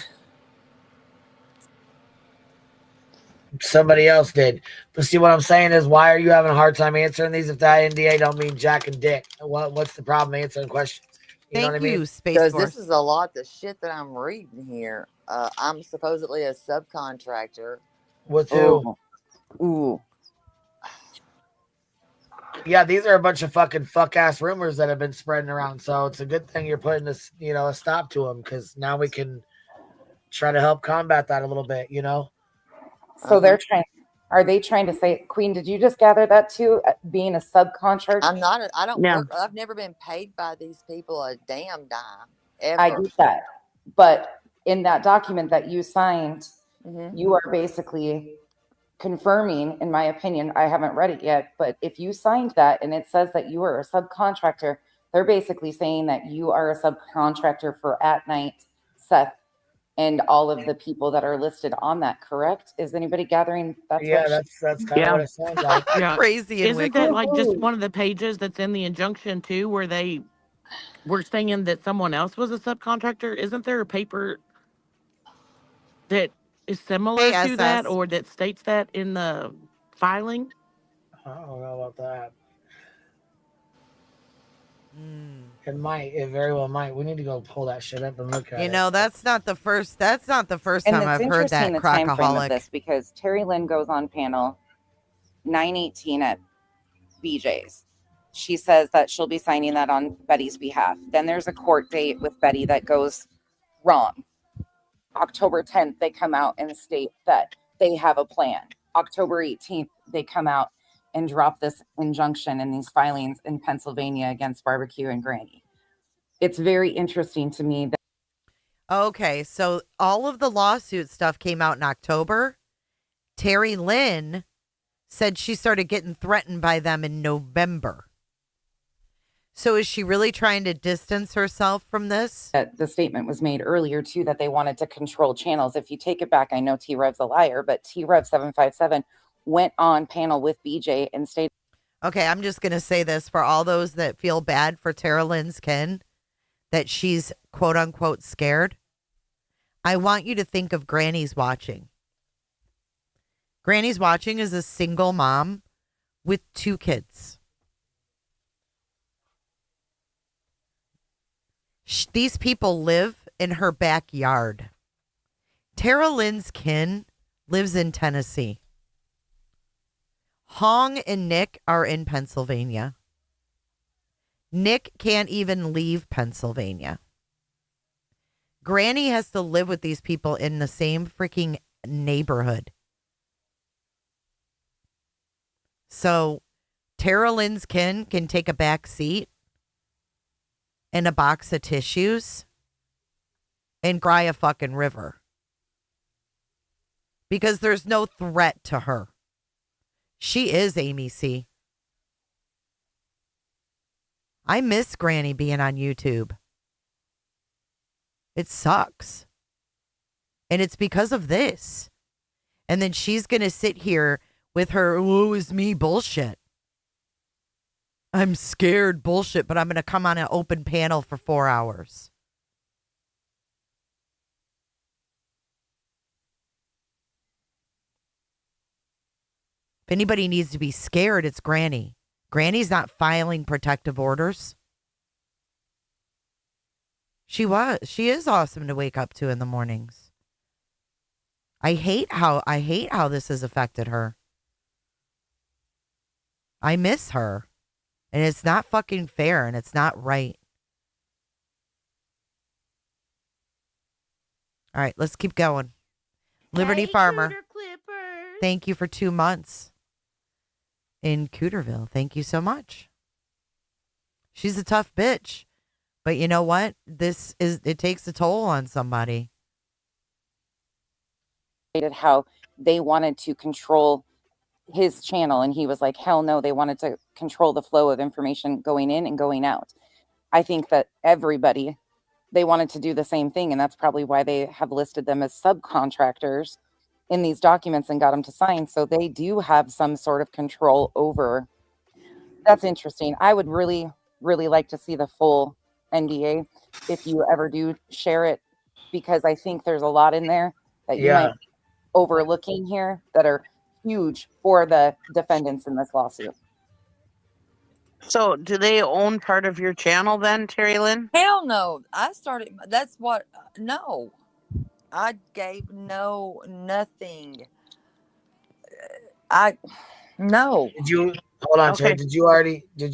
Somebody else did. But see, what I'm saying is, why are you having a hard time answering these if that NDA don't mean jack and dick? What's the problem answering questions? You know what I mean? Because this is a lot of shit that I'm reading here. I'm supposedly a subcontractor. With who? Ooh. Yeah, these are a bunch of fucking ass rumors that have been spreading around. So it's a good thing you're putting this, a stop to them, because now we can try to help combat that a little bit, So are they trying to say, Queen, did you just gather that too, being a subcontractor? I don't work. I've never been paid by these people a damn dime, ever. I get that. But in that document that you signed, you are basically confirming, in my opinion, I haven't read it yet, but if you signed that and it says that you are a subcontractor, they're basically saying that you are a subcontractor for At Night, Seth, and all of the people that are listed on that, correct? Is anybody gathering? That's kind of what it sounds like. Crazy. Isn't that like just one of the pages that's in the injunction too, where they were saying that someone else was a subcontractor? Isn't there a paper that is similar to that, or that states that in the filing? I don't know about that. It might. It very well might. We need to go pull that shit up and look at it. That's not the first time I've heard that the time frame of crocaholic. this, because Terri Lynn goes on panel 9/18 at BJ's. She says that she'll be signing that on Betty's behalf. Then there's a court date with Betty that goes wrong. October 10th, they come out and state that they have a plan. October 18th, they come out and drop this injunction and these filings in Pennsylvania against Barbecue and Granny. It's very interesting to me that. Okay, so all of the lawsuit stuff came out in October. Terri Lynn said she started getting threatened by them in November. So is she really trying to distance herself from this? The statement was made earlier, too, that they wanted to control channels. If you take it back, I know T-Rev's a liar, but T-Rev 757 went on panel with BJ and stated. Okay, I'm just going to say this for all those that feel bad for Terri Lynn's kin, that she's quote unquote scared. I want you to think of Granny's Watching. Granny's Watching is a single mom with 2 kids. These people live in her backyard. Terri Lynn's kin lives in Tennessee. Hong and Nick are in Pennsylvania. Nick can't even leave Pennsylvania. Granny has to live with these people in the same freaking neighborhood. So Terri Lynn's kin can take a back seat and a box of tissues and cry a fucking river. Because there's no threat to her. She is Amy C. I miss Granny being on YouTube. It sucks. And it's because of this. And then she's going to sit here with her woe is me bullshit. I'm scared bullshit, but I'm going to come on an open panel for 4 hours. If anybody needs to be scared, it's Granny. Granny's not filing protective orders. She is awesome to wake up to in the mornings. I hate how this has affected her. I miss her. And it's not fucking fair and it's not right. All right, let's keep going. Liberty Farmer. Thank you for 2 months in Cooterville. Thank you so much. She's a tough bitch. But you know what? It takes a toll on somebody. How they wanted to control his channel, and he was like, hell no, they wanted to control the flow of information going in and going out. I think that everybody, they wanted to do the same thing, and that's probably why they have listed them as subcontractors in these documents and got them to sign, so they do have some sort of control over. That's interesting. I would really, really like to see the full NDA if you ever do share it, because I think there's a lot in there that you might be overlooking here that are huge for the defendants in this lawsuit. So do they own part of your channel then, Terri Lynn? Hell no. No. I gave nothing. No. Did you hold on, Terry? Did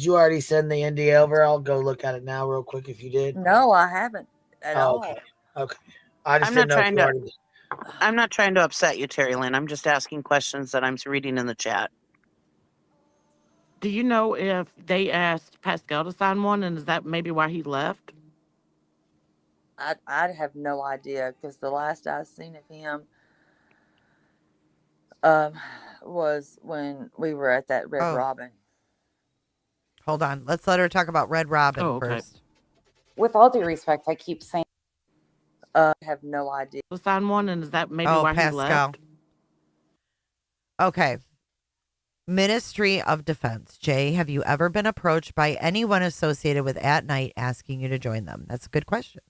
you already send the NDA over? I'll go look at it now real quick if you did. No, I haven't at all. Okay. I'm not trying to upset you, Terri Lynn. I'm just asking questions that I'm reading in the chat. Do you know if they asked Pascal to sign one, and is that maybe why he left? I have no idea, because the last I seen of him was when we were at that Red Robin. Hold on. Let's let her talk about Red Robin first. With all due respect, I keep saying I have no idea. To sign one, and is that maybe why he left? Okay. Ministry of Defense. Jay, have you ever been approached by anyone associated with At Night asking you to join them? That's a good question.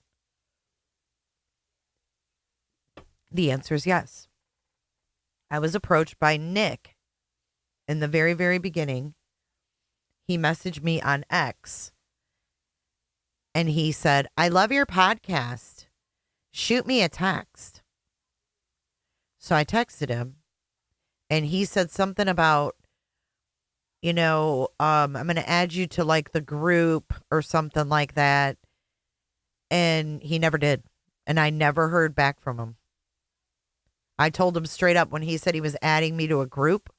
The answer is yes. I was approached by Nick in the very, very beginning. He messaged me on X and he said, I love your podcast. Shoot me a text. So I texted him and he said something about, I'm going to add you to like the group or something like that. And he never did. And I never heard back from him. I told him straight up when he said he was adding me to a group.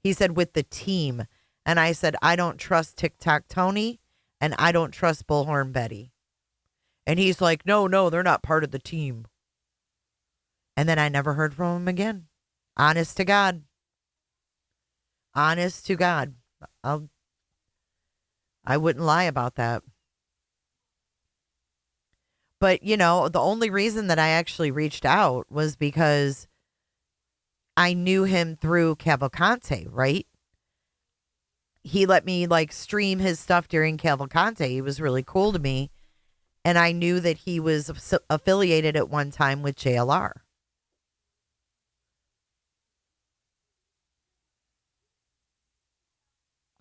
He said with the team. And I said, I don't trust TikTok Tony and I don't trust Bullhorn Betty. And he's like, no, they're not part of the team. And then I never heard from him again. Honest to God. Honest to God. I wouldn't lie about that. But, you know, the only reason that I actually reached out was because I knew him through Cavalcante, right? He let me like stream his stuff during Cavalcante. He was really cool to me. And I knew that he was affiliated at one time with JLR.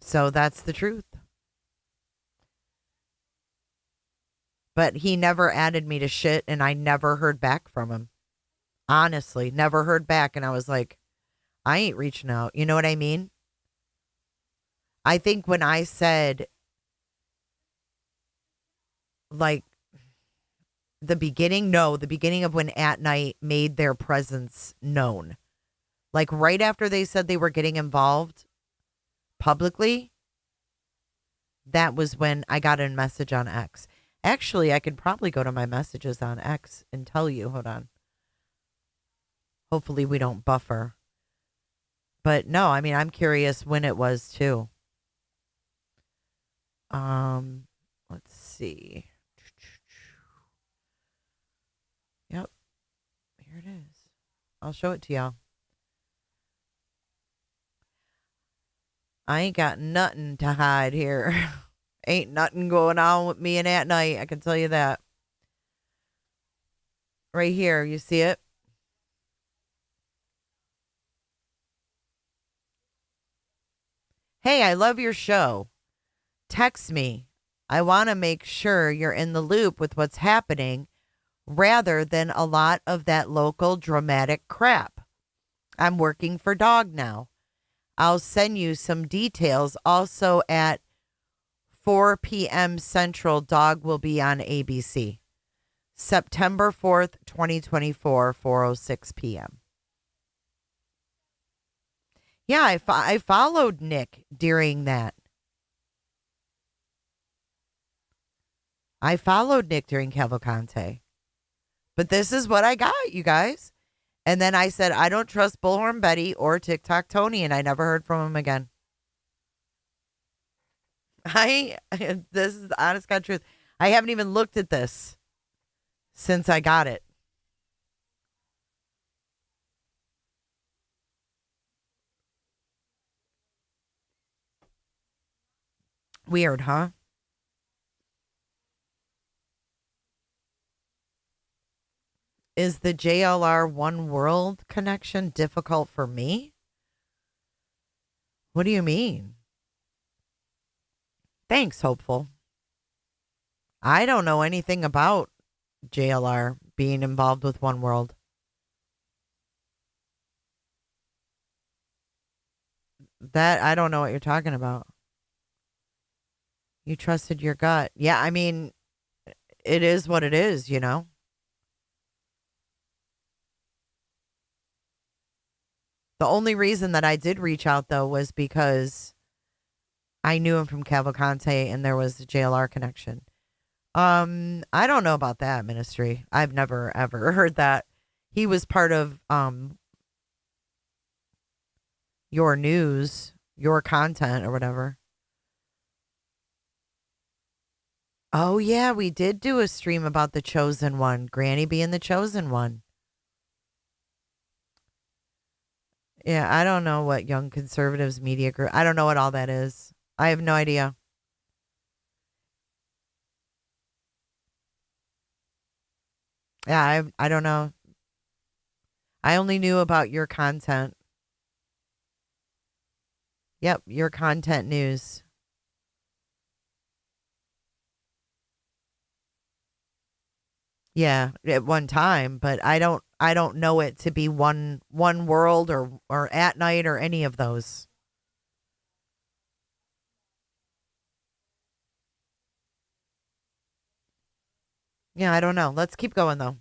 So that's the truth. But he never added me to shit and I never heard back from him. Honestly, never heard back. And I was like, I ain't reaching out. You know what I mean? I think when I said, like, the beginning of when At Night made their presence known. Like, right after they said they were getting involved publicly, that was when I got a message on X. Actually, I could probably go to my messages on X and tell you. Hold on. Hopefully we don't buffer. But no, I mean, I'm curious when it was too. Let's see. Yep. Here it is. I'll show it to y'all. I ain't got nothing to hide here. Ain't nothing going on with me and At Night. I can tell you that. Right here. You see it? Hey, I love your show. Text me. I want to make sure you're in the loop with what's happening rather than a lot of that local dramatic crap. I'm working for Dog now. I'll send you some details. Also at 4 p.m. Central, Dog will be on ABC. September 4th, 2024, 4:06 p.m. Yeah, I followed Nick during that. I followed Nick during Cavalcante. But this is what I got, you guys. And then I said, I don't trust Bullhorn Betty or TikTok Tony, and I never heard from him again. This is the honest God truth. I haven't even looked at this since I got it. Weird, huh? Is the JLR One World connection difficult for me? What do you mean? Thanks, Hopeful. I don't know anything about JLR being involved with One World. That, I don't know what you're talking about. You trusted your gut. Yeah, I mean, it is what it is, you know? The only reason that I did reach out, though, was because I knew him from Cavalcante and there was a JLR connection. I don't know about that, Ministry. I've never, ever heard that. He was part of your news, your content or whatever. Oh, yeah, we did do a stream about the Chosen One. Granny being the Chosen One. Yeah, I don't know what Young Conservatives Media Group. I don't know what all that is. I have no idea. Yeah, I don't know. I only knew about your content. Yep, your content news. Yeah, at one time, but I don't know it to be one world or At Night or any of those. Yeah, I don't know. Let's keep going though.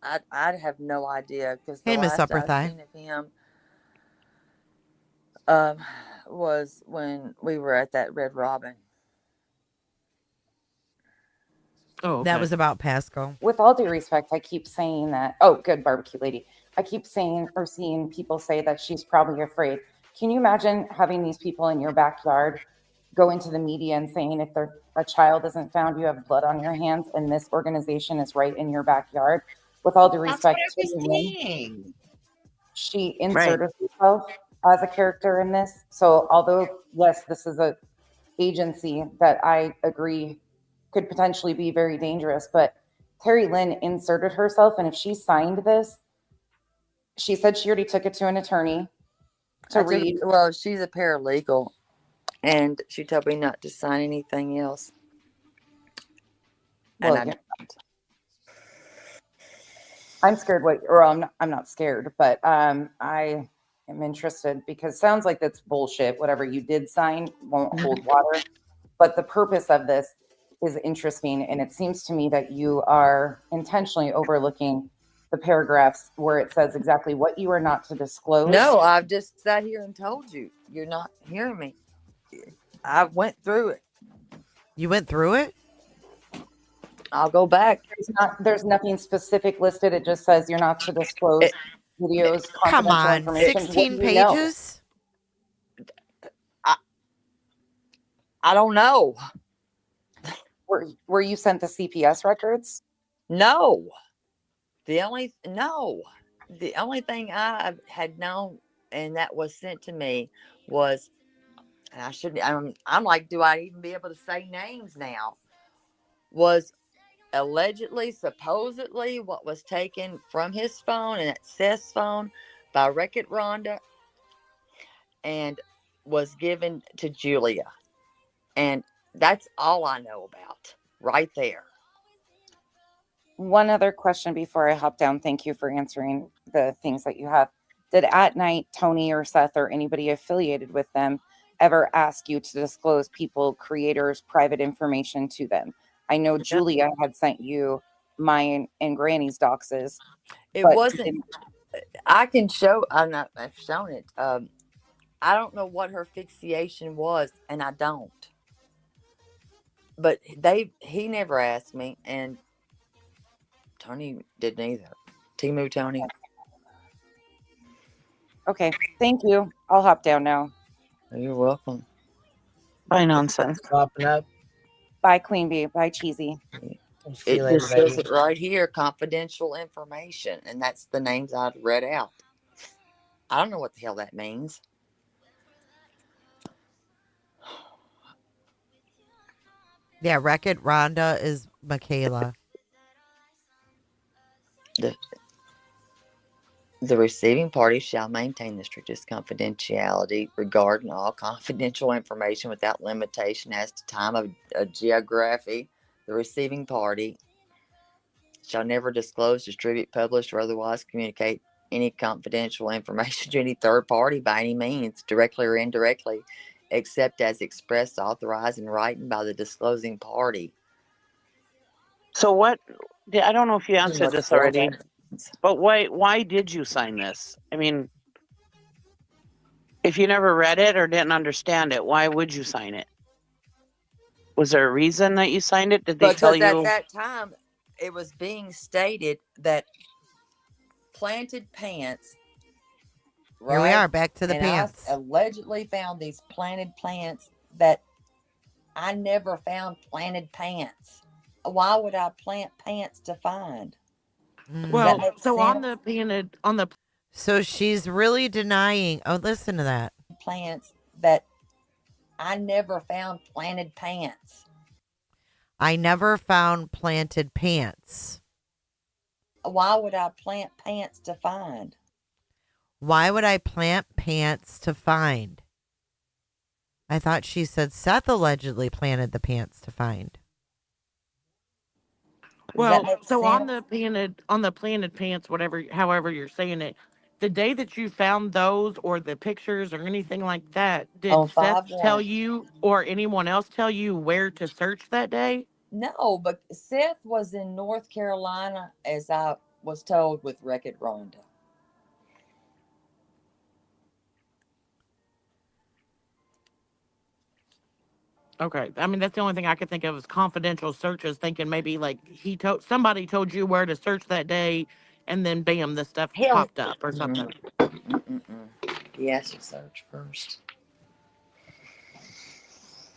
I have no idea because the Hey, Miss last I Upperthigh. seen of him was when we were at that Red Robin. Oh, That okay. was about Pasco. With all due respect, I keep saying that. Oh, good barbecue lady. I keep saying or seeing people say that she's probably afraid. Can you imagine having these people in your backyard go into the media and saying if a child isn't found, you have blood on your hands, and this organization is right in your backyard? With all due That's what respect, I was Terri Lynn, saying. she Right. inserted herself as a character in this. So although, yes, this is a agency that I agree could potentially be very dangerous, but Terri Lynn inserted herself, and if she signed this, she said she already took it to an attorney to read. Well, she's a paralegal, and she told me not to sign anything else. Well, And yeah. I'm scared. I'm not scared, but I am interested because it sounds like that's bullshit. Whatever you did sign won't hold water. But the purpose of this is interesting, and it seems to me that you are intentionally overlooking the paragraphs where it says exactly what you are not to disclose. No, I've just sat here and told you. You're not hearing me. I went through it. You went through it? I'll go back. There's nothing specific listed. It just says you're not to disclose videos, Come confidential on, information. 16 What do you know? pages? I don't know. Were you sent the CPS records? No. The only thing I had known and that was sent to me was, and I shouldn't, I'm like, do I even be able to say names now? Was allegedly, supposedly, what was taken from his phone and at Seth's phone by Wreck-It Rhonda and was given to Julia. And that's all I know about right there. One other question before I hop down. Thank you for answering the things that you have. Did at night Tony or Seth or anybody affiliated with them ever ask you to disclose people, creators, private information to them? I know Julia had sent you mine and Granny's doxes. It wasn't. I can show. I've shown it. I don't know what her fixation was, and I don't. But he never asked me, and Tony didn't either. Timu Tony. Okay, thank you. I'll hop down now. You're welcome. Bye, nonsense. Popping up. Bye, Queen Bee. Bye, Cheesy. It just says it right here, confidential information, and that's the names I'd read out. I don't know what the hell that means. Yeah, Wreck-It Rhonda is Michaela. The receiving party shall maintain the strictest confidentiality regarding all confidential information without limitation as to time of geography. The receiving party shall never disclose, distribute, publish, or otherwise communicate any confidential information to any third party by any means, directly or indirectly, except as expressed, authorized, and written by the disclosing party. So what? I don't know if you answered this already, but why did you sign this? I mean, if you never read it or didn't understand it, why would you sign it? Was there a reason that you signed it? Did they tell you? Because at that time, it was being stated that planted pants. Right? Here we are, back to the pants. I allegedly found these planted plants that I never found planted pants. Why would I plant pants to find? Well, so on the So she's really denying. Oh, listen to that. Plants that I never found planted pants. I never found planted pants. Why would I plant pants to find? Why would I plant pants to find? I thought she said Seth allegedly planted the pants to find. Well, so on the planted pants, however you're saying it, the day that you found those or the pictures or anything like that, did Seth tell you or anyone else tell you where to search that day? No, but Seth was in North Carolina, as I was told with Wreck-It Rhonda. Okay. I mean, that's the only thing I could think of is confidential searches, thinking maybe like somebody told you where to search that day, and then bam, the stuff popped up or something. He asked to search first.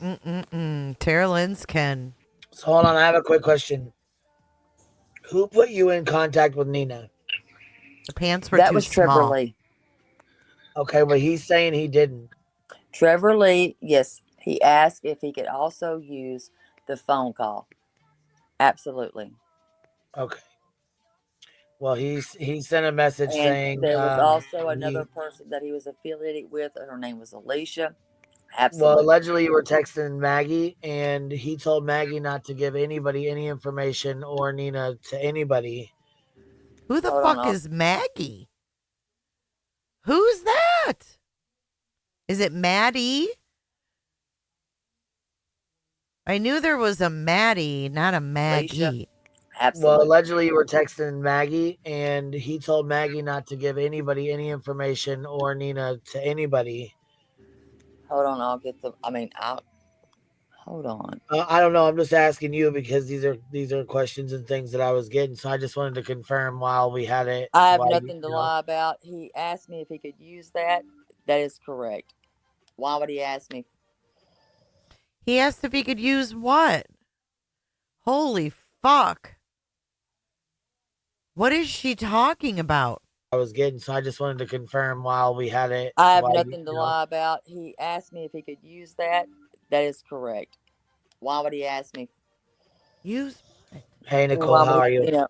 Terri Lynn's Ken. So hold on, I have a quick question. Who put you in contact with Nina? The pants were That too was Trevor small. Lee. Okay, but he's saying he didn't. Trevor Lee, yes, he asked if he could also use the phone call. Absolutely. Okay. Well, he sent a message And saying there was also another person that he was affiliated with. Her name was Alicia. Absolutely. Well, allegedly you were texting Maggie, and he told Maggie not to give anybody any information or Nina to anybody. Who the fuck is Maggie? Who's that? Is it Maddie? I knew there was a Maddie, not a Maggie. Alicia. Absolutely. Well, allegedly you were texting Maggie, and he told Maggie not to give anybody any information or Nina to anybody. Hold on, I'll get the. Hold on. I don't know. I'm just asking you because these are questions and things that I was getting. So I just wanted to confirm while we had it. I have nothing to lie about. He asked me if he could use that. That is correct. Why would he ask me? He asked if he could use what? Holy fuck. What is she talking about? I was getting, so I just wanted to confirm while we had it. I have nothing to lie about. He asked me if he could use that. That is correct. Why would he ask me? Use what? Hey, Nicole, how are you?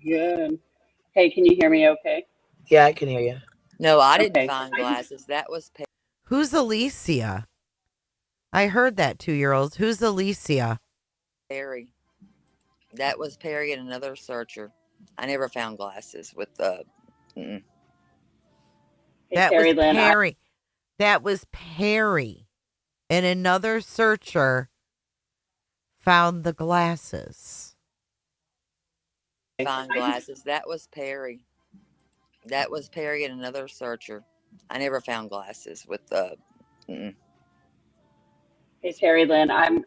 Good. Hey, can you hear me okay? Yeah, I can hear you. No, I didn't find glasses. That was Who's Alicia? I heard that 2-year-olds. Who's Alicia? Perry. That was Perry and another searcher. I never found glasses with the. Hey, That Terri was Lynn, Perry. That was Perry. And another searcher found the glasses. Find glasses. That was Perry. That was Perry and another searcher. I never found glasses with the. Hey, Terri Lynn, I'm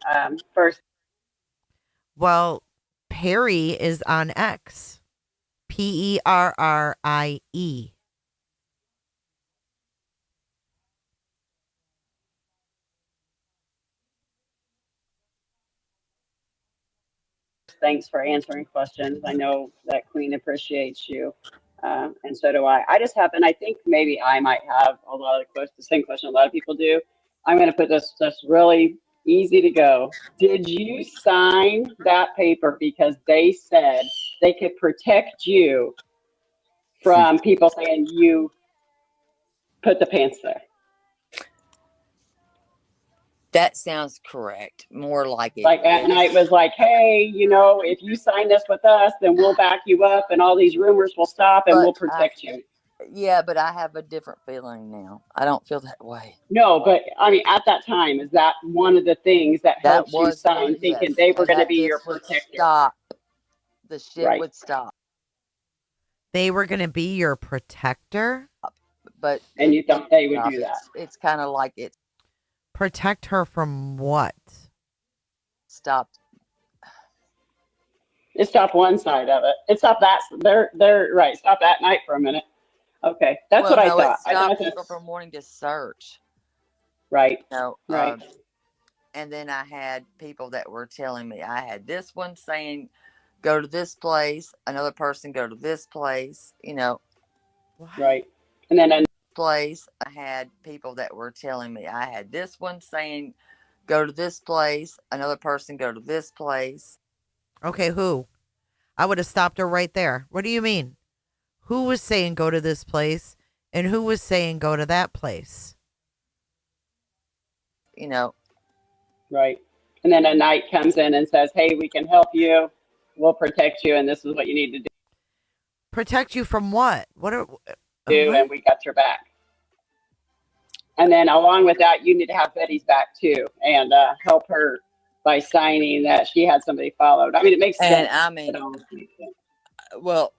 first. Well, Perry is on X. Perrie. Thanks for answering questions. I know that Queen appreciates you, and so do I. I think maybe I might have a lot of the same question a lot of people do. I'm going to put this just really easy to go. Did you sign that paper because they said they could protect you from people saying you put the pants there? That sounds correct. More like it. Like at night was like, hey, if you sign this with us, then we'll back you up and all these rumors will stop and we'll protect you. Yeah, but I have a different feeling now. I don't feel that way. No, but I mean, at that time, is that one of the things that helped you sign, thinking they were going to be your protector? Stop. The shit Right. would stop. They were going to be your protector? But and you thought they would do that? It's kind of like it. Protect her from what? Stopped. It stopped one side of it. It stopped that. They're right. Stop that night for a minute. Okay, that's what I thought. It stopped people from wanting to search. Right. Right. And then I had people that were telling me, I had this one saying, go to this place. Another person go to this place. Right. And then place. I had people that were telling me, I had this one saying, go to this place. Another person go to this place. Okay, who? I would have stopped her right there. What do you mean? Who was saying go to this place and who was saying go to that place? Right. And then a night comes in and says, hey, we can help you. We'll protect you. And this is what you need to do. Protect you from what? And we got your back. And then along with that, you need to have Betty's back too and help her by signing that she had somebody followed. I mean, it makes sense. And I mean, Well,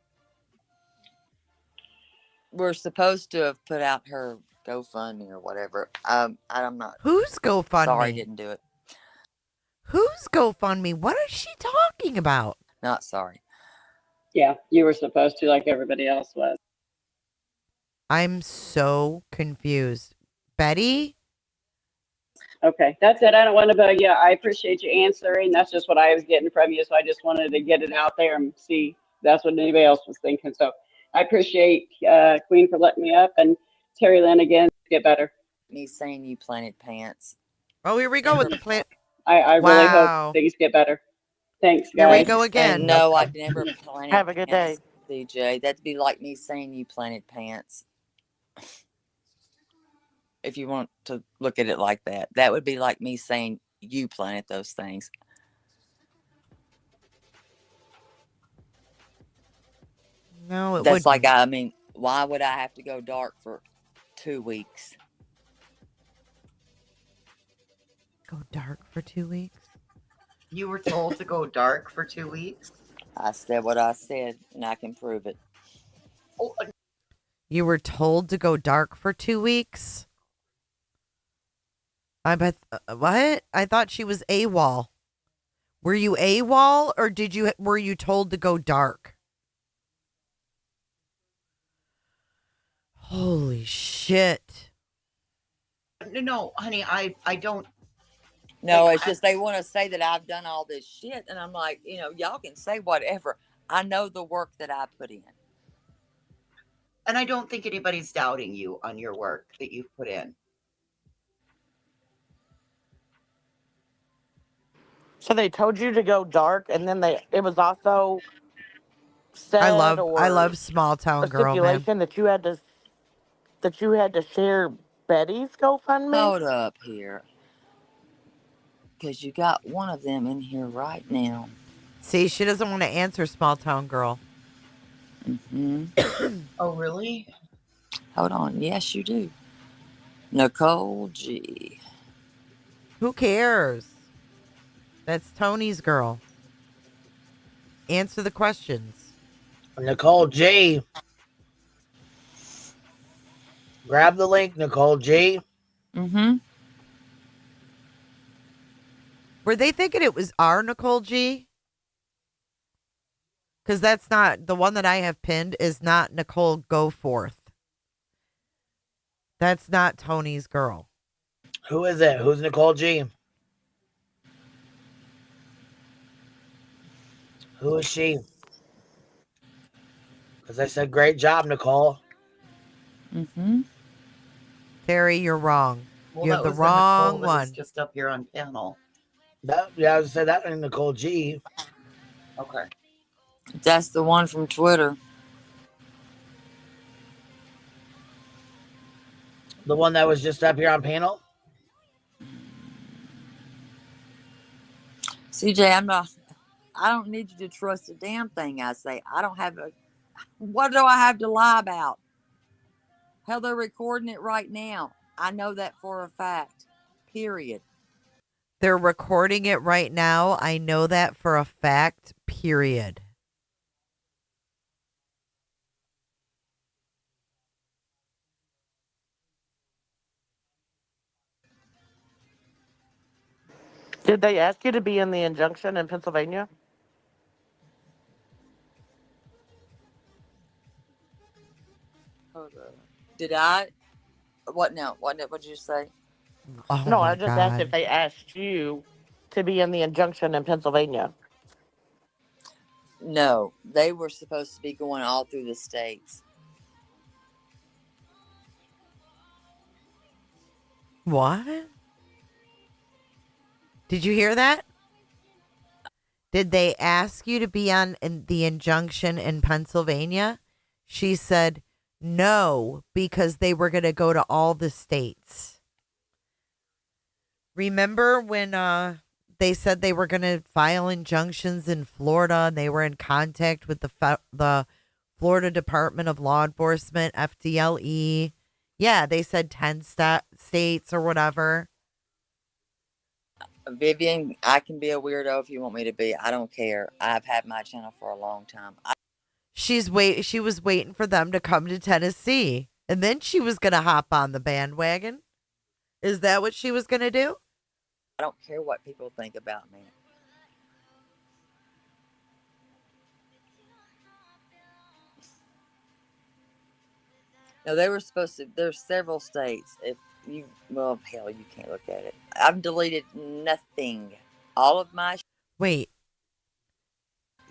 we're supposed to have put out her GoFundMe or whatever. I'm not. Whose GoFundMe? Sorry, didn't do it. Whose GoFundMe? What is she talking about? Not sorry. Yeah, you were supposed to, like everybody else was. I'm so confused. Betty? Okay, that's it. I don't want to bug you. I appreciate you answering. That's just what I was getting from you. So I just wanted to get it out there and see if that's what anybody else was thinking. So I appreciate Queen for letting me up, and Terri Lynn again. Get better. Me saying you planted pants. Oh, here we go with the plant. I really hope things get better. Thanks, guys. Here we go again. And no, I never planted Have a good day. pants, CJ. That'd be like me saying you planted pants. If you want to look at it like that, that would be like me saying you planted those things. No, it That's wouldn't. like, I mean, why would I have to go dark for 2 weeks? Go dark for 2 weeks? You were told to go dark for 2 weeks? I said what I said, and I can prove it. Oh, You were told to go dark for 2 weeks? I bet. What? I thought she was AWOL. Were you AWOL, or were you told to go dark? Holy shit. no, honey, I don't. No, it's just they want to say that I've done all this shit, and I'm like, y'all can say whatever. I know the work that I put in. And I don't think anybody's doubting you on your work that you've put in. So they told you to go dark, and then it was also said I love small town a girl, man. stipulation that you had to share Betty's GoFundMe. Hold up here, because you got one of them in here right now. See, she doesn't want to answer small town girl. Mm-hmm. Oh, really? Hold on. Yes, you do. Nicole G. Who cares? That's Tony's girl. Answer the questions. Nicole G. Grab the link, Nicole G. Mm-hmm. Were they thinking it was our Nicole G? Because that's not the one that I have pinned is not Nicole Goforth. That's not Tony's girl. Who is it? Who's Nicole G? Who is she? Because I said, great job, Nicole. Mm-hmm. Terry, you're wrong. Well, you have the wrong one. Just up here on panel. Yeah, I said that in Nicole G. Okay. That's the one from Twitter. The one that was just up here on panel? CJ, I don't need you to trust a damn thing I say. What do I have to lie about? Hell, they're recording it right now. I know that for a fact. Period. They're recording it right now. I know that for a fact. Period. Did they ask you to be in the injunction in Pennsylvania? Did I? What now? What did you say? Oh No, my I just God. asked if they asked you to be in the injunction in Pennsylvania. No, they were supposed to be going all through the states. What? Did you hear that? Did they ask you to be on the injunction in Pennsylvania? She said no, because they were going to go to all the states. Remember when they said they were going to file injunctions in Florida and they were in contact with the Florida Department of Law Enforcement, FDLE? Yeah, they said 10 states or whatever. Vivian, I can be a weirdo if you want me to be. I don't care. I've had my channel for a long time. She was waiting for them to come to Tennessee, and then she was going to hop on the bandwagon. Is that what she was going to do? I don't care what people think about me. No, they were supposed to. There's several states. If you, well, hell, you can't look at it. I've deleted nothing. All of my. Wait.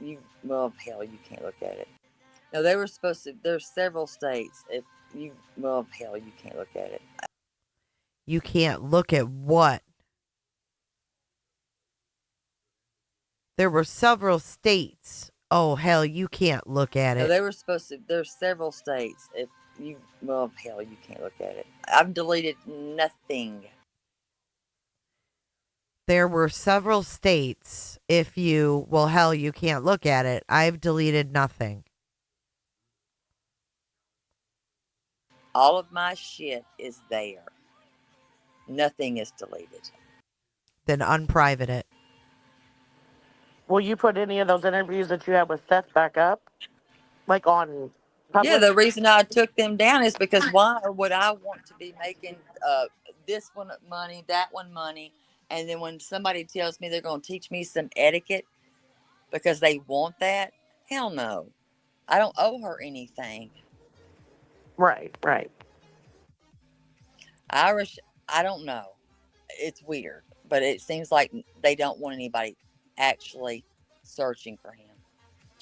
You, well, hell, you can't look at it. No, they were supposed to. There's several states. If you, well, hell, you can't look at it. You can't look at what? There were several states. Oh, hell, you can't look at it. No, they were supposed to. There's several states. If you, well, hell, you can't look at it. I've deleted nothing. There were several states. If you, well, hell, you can't look at it. I've deleted nothing. All of my shit is there. Nothing is deleted. Then unprivate it. Will you put any of those interviews that you had with Seth back up? Like on public? Yeah, the reason I took them down is because why would I want to be making this one money, that one money, and then when somebody tells me they're going to teach me some etiquette because they want that, hell no. I don't owe her anything. Right. Irish, I don't know. It's weird, but it seems like they don't want anybody actually searching for him.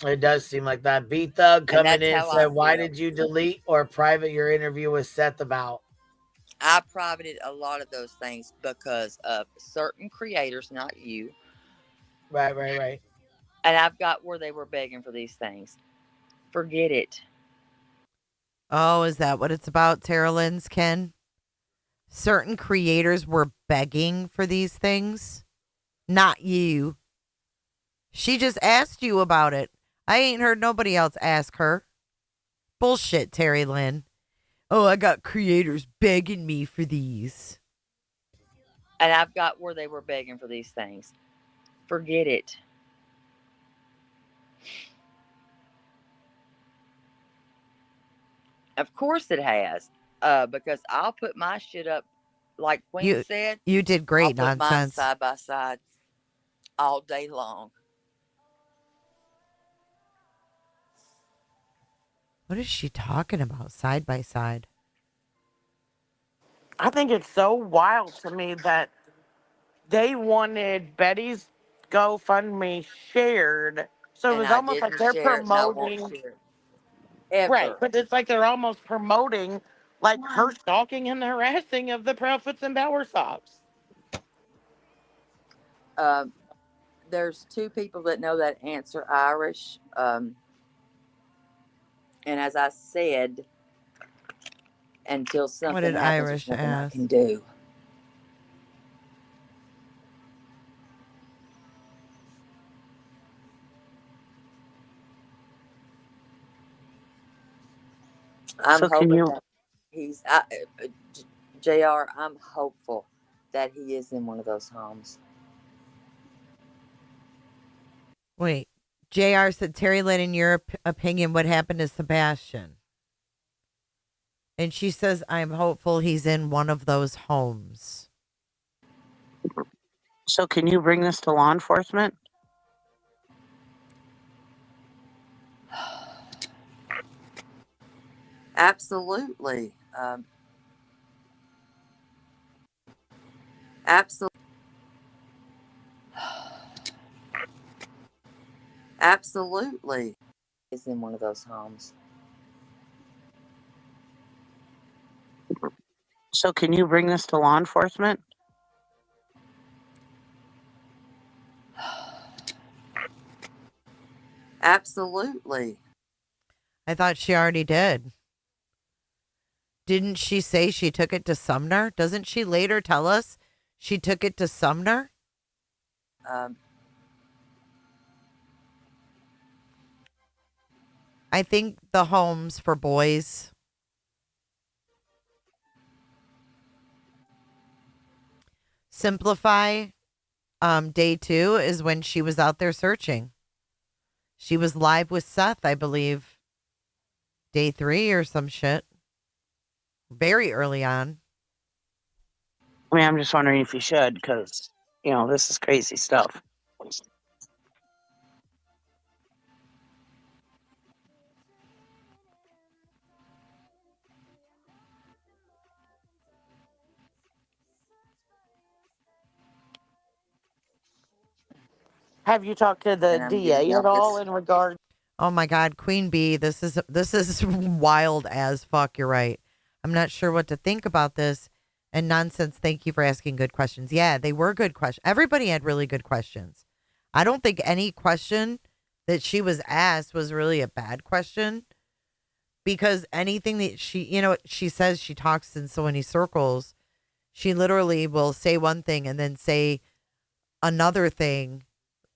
It does seem like that. B Thug coming in how I said, why feel. did you delete or private your interview with Seth about? I privated a lot of those things because of certain creators, not you. Right. And I've got where they were begging for these things. Forget it. Oh, is that what it's about, Terri Lynn's, Ken? Certain creators were begging for these things? Not you. She just asked you about it. I ain't heard nobody else ask her. Bullshit, Terri Lynn. Oh, I got creators begging me for these. And I've got where they were begging for these things. Forget it. Of course it has. Because I'll put my shit up, like Queen said. You did great, I'll put mine nonsense. side by side all day long. What is she talking about, side by side? I think it's so wild to me that they wanted Betty's GoFundMe shared. So it was almost like they're promoting. Ever. Right, but it's like they're almost promoting like her stalking and harassing of the Prophets and Bowersops. There's two people that know that answer Irish. And as I said, until something What did happens, Irish there's nothing I ask? can do. I'm hoping that he's JR. I'm hopeful that he is in one of those homes. Wait, JR said, Terri Lynn, in your opinion, what happened to Sebastian? And she says, I'm hopeful he's in one of those homes. So can you bring this to law enforcement? Absolutely. Absolutely. Absolutely. Is in one of those homes. So can you bring this to law enforcement? Absolutely. I thought she already did. Didn't she say she took it to Sumner? Doesn't she later tell us she took it to Sumner? I think the homes for boys. Simplify, day 2 is when she was out there searching. She was live with Seth, I believe, day 3 or some shit. Very early on. I mean, I'm just wondering if you should, because, you know, this is crazy stuff. Have you talked to the And I'm giving DA y'all at all this. in regard? Oh my God, Queen Bee, this is wild as fuck. You're right. I'm not sure what to think about this. And nonsense. Thank you for asking good questions. Yeah, they were good questions. Everybody had really good questions. I don't think any question that she was asked was really a bad question, because anything that she says, she talks in so many circles. She literally will say one thing and then say another thing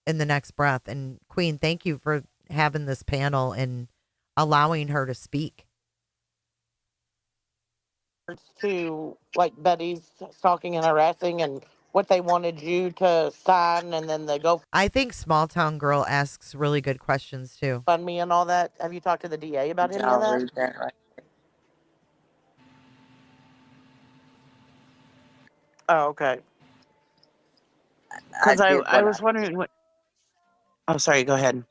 in the next breath. And Queen, thank you for having this panel and allowing her to speak. To like Betty's stalking and harassing and what they wanted you to sign and then the I think Small Town Girl asks really good questions too. GoFundMe and all that. Have you talked to the DA about Did any of y'all that? read that right? Oh, okay. I Because did I what was wondering what. Oh, sorry. Go ahead.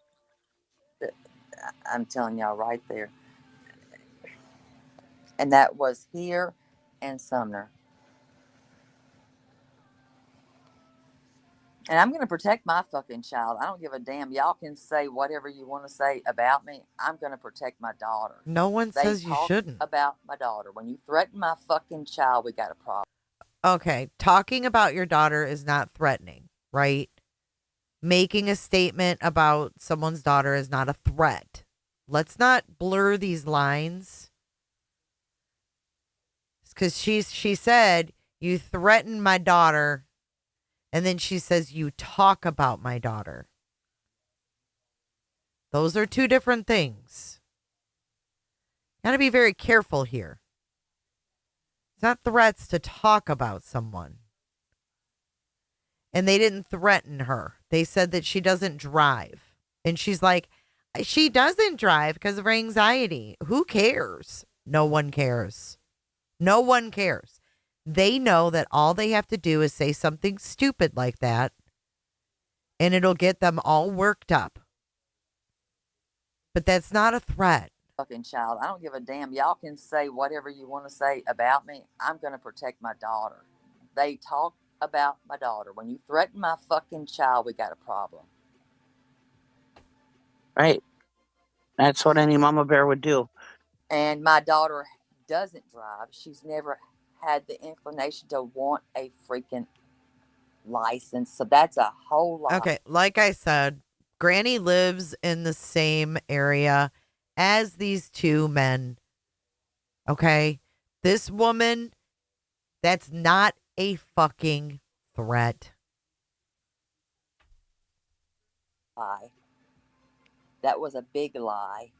I'm telling y'all right there. And that was here in Sumner. And I'm going to protect my fucking child. I don't give a damn. Y'all can say whatever you want to say about me. I'm going to protect my daughter. No one They says you talk shouldn't. about my daughter. When you threaten my fucking child, we got a problem. Okay, talking about your daughter is not threatening, right? Making a statement about someone's daughter is not a threat. Let's not blur these lines. Because she said, you threaten my daughter, and then she says, you talk about my daughter. Those are two different things. Got to be very careful here. It's not threats to talk about someone. And they didn't threaten her. They said that she doesn't drive. And she's like, she doesn't drive because of her anxiety. Who cares? No one cares. No one cares. They know that all they have to do is say something stupid like that, and it'll get them all worked up. But that's not a threat. Fucking child. I don't give a damn. Y'all can say whatever you want to say about me. I'm going to protect my daughter. They talk about my daughter. When you threaten my fucking child, we got a problem. Right. That's what any mama bear would do. And my daughter doesn't drive. She's never had the inclination to want a freaking license. So that's a whole lot. Okay, like I said, Granny lives in the same area as these two men. Okay? This woman, that's not a fucking threat. Lie. That was a big lie.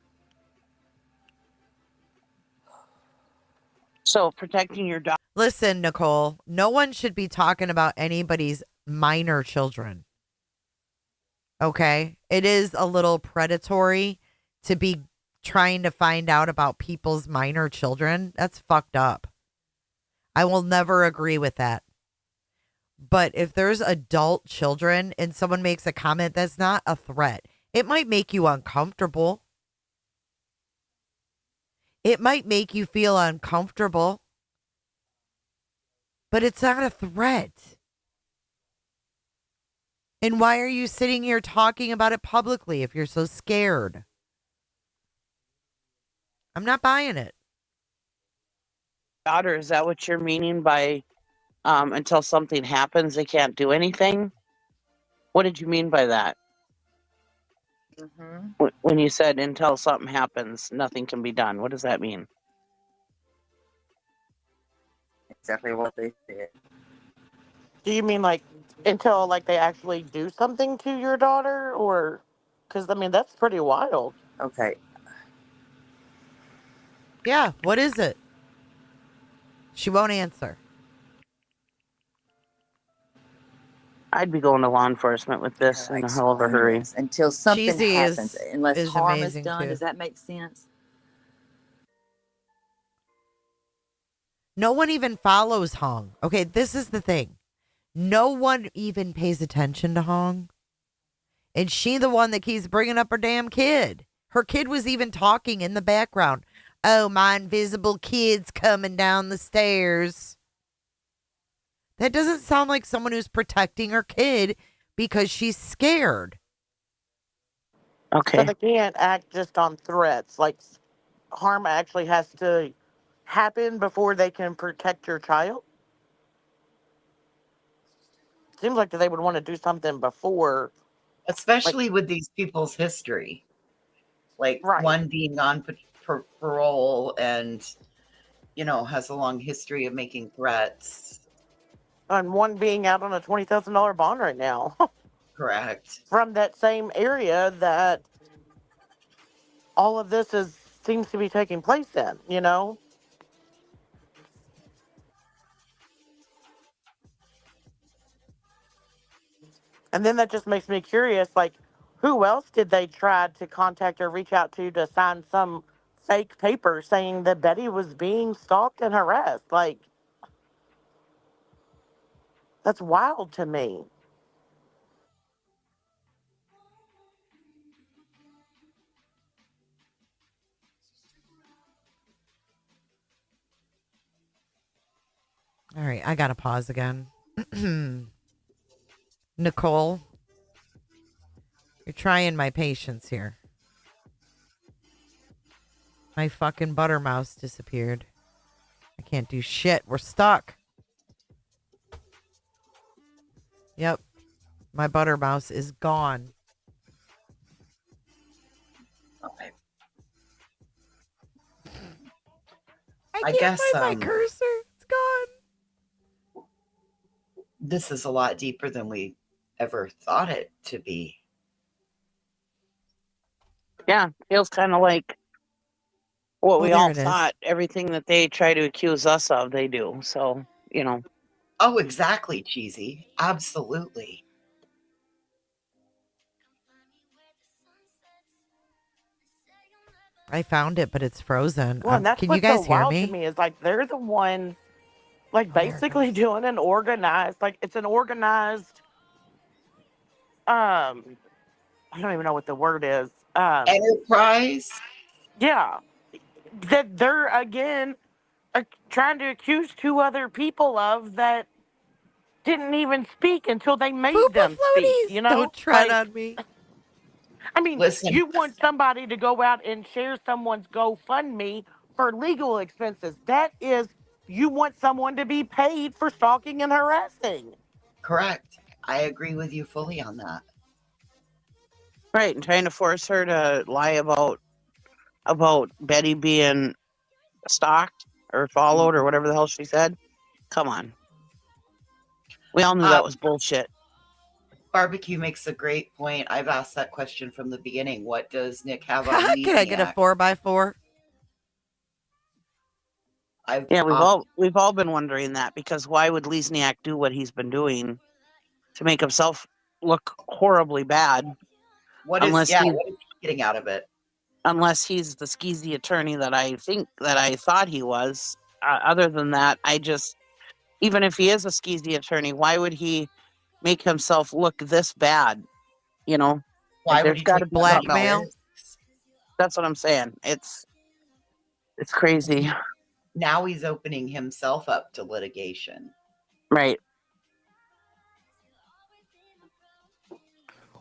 So protecting your daughter. Listen, Nicole, no one should be talking about anybody's minor children. Okay? It is a little predatory to be trying to find out about people's minor children. That's fucked up. I will never agree with that. But if there's adult children and someone makes a comment, that's not a threat. It might make you uncomfortable. It might make you feel uncomfortable. But it's not a threat. And why are you sitting here talking about it publicly if you're so scared? I'm not buying it. Daughter, is that what you're meaning by until something happens, they can't do anything? What did you mean by that? Mm-hmm. When you said until something happens, nothing can be done. What does that mean? Exactly what they said. Do you mean like until like they actually do something to your daughter, or because I mean that's pretty wild. Okay. Yeah, what is it? She won't answer. I'd be going to law enforcement with this in a hell of a hurry. Yes, until something Cheesy happens, unless is harm is amazing done. too. Does that make sense? No one even follows Hong. Okay, this is the thing. No one even pays attention to Hong. And she the one that keeps bringing up her damn kid. Her kid was even talking in the background. Oh, my invisible kid's coming down the stairs. That doesn't sound like someone who's protecting her kid because she's scared. Okay. So they can't act just on threats. Like harm actually has to happen before they can protect your child. Seems like they would want to do something before. Especially with these people's history. Like Right. one being on parole and, you know, has a long history of making threats. And one being out on a $20,000 bond right now. Correct. From that same area that all of this seems to be taking place in, you know? And then that just makes me curious, like, who else did they try to contact or reach out to sign some fake paper saying that Betty was being stalked and harassed? Like, that's wild to me. All right, I got to pause again. Nicole, you're trying my patience here. My fucking butter mouse disappeared. I can't do shit. We're stuck. Yep. My butter mouse is gone. Okay. I can't find my cursor. It's gone. This is a lot deeper than we ever thought it to be. Yeah, feels kind of like what Oh, we there all it is. thought. Everything that they try to accuse us of, they do. So, you know. Oh, exactly, Cheesy. Absolutely. I found it, but it's frozen. Well, and that's Can you what's guys so hear wild me? to me is like they're the ones, like Oh, there it basically goes. doing an organized, like it's an organized, I don't even know what the word is. Enterprise. Yeah, that they're again trying to accuse two other people of that didn't even speak until they made Fupa them speak. floaties! You know, Don't tread like, on me. I mean, Listen. you want somebody to go out and share someone's GoFundMe for legal expenses. That is, you want someone to be paid for stalking and harassing. Correct. I agree with you fully on that. Right, and trying to force her to lie about Betty being stalked or followed or whatever the hell she said. Come on. We all knew that was bullshit. Barbecue makes a great point. I've asked that question from the beginning. What does Nick have on Leesniak? Can I get a 4x4? Yeah, we've all been wondering that, because why would Lesniak do what he's been doing to make himself look horribly bad? What is he getting out of it? Unless he's the skeezy attorney that I thought he was. Other than that, even if he is a skeezy attorney, why would he make himself look this bad? You know, Why would there's he got to take be blackmail? That's what I'm saying. It's crazy. Now he's opening himself up to litigation. Right.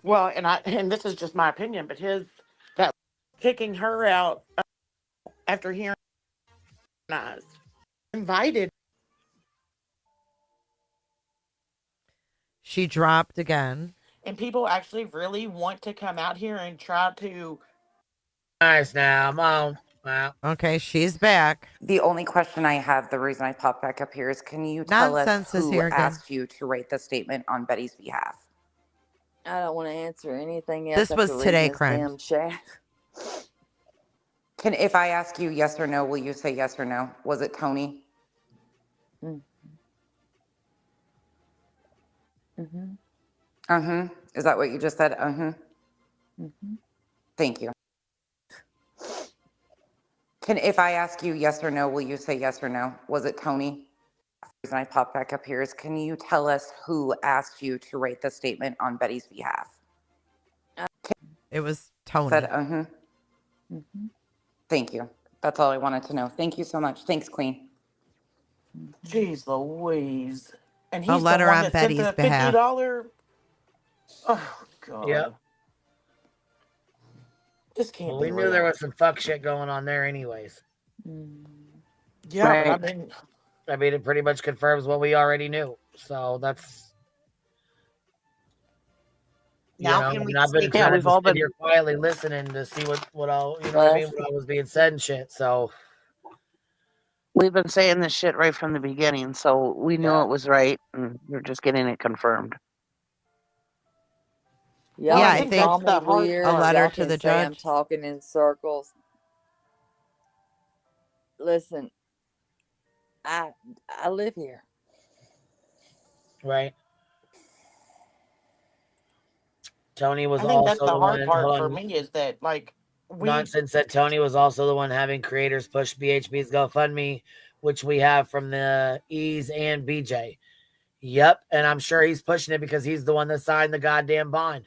Well, and this is just my opinion, but that kicking her out after hearing invited. She dropped again. And people actually really want to come out here and try to. Nice now, Mom. Wow. Okay, she's back. The only question I have, the reason I popped back up here, is can you tell Nonsense us is who here again. asked you to write the statement on Betty's behalf? I don't want to answer anything This else. was after Today reading this Crime. damn chat. If I ask you yes or no, will you say yes or no? Was it Tony? Mm-hmm. Is that what you just said? Thank you. If I ask you yes or no, will you say yes or no? Was it Tony? The reason I popped back up here is, can you tell us who asked you to write the statement on Betty's behalf? It was Tony. Said, Thank you. That's all I wanted to know. Thank you so much. Thanks, Queen. Jeez Louise. And I'll he's let the her one on that Betty's sent the behalf. $50. Oh, God. Yeah. This can't Well, be we knew real. there was some fuck shit going on there anyways. Yeah, Right. but I mean, it pretty much confirms what we already knew. So that's... Now can we I've been say- kind of we've all just sitting been- here quietly listening to see what all, you know what I mean, what all was being said and shit. So We've been saying this shit right from the beginning, so we knew it was right, and we're just getting it confirmed. Y'all Yeah, I can think call me weird. a letter Y'all to can the say I'm judge. talking in circles. Listen, I live here. right. Tony was I think that's also the hard one. part hold for on. me is that, like, Nonsense said Tony was also the one having creators push BHB's GoFundMe, which we have from the Ease and BJ. Yep, and I'm sure he's pushing it because he's the one that signed the goddamn bond.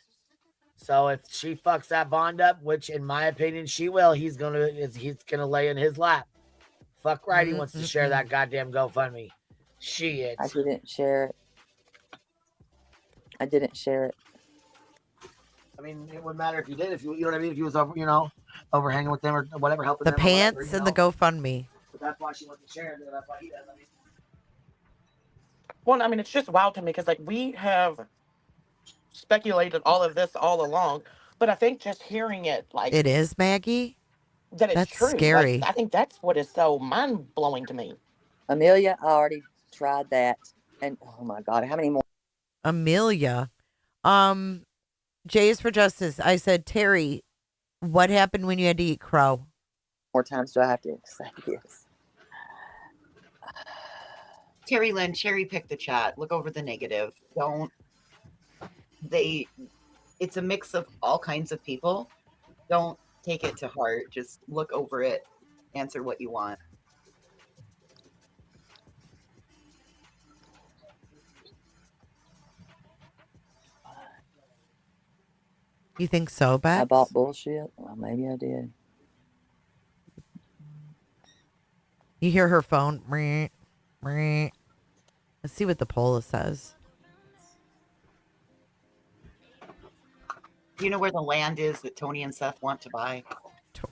So if she fucks that bond up, which in my opinion she will, he's gonna lay in his lap. Fuck right, he wants to share that goddamn GoFundMe. Shit. I didn't share it. I didn't share it. I mean, it wouldn't matter if you did, if you know what I mean, if you was over, overhanging with them or whatever, helping The them. Or whatever, pants and the GoFundMe. But that's why she wants to share it. That's why he does. I mean, well, I mean, it's just wild to me because, like, we have speculated all of this all along, but I think just hearing it, like, It is, Maggie? that it's That's true. scary. Like, I think that's what is so mind blowing to me. Amelia, I already tried that, and oh my God, how many more? Amelia. J is for Justice. I said, Terry, what happened when you had to eat crow? More times do I have to say this? Terri Lynn, cherry pick the chat. Look over the negative. It's a mix of all kinds of people. Don't take it to heart. Just look over it. Answer what you want. You think so, Bex? I bought bullshit. Well, maybe I did. You hear her phone? Meh, meh. Let's see what the poll says. Do you know where the land is that Tony and Seth want to buy?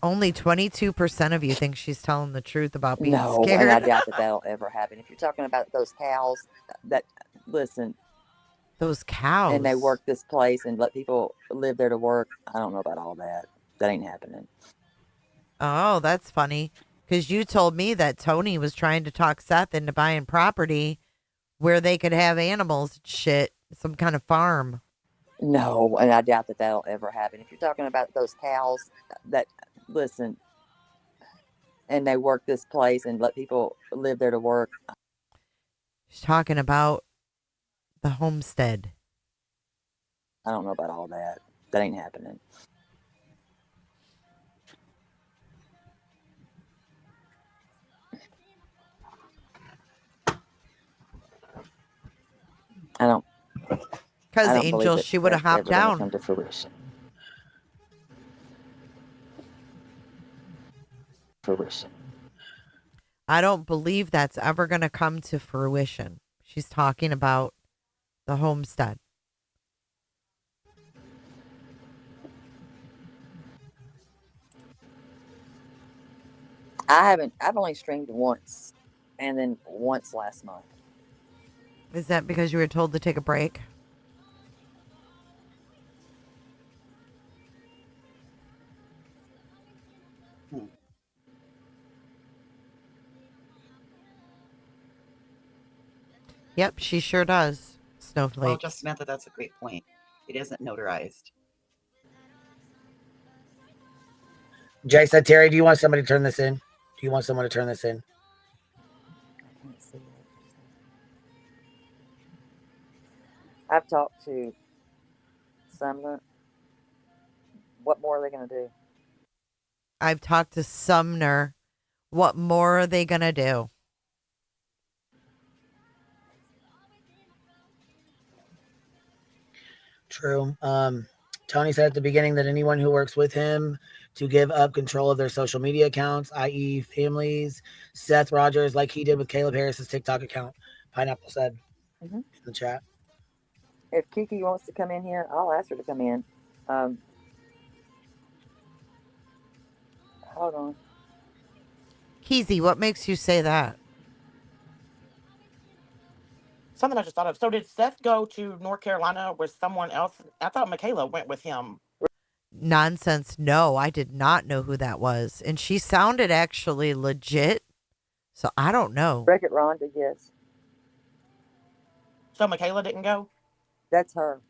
Only 22% of you think she's telling the truth about being No, scared. and I doubt that that'll ever happen. If you're talking about those cows, listen. Those cows. And they work this place and let people live there to work. I don't know about all that. That ain't happening. Oh, that's funny. Because you told me that Tony was trying to talk Seth into buying property where they could have animals and shit, some kind of farm. No, and I doubt that that'll ever happen. If you're talking about those cows, listen, and they work this place and let people live there to work. She's talking about the homestead. I don't know about all that. That ain't happening. I don't. Because I don't Angel, believe that she would have that's hopped ever gonna down. come to fruition. I don't believe that's ever going to come to fruition. She's talking about the homestead. I've only streamed once, and then once last month. Is that because you were told to take a break? Yep, she sure does. Snowflake. Well, just Samantha, that's a great point. It isn't notarized. Jay said, Terry, do you want somebody to turn this in? Do you want someone to turn this in? I can't see it. I've talked to Sumner. What more are they going to do? I've talked to Sumner. What more are they going to do? True. Tony said at the beginning that anyone who works with him to give up control of their social media accounts, i.e. families, Seth Rogers, like he did with Caleb Harris's TikTok account. Pineapple said in the chat. If Kiki wants to come in here, I'll ask her to come in. Hold on. Keezy, what makes you say that? Something I just thought of. So did Seth go to North Carolina with someone else? I thought Michaela went with him. Nonsense. No, I did not know who that was. And she sounded actually legit. So I don't know. Wreck-It Rhonda, yes. So Michaela didn't go? That's her.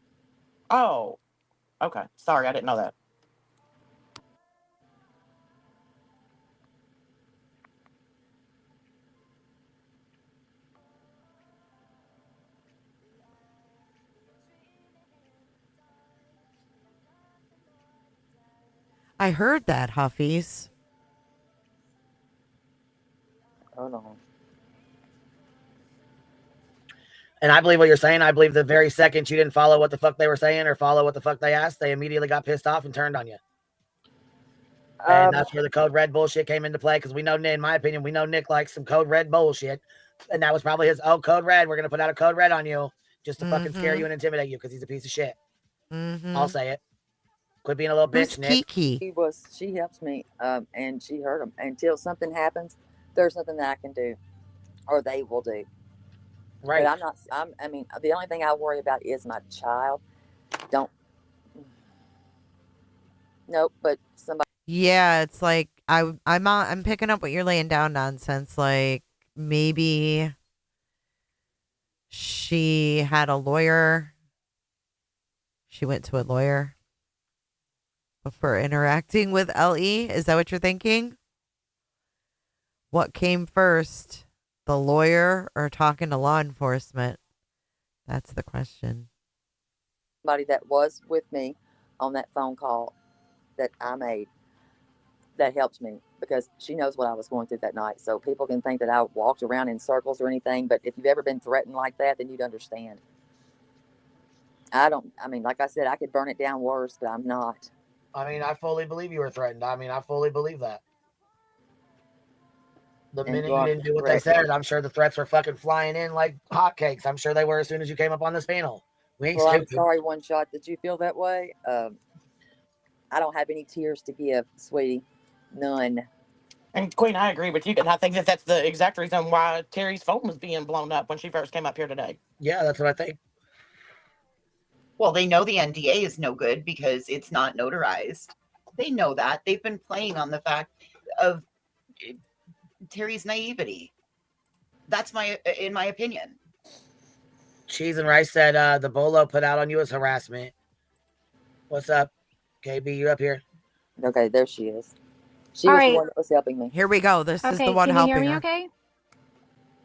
Oh, okay. Sorry, I didn't know that. I heard that, Huffies. Hold on. And I believe what you're saying. I believe the very second you didn't follow what the fuck they were saying or follow what the fuck they asked, they immediately got pissed off and turned on you. And that's where the code red bullshit came into play, because we know, in my opinion, we know Nick likes some code red bullshit. And that was probably his, code red, we're going to put out a code red on you just to fucking scare you and intimidate you because he's a piece of shit. I'll say it. Quit being a little bitch, Nick. Kiki? She helps me, and she heard him. Until something happens, there's nothing that I can do, or they will do. Right. But I mean, the only thing I worry about is my child. Nope, but somebody. Yeah, it's like I'm picking up what you're laying down, nonsense. Like maybe she had a lawyer. She went to a lawyer before interacting with LE. Is that what you're thinking? What came first, the lawyer or talking to law enforcement? That's the question. Somebody that was with me on that phone call that I made, that helps me because she knows what I was going through that night. So people can think that I walked around in circles or anything, but if you've ever been threatened like that, then you'd understand. I mean, like I said, I could burn it down worse, but I'm not. I mean, I fully believe you were threatened. I mean, I fully believe that. The minute you didn't do what they said, I'm sure the threats were fucking flying in like hotcakes. I'm sure they were as soon as you came up on this panel. We ain't stupid. I'm sorry, One Shot. Did you feel that way? I don't have any tears to give, sweetie. None. And Queen, I agree with you, and I think that that's the exact reason why Terry's phone was being blown up when she first came up here today. Yeah, that's what I think. Well, they know the NDA is no good because it's not notarized. They know that. They've been playing on the fact of Terry's naivety. That's in my opinion. Cheese and Rice said the bolo put out on you as harassment. What's up, KB? You up here? Okay, there she is. She was the one that was helping me. Here we go. This is the one can helping you hear me her. okay?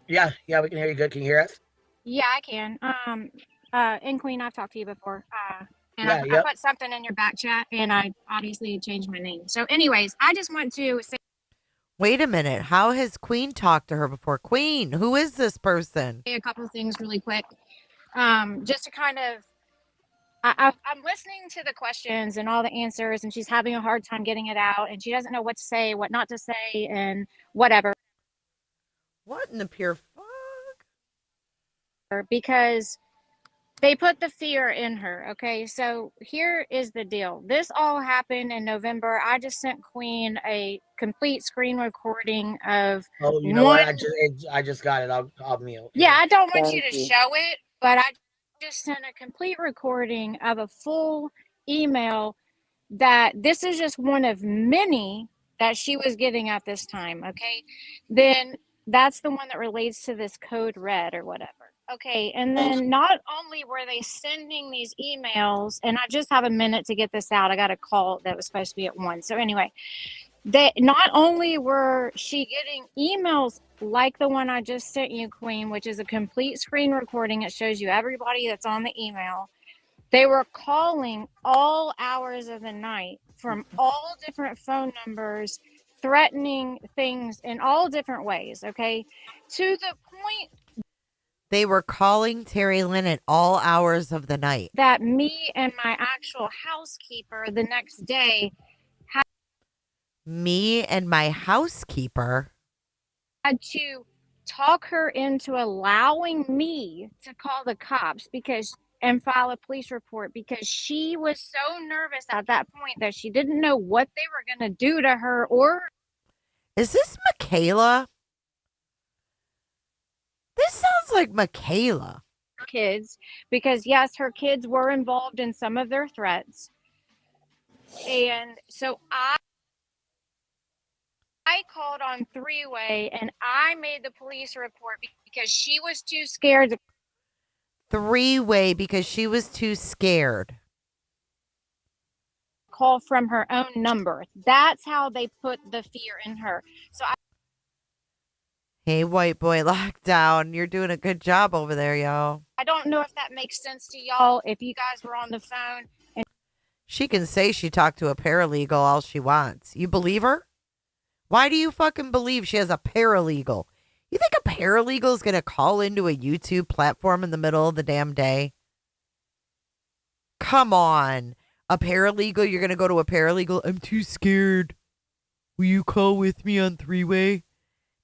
Yeah, we can hear you good. Can you hear us? Yeah, I can. And Queen, I've talked to you before. And I put something in your back chat, and I obviously changed my name. So anyways, I just want to say. Wait a minute. How has Queen talked to her before? Queen, who is this person? A couple of things really quick. Just to kind of, I'm listening to the questions and all the answers, and she's having a hard time getting it out, and she doesn't know what to say, what not to say, and whatever. What in the pure fuck? Because they put the fear in her. Okay, so here is the deal. This all happened in November. I just sent Queen a complete screen recording of. Oh, you know what? I just got it. I'll mute. Yeah, I don't want you to show it, but I just sent a complete recording of a full email that this is just one of many that she was getting at this time. Okay, then that's the one that relates to this code red or whatever. Okay, and then not only were they sending these emails, and I just have a minute to get this out. I got a call that was supposed to be at 1. So anyway, they not only were she getting emails like the one I just sent you, Queen, which is a complete screen recording. It shows you everybody that's on the email. They were calling all hours of the night from all different phone numbers, threatening things in all different ways, okay? To the point They were calling Terri Lynn at all hours of the night. that me and my actual housekeeper the next day Me and my housekeeper had to talk her into allowing me to call the cops and file a police report because she was so nervous at that point that she didn't know what they were going to do to her. Or is this Michaela? This sounds like Michaela. Kids, because yes, her kids were involved in some of their threats. And so I called on three-way and I made the police report because she was too scared to Three-way because she was too scared. Call from her own number. That's how they put the fear in her. So Hey, white boy lockdown. You're doing a good job over there, y'all. I don't know if that makes sense to y'all. If you guys were on the phone and She can say she talked to a paralegal all she wants. You believe her? Why do you fucking believe she has a paralegal? You think a paralegal is going to call into a YouTube platform in the middle of the damn day? Come on. A paralegal? You're going to go to a paralegal? I'm too scared. Will you call with me on three-way?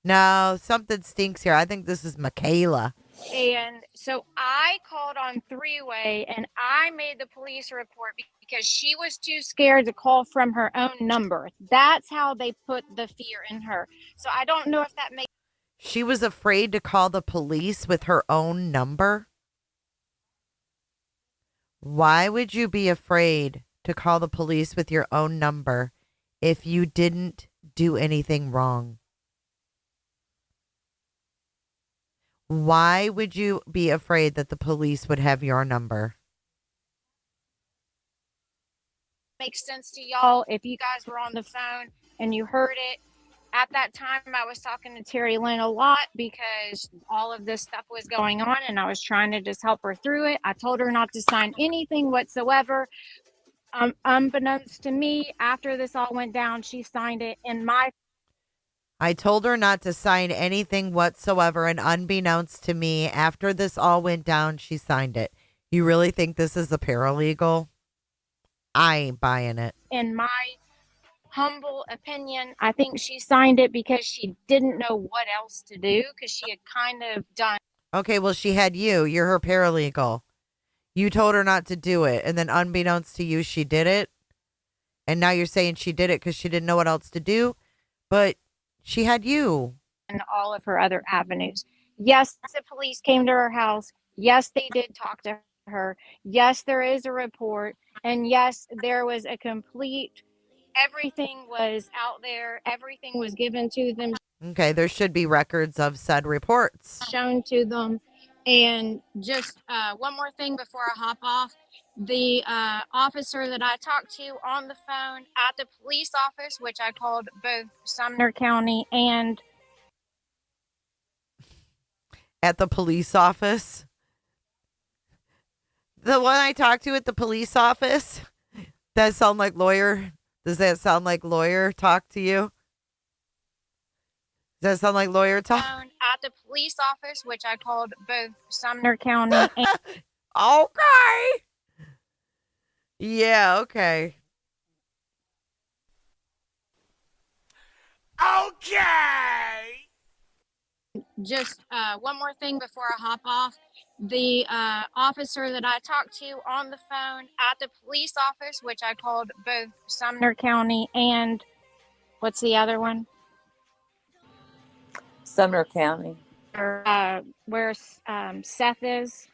No, something stinks here. I think this is Michaela. And so I called on three-way and I made the police report because she was too scared to call from her own number. That's how they put the fear in her. So I don't know if that makes She was afraid to call the police with her own number? Why would you be afraid to call the police with your own number if you didn't do anything wrong? Why would you be afraid that the police would have your number? makes sense to y'all. If you guys were on the phone and you heard it, at that time I was talking to Terri Lynn a lot because all of this stuff was going on and I was trying to just help her through it. I told her not to sign anything whatsoever. Unbeknownst to me, after this all went down, she signed it in my I told her not to sign anything whatsoever, and unbeknownst to me, after this all went down, she signed it. You really think this is a paralegal? I ain't buying it. in my humble opinion, I think she signed it because she didn't know what else to do because she had kind of done. Okay, well, she had you. You're her paralegal. You told her not to do it, and then unbeknownst to you, she did it. And now you're saying she did it because she didn't know what else to do, but she had you. And all of her other avenues. Yes, the police came to her house. Yes, they did talk to her. Yes, there is a report. And yes, there was a complete, everything was out there. Everything was given to them. Okay, there should be records of said reports. Shown to them. And just one more thing before I hop off. The officer that I talked to on the phone at the police office, which I called both Sumner County and at the police office. The one I talked to at the police office. Does that sound like lawyer? Does that sound like lawyer talk to you? Does that sound like lawyer talk? At the police office, which I called both Sumner County and okay. Yeah, okay. Okay. Just one more thing before I hop off. The officer that I talked to on the phone at the police office, which I called both Sumner County and what's the other one? Sumner County. Where Seth is.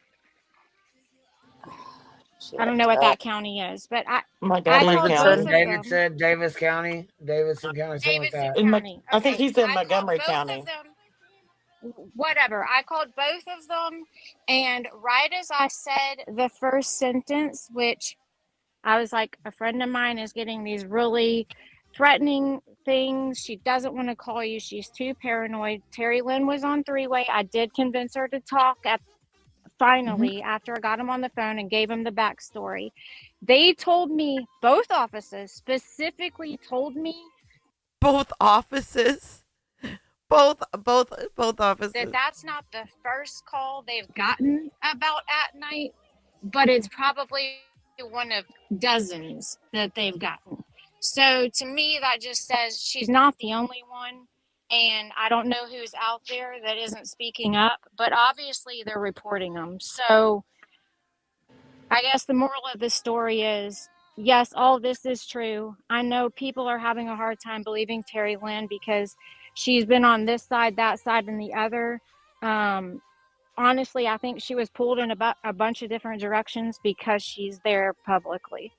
I don't know what that county is, but I called both of them. Davidson County, something like that. County. I think he's in Montgomery County. Whatever. I called both of them, and right as I said the first sentence, which I was like, a friend of mine is getting these really threatening things. She doesn't want to call you. She's too paranoid. Terri Lynn was on three-way. I did convince her to talk at finally, after I got him on the phone and gave him the backstory, they told me, both offices specifically told me Both offices. Both offices. that that's not the first call they've gotten about at night, but it's probably one of dozens that they've gotten. So to me, that just says she's not the only one. And I don't know who's out there that isn't speaking up, but obviously they're reporting them. So I guess the moral of the story is, yes, all this is true. I know people are having a hard time believing Terri Lynn because she's been on this side, that side, and the other. Honestly, I think she was pulled in a bunch of different directions because she's there publicly.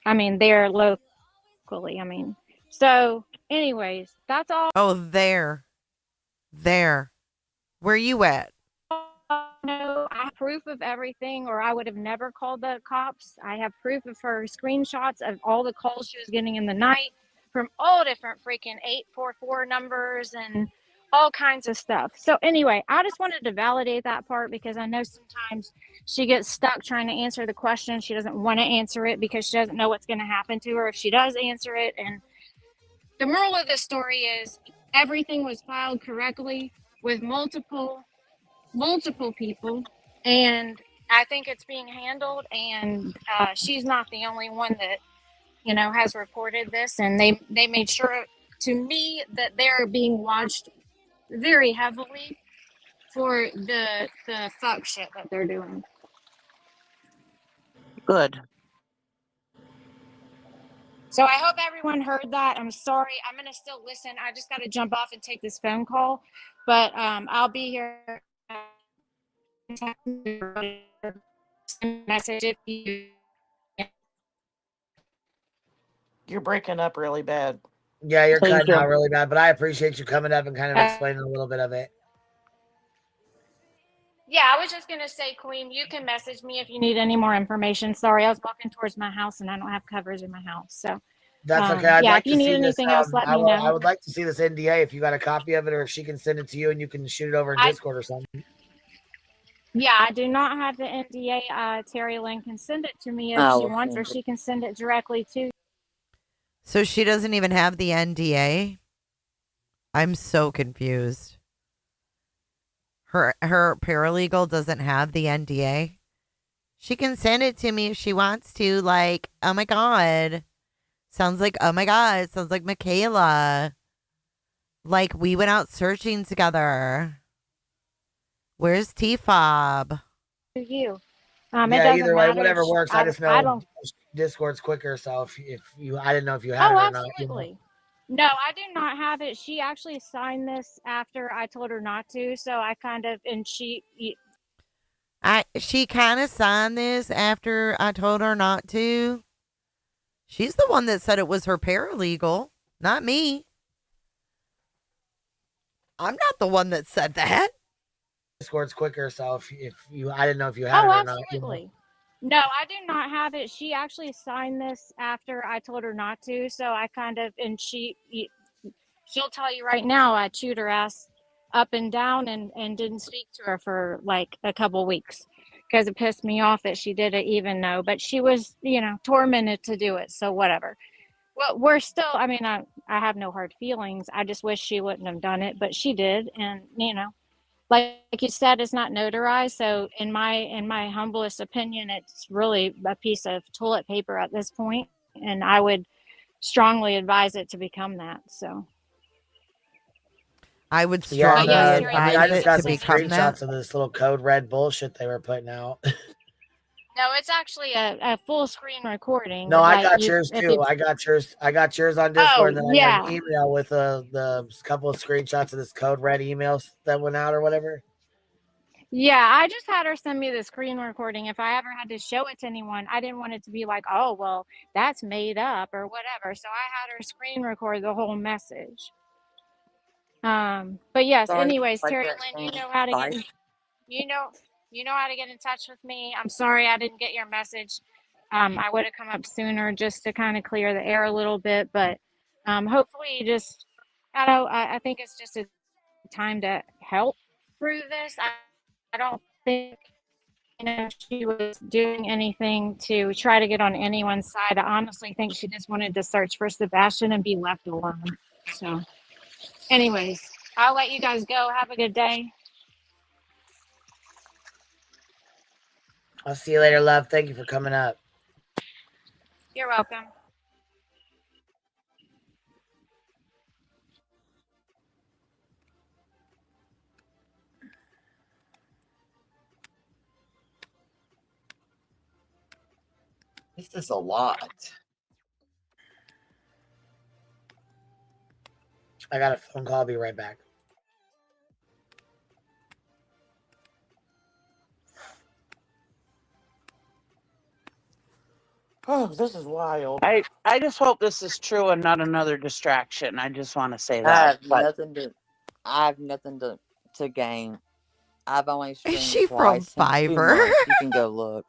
I mean, there locally. I mean, so anyways, that's all. Oh, there. Where you at? No, I have proof of everything, or I would have never called the cops. I have proof of her screenshots of all the calls she was getting in the night from all different freaking 844 numbers and all kinds of stuff. So anyway, I just wanted to validate that part because I know sometimes she gets stuck trying to answer the question. She doesn't want to answer it because she doesn't know what's going to happen to her if she does answer it. And the moral of the story is everything was filed correctly with multiple people, and I think it's being handled, and she's not the only one that has reported this, and they made sure to me that they're being watched very heavily for the fuck shit that they're doing. Good. So I hope everyone heard that. I'm sorry, I'm gonna still listen. I just got to jump off and take this phone call, but I'll be here. Message if You're breaking up really bad. Yeah, you're Thank cutting you. out really bad, but I appreciate you coming up and kind of explaining a little bit of it. Yeah, I was just gonna say, Queen, you can message me if you need any more information. Sorry, I was walking towards my house and I don't have covers in my house. So That's okay. I'd like if you to need see anything this. else, let me know. I would like to see this NDA if you got a copy of it, or if she can send it to you and you can shoot it over in Discord or something. Yeah, I do not have the NDA. Terri Lynn can send it to me if she wants, or she can send it directly to. So she doesn't even have the NDA? I'm so confused. Her paralegal doesn't have the NDA? She can send it to me if she wants to. Like, oh my God. Sounds like, oh my God. Sounds like Michaela. Like, we went out searching together. Where's T-Fob? You. Yeah, it doesn't either way, matter. whatever works. I just know I don't. Discord's quicker, so if you, I didn't know if you had it or not. Absolutely. No, I do not have it. She actually signed this after I told her not to, so I kind of she kind of signed this after I told her not to. She's the one that said it was her paralegal, not me. I'm not the one that said that. Discord's quicker, so if you, I didn't know if you had it or not. Absolutely. No, I do not have it. She actually signed this after I told her not to, so I kind of she'll tell you right now I chewed her ass up and down and didn't speak to her for like a couple weeks because it pissed me off that she did it even though, but she was, tormented to do it. So whatever. Well, we're still, I mean, I have no hard feelings. I just wish she wouldn't have done it, but she did. And, like you said, it's not notarized. So in my humblest opinion, it's really a piece of toilet paper at this point. And I would strongly advise it to become that. So I would strongly advise I just got some become that. screenshots of this little code red bullshit they were putting out. No, it's actually a full screen recording. No, I got yours too. I got yours on Discord, and then I got an email with the couple of screenshots of this code red emails that went out or whatever. Yeah, I just had her send me the screen recording. If I ever had to show it to anyone, I didn't want it to be like, oh, well, that's made up or whatever. So I had her screen record the whole message. But yes, anyways, Terri Lynn, you know how to get you know how to get in touch with me. I'm sorry I didn't get your message. I would have come up sooner just to kind of clear the air a little bit, but hopefully just I think it's just a time to help through this. I don't think know if she was doing anything to try to get on anyone's side. I honestly think she just wanted to search for Sebastian and be left alone. So, anyways, I'll let you guys go. Have a good day. I'll see you later, love. Thank you for coming up. You're welcome. This is a lot. I got a phone call. I'll be right back. Oh, this is wild. I just hope this is true and not another distraction. I just want to say I that. have But nothing to gain. I've only streamed Is she from twice in 2 Fiverr? months. You can go look.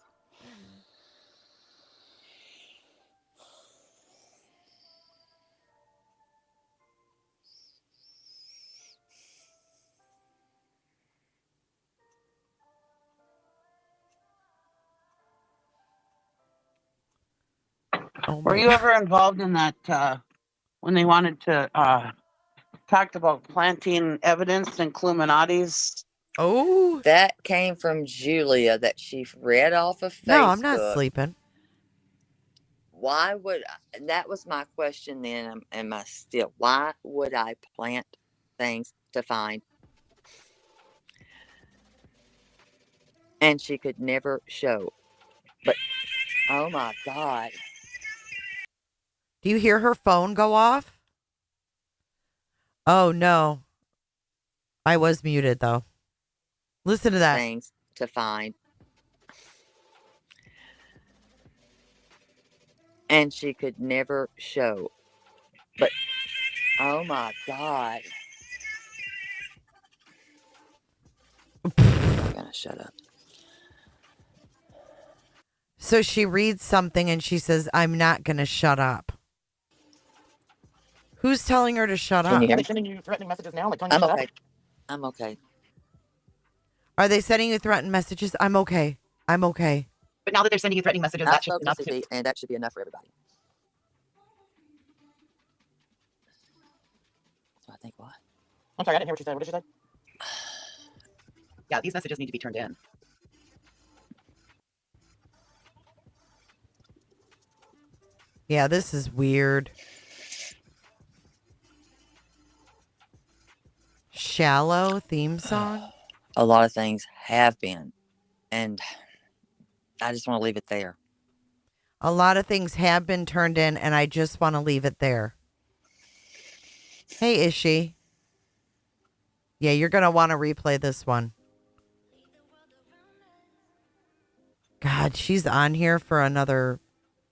were you ever involved in that when they wanted to talked about planting evidence and Illuminati's? Oh, that came from Julia that she read off of Facebook. No, I'm not sleeping. Why would that was my question then, and my still? Why would I plant things to find? And she could never show. But oh my God! Do you hear her phone go off? Oh no, I was muted though. Listen to that. Things to find. And she could never show. But oh my God! I'm gonna shut up. So she reads something and she says, "I'm not going to shut up." Who's telling her to shut Can up? you hear Are me? they sending you threatening messages now? Like, telling you I'm to shut okay. up? I'm okay. Are they sending you threatened messages? I'm okay. I'm okay. But now that they're sending you threatening messages, I that should be spoke to enough. CB, and that should be enough for everybody. So I think what? I'm sorry, I didn't hear what you said. What did you say? Yeah, these messages need to be turned in. Yeah, this is weird. Shallow theme song? A lot of things have been, and I just want to leave it there. A lot of things have been turned in, and I just want to leave it there. Hey, is she? Yeah, you're going to want to replay this one. God, she's on here for another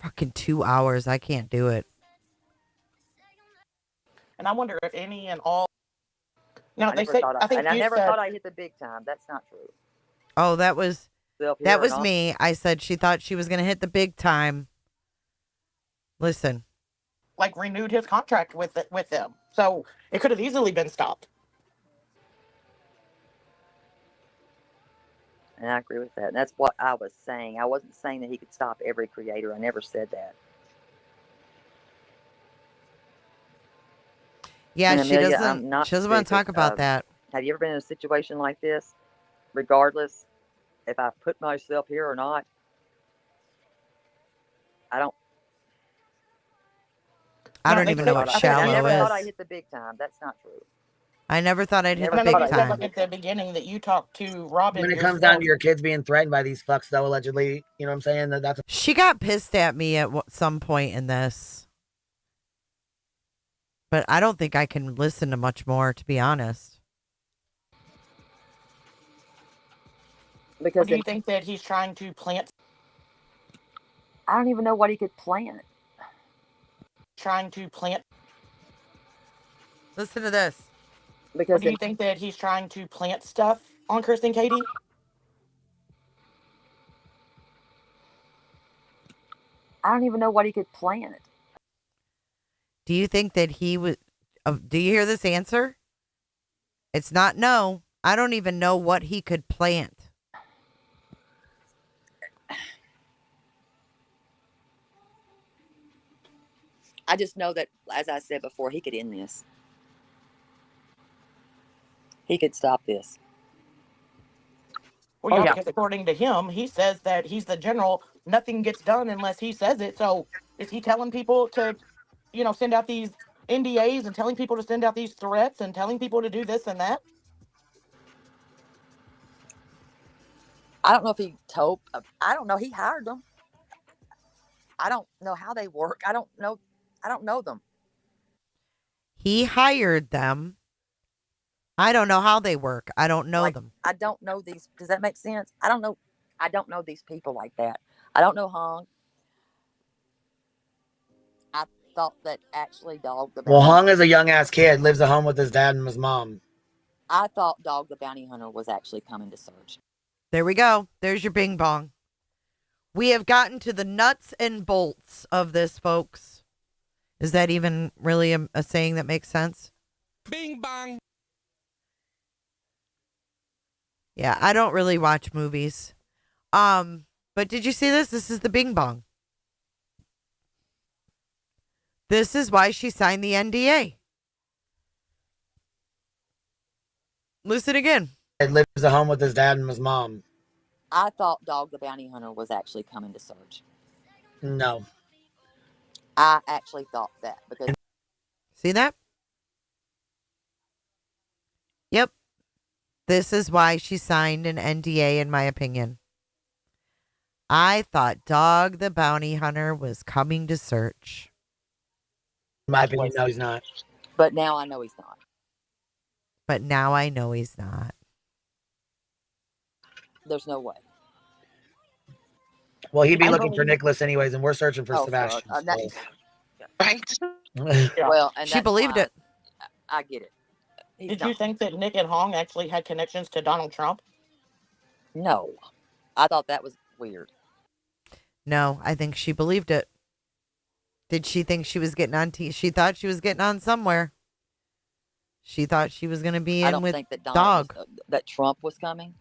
fucking 2 hours. I can't do it. And I wonder if any and all. Now I they never say. thought I think I you never said. thought I hit the big time. That's not true. Oh, that was Self-here and me. I said she thought she was going to hit the big time. Listen. Like renewed his contract with them, so it could have easily been stopped. And I agree with that. And that's what I was saying. I wasn't saying that he could stop every creator. I never said that. Yeah, And she Amelia, doesn't. I'm not She doesn't want to talk stupid. about that. Have you ever been in a situation like this? Regardless if I put myself here or not, I don't even know what I shallow never is. thought I hit the big time. That's not true. I never thought I'd hit Never the And I big know you said time. like at the beginning that you talked to Robin. When it comes down to your kids being threatened by these fucks, though, allegedly, you know what I'm saying? That's She got pissed at me at some point in this. But I don't think I can listen to much more, to be honest. Because do you think that he's trying to plant? I don't even know what he could plant. Trying to plant. Listen to this. Because do you think that he's trying to plant stuff on Chris and Katie? I don't even know what he could plant. Do you think that he would... do you hear this answer? It's not no. I don't even know what he could plant. I just know that, as I said before, he could end this. He could stop this. Well, yeah, because according to him, he says that he's the general. Nothing gets done unless he says it. So is he telling people to, send out these NDAs and telling people to send out these threats and telling people to do this and that? I don't know if he told. I don't know. He hired them. I don't know how they work. I don't know. I don't know them. He hired them. I don't know how they work. I don't know them. I don't know these. Does that make sense? I don't know. I don't know these people like that. I don't know Hong. I thought that actually Dog the Bounty. Well, Hong is a young ass kid, lives at home with his dad and his mom. I thought Dog the Bounty Hunter was actually coming to search. There we go. There's your bing bong. We have gotten to the nuts and bolts of this, folks. Is that even really a saying that makes sense? Bing bong. Yeah, I don't really watch movies. But did you see this? This is the bing bong. This is why she signed the NDA. Listen again. He lives at home with his dad and his mom. I thought Dog the Bounty Hunter was actually coming to search. No. I actually thought that because. See that? Yep. This is why she signed an NDA, in my opinion. I thought Dog the Bounty Hunter was coming to search. In my opinion, no, he's not. But now I know he's not. But now I know he's not. There's no way. Well, he'd be looking for Nicholas anyways, and we're searching for Oh, Sebastian. Right. Well, and she that's believed why it. I get it. Did you think that Nick and Hong actually had connections to Donald Trump? No. I thought that was weird. No, I think she believed it. Did she think she was getting on? She thought she was getting on somewhere. She thought she was going to be in with think that Dog. That Trump was coming.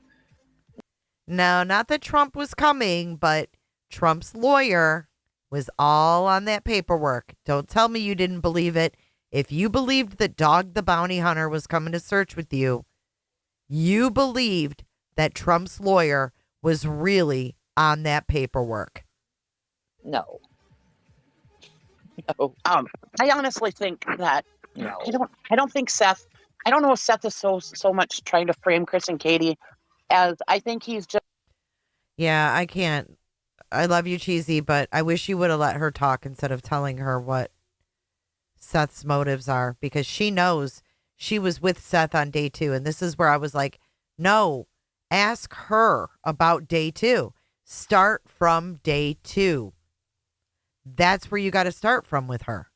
No, not that Trump was coming, but Trump's lawyer was all on that paperwork. Don't tell me you didn't believe it. If you believed that Dog the Bounty Hunter was coming to search with you, you believed that Trump's lawyer was really on that paperwork. No. No. I honestly think that no. I don't think Seth. I don't know if Seth is so much trying to frame Chris and Katie, as I think he's just. Yeah, I can't. I love you, Cheesy, but I wish you would have let her talk instead of telling her what Seth's motives are, because she knows she was with Seth on day 2. And this is where I was like, no, ask her about day 2. Start from day 2. That's where you got to start from with her.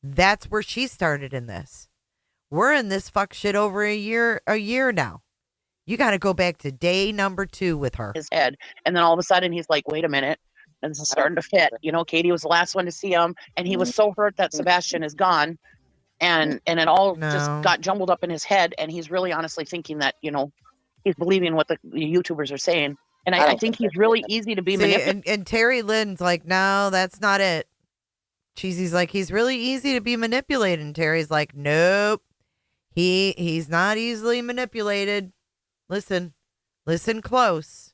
That's where she started in this. We're in this fuck shit over a year now. You got to go back to day number 2 with her. His head, and then all of a sudden he's like, wait a minute, and this is starting to fit. Katie was the last one to see him, and he was so hurt that Sebastian is gone, and it all just got jumbled up in his head, and he's really honestly thinking that he's believing what the YouTubers are saying, and I think he's really easy to be manipulated. And Terri Lynn's like, no, that's not it. Cheesy's like, he's really easy to be manipulated, and Terry's like, nope, he's not easily manipulated. Listen close.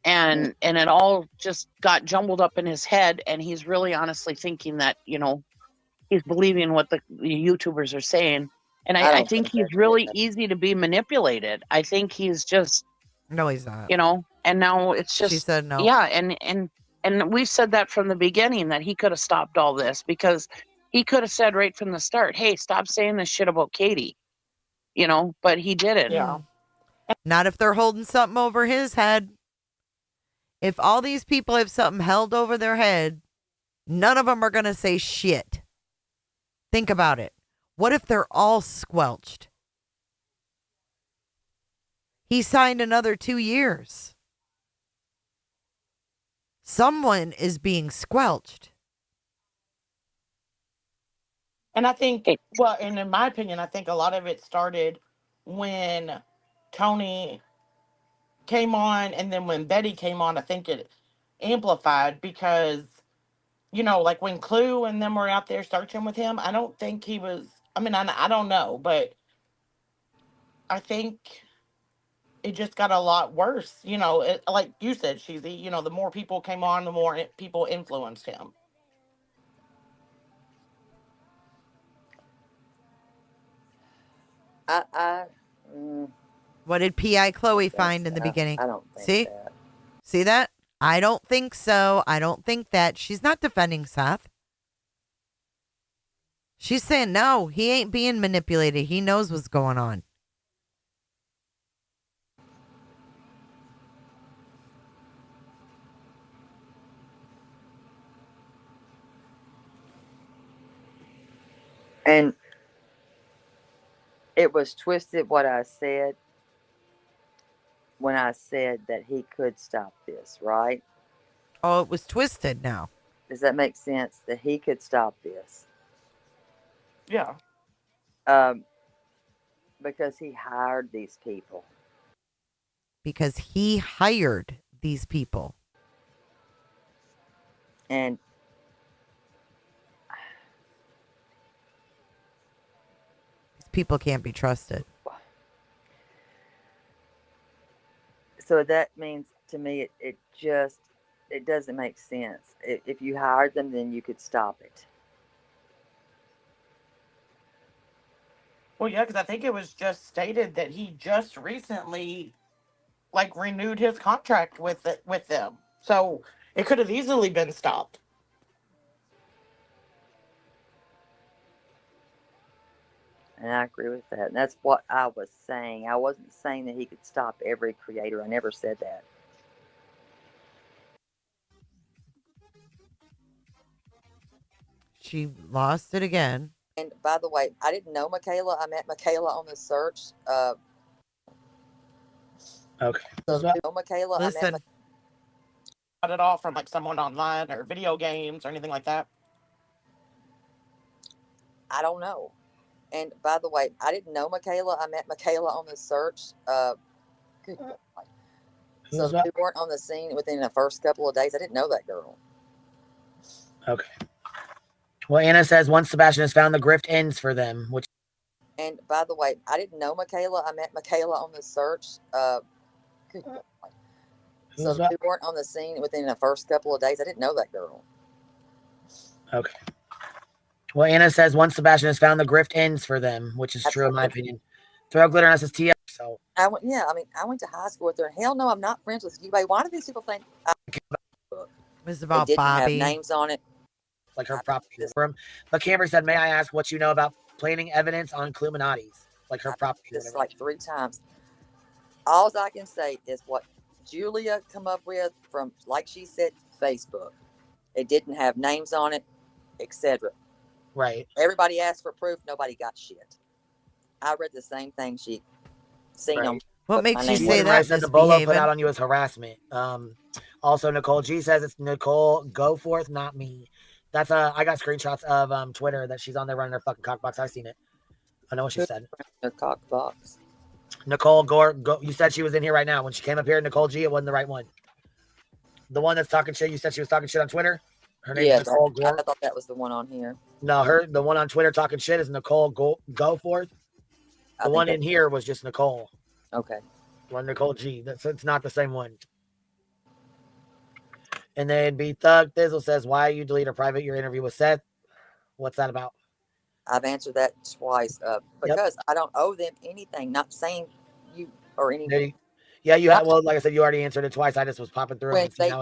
And it all just got jumbled up in his head, and he's really honestly thinking that he's believing what the YouTubers are saying, and I think he's really easy to be manipulated. I think he's just no, he's not. And now it's just she said no. Yeah, and we've said that from the beginning, that he could have stopped all this, because he could have said right from the start, hey, stop saying this shit about Katie. But he didn't. Yeah. Not if they're holding something over his head. If all these people have something held over their head, none of them are going to say shit. Think about it. What if they're all squelched? He signed another 2 years. Someone is being squelched. And I think, and in my opinion, I think a lot of it started when Tony came on, and then when Betty came on, I think it amplified, because you know, like when Clue and them were out there searching with him, I don't think he was, I mean, I don't know, but I think it just got a lot worse. You know, like you said, Sheezy, you know, the more people came on, the more people influenced him. What did P.I. Chloe find in the beginning? I don't think See? that. See that? I don't think so. I don't think that. She's not defending Seth. She's saying, no, he ain't being manipulated. He knows what's going on. And it was twisted what I said when I said that he could stop this, right? Oh, it was twisted now. Does that make sense? That he could stop this? Yeah. Because he hired these people. Because he hired these people. And these people can't be trusted. So that means to me, it doesn't make sense. If you hired them, then you could stop it. Well, yeah, because I think it was just stated that he just recently, like, renewed his contract with them. So it could have easily been stopped. And I agree with that. And that's what I was saying. I wasn't saying that he could stop every creator. I never said that. She lost it again. And by the way, I didn't know Michaela. I met Michaela on the search. Okay. So Michaela, listen. Got it all from like someone online or video games or anything like that? I don't know. And by the way, I didn't know Michaela. I met Michaela on the search. Good God. So we weren't on the scene within the first couple of days. I didn't know that girl. Okay. Well, Anna says once Sebastian has found, the grift ends for them. Which. And by the way, I didn't know Michaela. I met Michaela on the search. Good God. So we weren't on the scene within the first couple of days. I didn't know that girl. Okay. Well, Anna says once Sebastian has found, the grift ends for them, which is true in my opinion. Throw glitter on us as TF. So I went to high school with her. Hell no, I'm not friends with anybody. Why do these people think it was about didn't Bobby? Have names on it, like her property room. But Camber said, "May I ask what you know about planting evidence on Illuminati's, like her property?" This like 3 times. All I can say is what Julia come up with from, like she said, Facebook. It didn't have names on it, etc. Right. Everybody asked for proof. Nobody got shit. I read the same thing she seen Right. on. What makes you say that? Said the bolo put out on you as harassment. Also, Nicole G says it's Nicole Goforth, not me. That's I got screenshots of Twitter that she's on there running her fucking cockbox. I've seen it. I know what she said. Her cockbox. Nicole you said she was in here right now. When she came up here, Nicole G, it wasn't the right one. The one that's talking shit. You said she was talking shit on Twitter. Her name is Nicole Gore. I thought that was the one on here. No, the one on Twitter talking shit is Nicole Goforth. The one in here was just Nicole. Okay. One Nicole G. It's not the same one. And then B Thug Thizzle says, "Why you delete or private your interview with Seth? What's that about?" I've answered that twice. Because I don't owe them anything. Not saying you or anything. Yeah, you have. Well, like I said, you already answered it twice. I just was popping through. When they,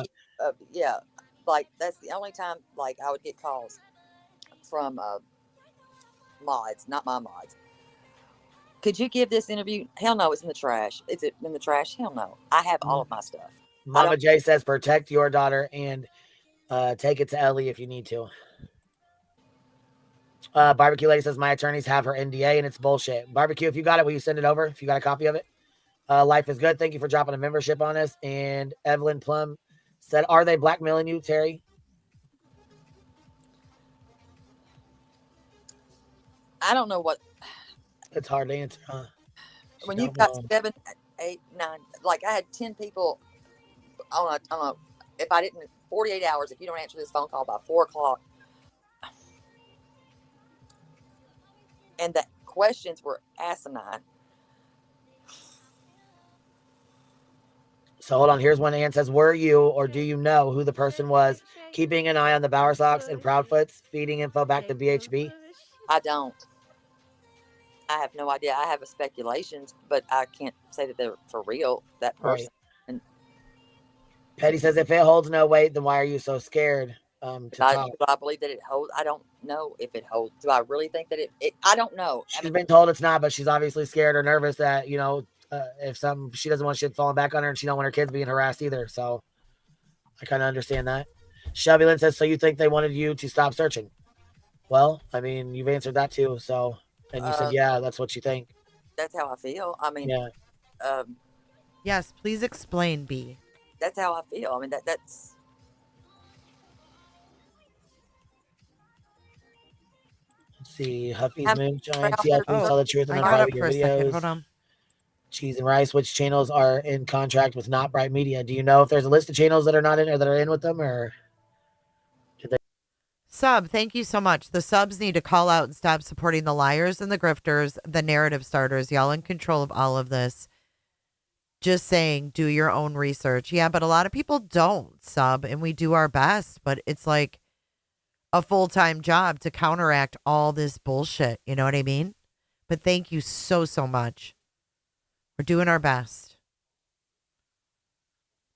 like that's the only time like I would get calls from mods, not my mods. Could you give this interview? Hell no, it's in the trash. Is it in the trash? Hell no. I have all of my stuff. Mama J says, "Protect your daughter and take it to Ellie if you need to." Barbecue Lady says, "My attorneys have her NDA and it's bullshit." Barbecue, if you got it, will you send it over? If you got a copy of it. Life is good. Thank you for dropping a membership on us. And Evelyn Plum said, "Are they blackmailing you, Terry?" I don't know what. It's hard to answer, huh? When you've got 7, 8, 9, like I had 10 people on a, if I didn't 48 hours. If you don't answer this phone call by 4 o'clock. And the questions were asinine. So hold on. Here's one Ann says, were you or do you know who the person was keeping an eye on the Bower Sox and Proudfoots, feeding info back to BHB? I don't. I have no idea. I have a speculations, but I can't say that they're for real, that person. Right. And Petty says, if it holds no weight, then why are you so scared to talk? do I believe that it holds? I don't know if it holds. Do I really think that it I don't know. She's been told it's not, but she's obviously scared or nervous that, you know, if she doesn't want shit falling back on her, and she don't want her kids being harassed either. So I kind of understand that. Shelby Lynn says, so you think they wanted you to stop searching? Well, I mean, you've answered that too. So, and you said, yeah, that's what you think. That's how I feel. I mean, yeah. Yes, please explain, B. That's how I feel. I mean, that's. Let's see. Huffy's Moonshine. See how can tell the truth in the I got up private for a second. videos. Hold on. Cheese and Rice, which channels are in contract with Not Bright Media? Do you know if there's a list of channels that are not in or that are in with them, or did they? Sub, thank you so much. The subs need to call out and stop supporting the liars and the grifters, the narrative starters. Y'all in control of all of this. Just saying, do your own research. Yeah, but a lot of people don't, Sub, and we do our best, but it's like a full-time job to counteract all this bullshit. You know what I mean? But thank you so, so much. We're doing our best.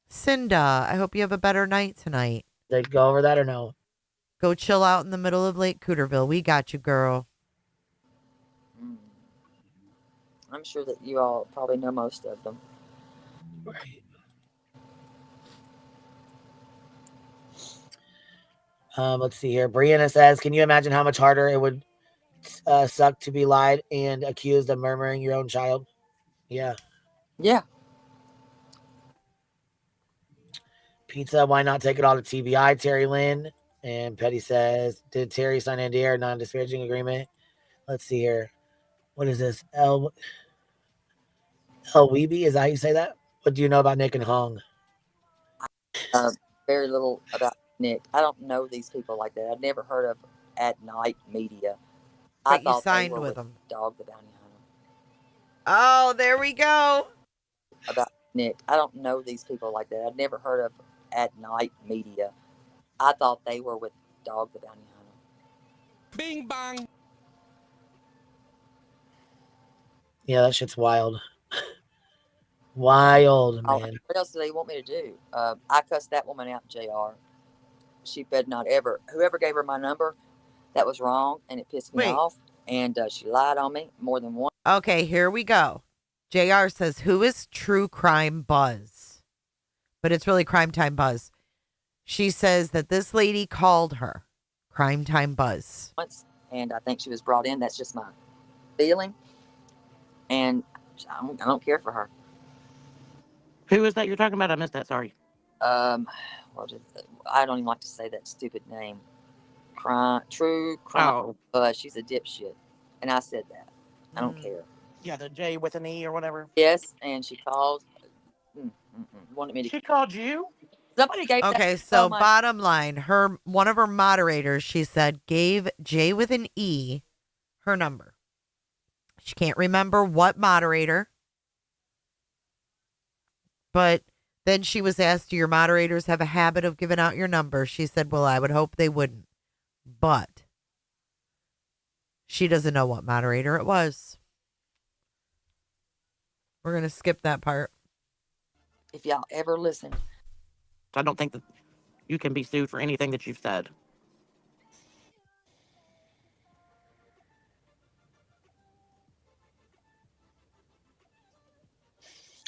Cinda, I hope you have a better night tonight. Did they go over that or no? Go chill out in the middle of Lake Cooterville. We got you, girl. I'm sure that you all probably know most of them. Right. Let's see here. Brianna says, can you imagine how much harder it would suck to be lied and accused of murmuring your own child? Yeah. Yeah. Pizza, why not take it all to TBI, Terri Lynn? And Petty says, did Terry sign NDA or non-disparaging agreement? Let's see here. What is this? El Weeby? Is that how you say that? What do you know about Nick and Hong? Very little about Nick. I don't know these people like that. I've never heard of At Night Media. But you signed with them. Dog the Bounty Hunter. Oh, there we go. About Nick. I don't know these people like that. I've never heard of At Night Media. I thought they were with Dog the Bounty Hunter. Bing bang. Yeah, that shit's wild. Wild, man. What else do they want me to do? I cussed that woman out, JR. She better not ever. Whoever gave her my number, that was wrong, and it pissed me off. And she lied on me more than once. Okay, here we go. JR says, who is True Crime Buzz? But it's really Crime Time Buzz. She says that this lady called her Crime Time Buzz. Once, and I think she was brought in. That's just my feeling. And I don't care for her. Who is that you're talking about? I missed that. Sorry. I don't even like to say that stupid name. True Crime Buzz. She's a dipshit. And I said that. I don't care. Yeah, the J with an E or whatever. Yes, and she called. Wanted me to. She called you? Somebody gave. Okay, so bottom line, one of her moderators, she said, gave J with an E her number. She can't remember what moderator, but then she was asked, do your moderators have a habit of giving out your number? She said, well, I would hope they wouldn't, but she doesn't know what moderator it was. We're going to skip that part. If y'all ever listen. I don't think that you can be sued for anything that you've said.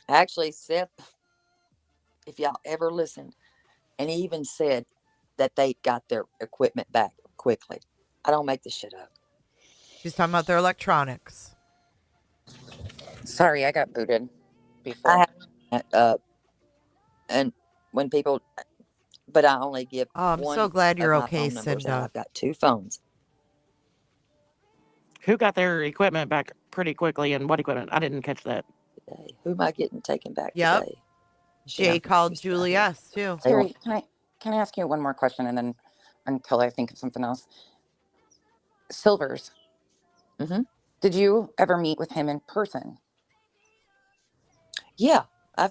Actually, Seth, if y'all ever listened, and he even said that they got their equipment back quickly. I don't make this shit up. She's talking about their electronics. Sorry, I got booted before. And when people, but I only give. Oh, I'm so glad you're okay, Cinda. I've got 2 phones. Who got their equipment back pretty quickly, and what equipment? I didn't catch that. Today. Who am I getting taken back today? Jay called Julie S. too. Terry, Can I ask you one more question, and then until I think of something else? Silvers. Mm-hmm. Did you ever meet with him in person? Yeah, I've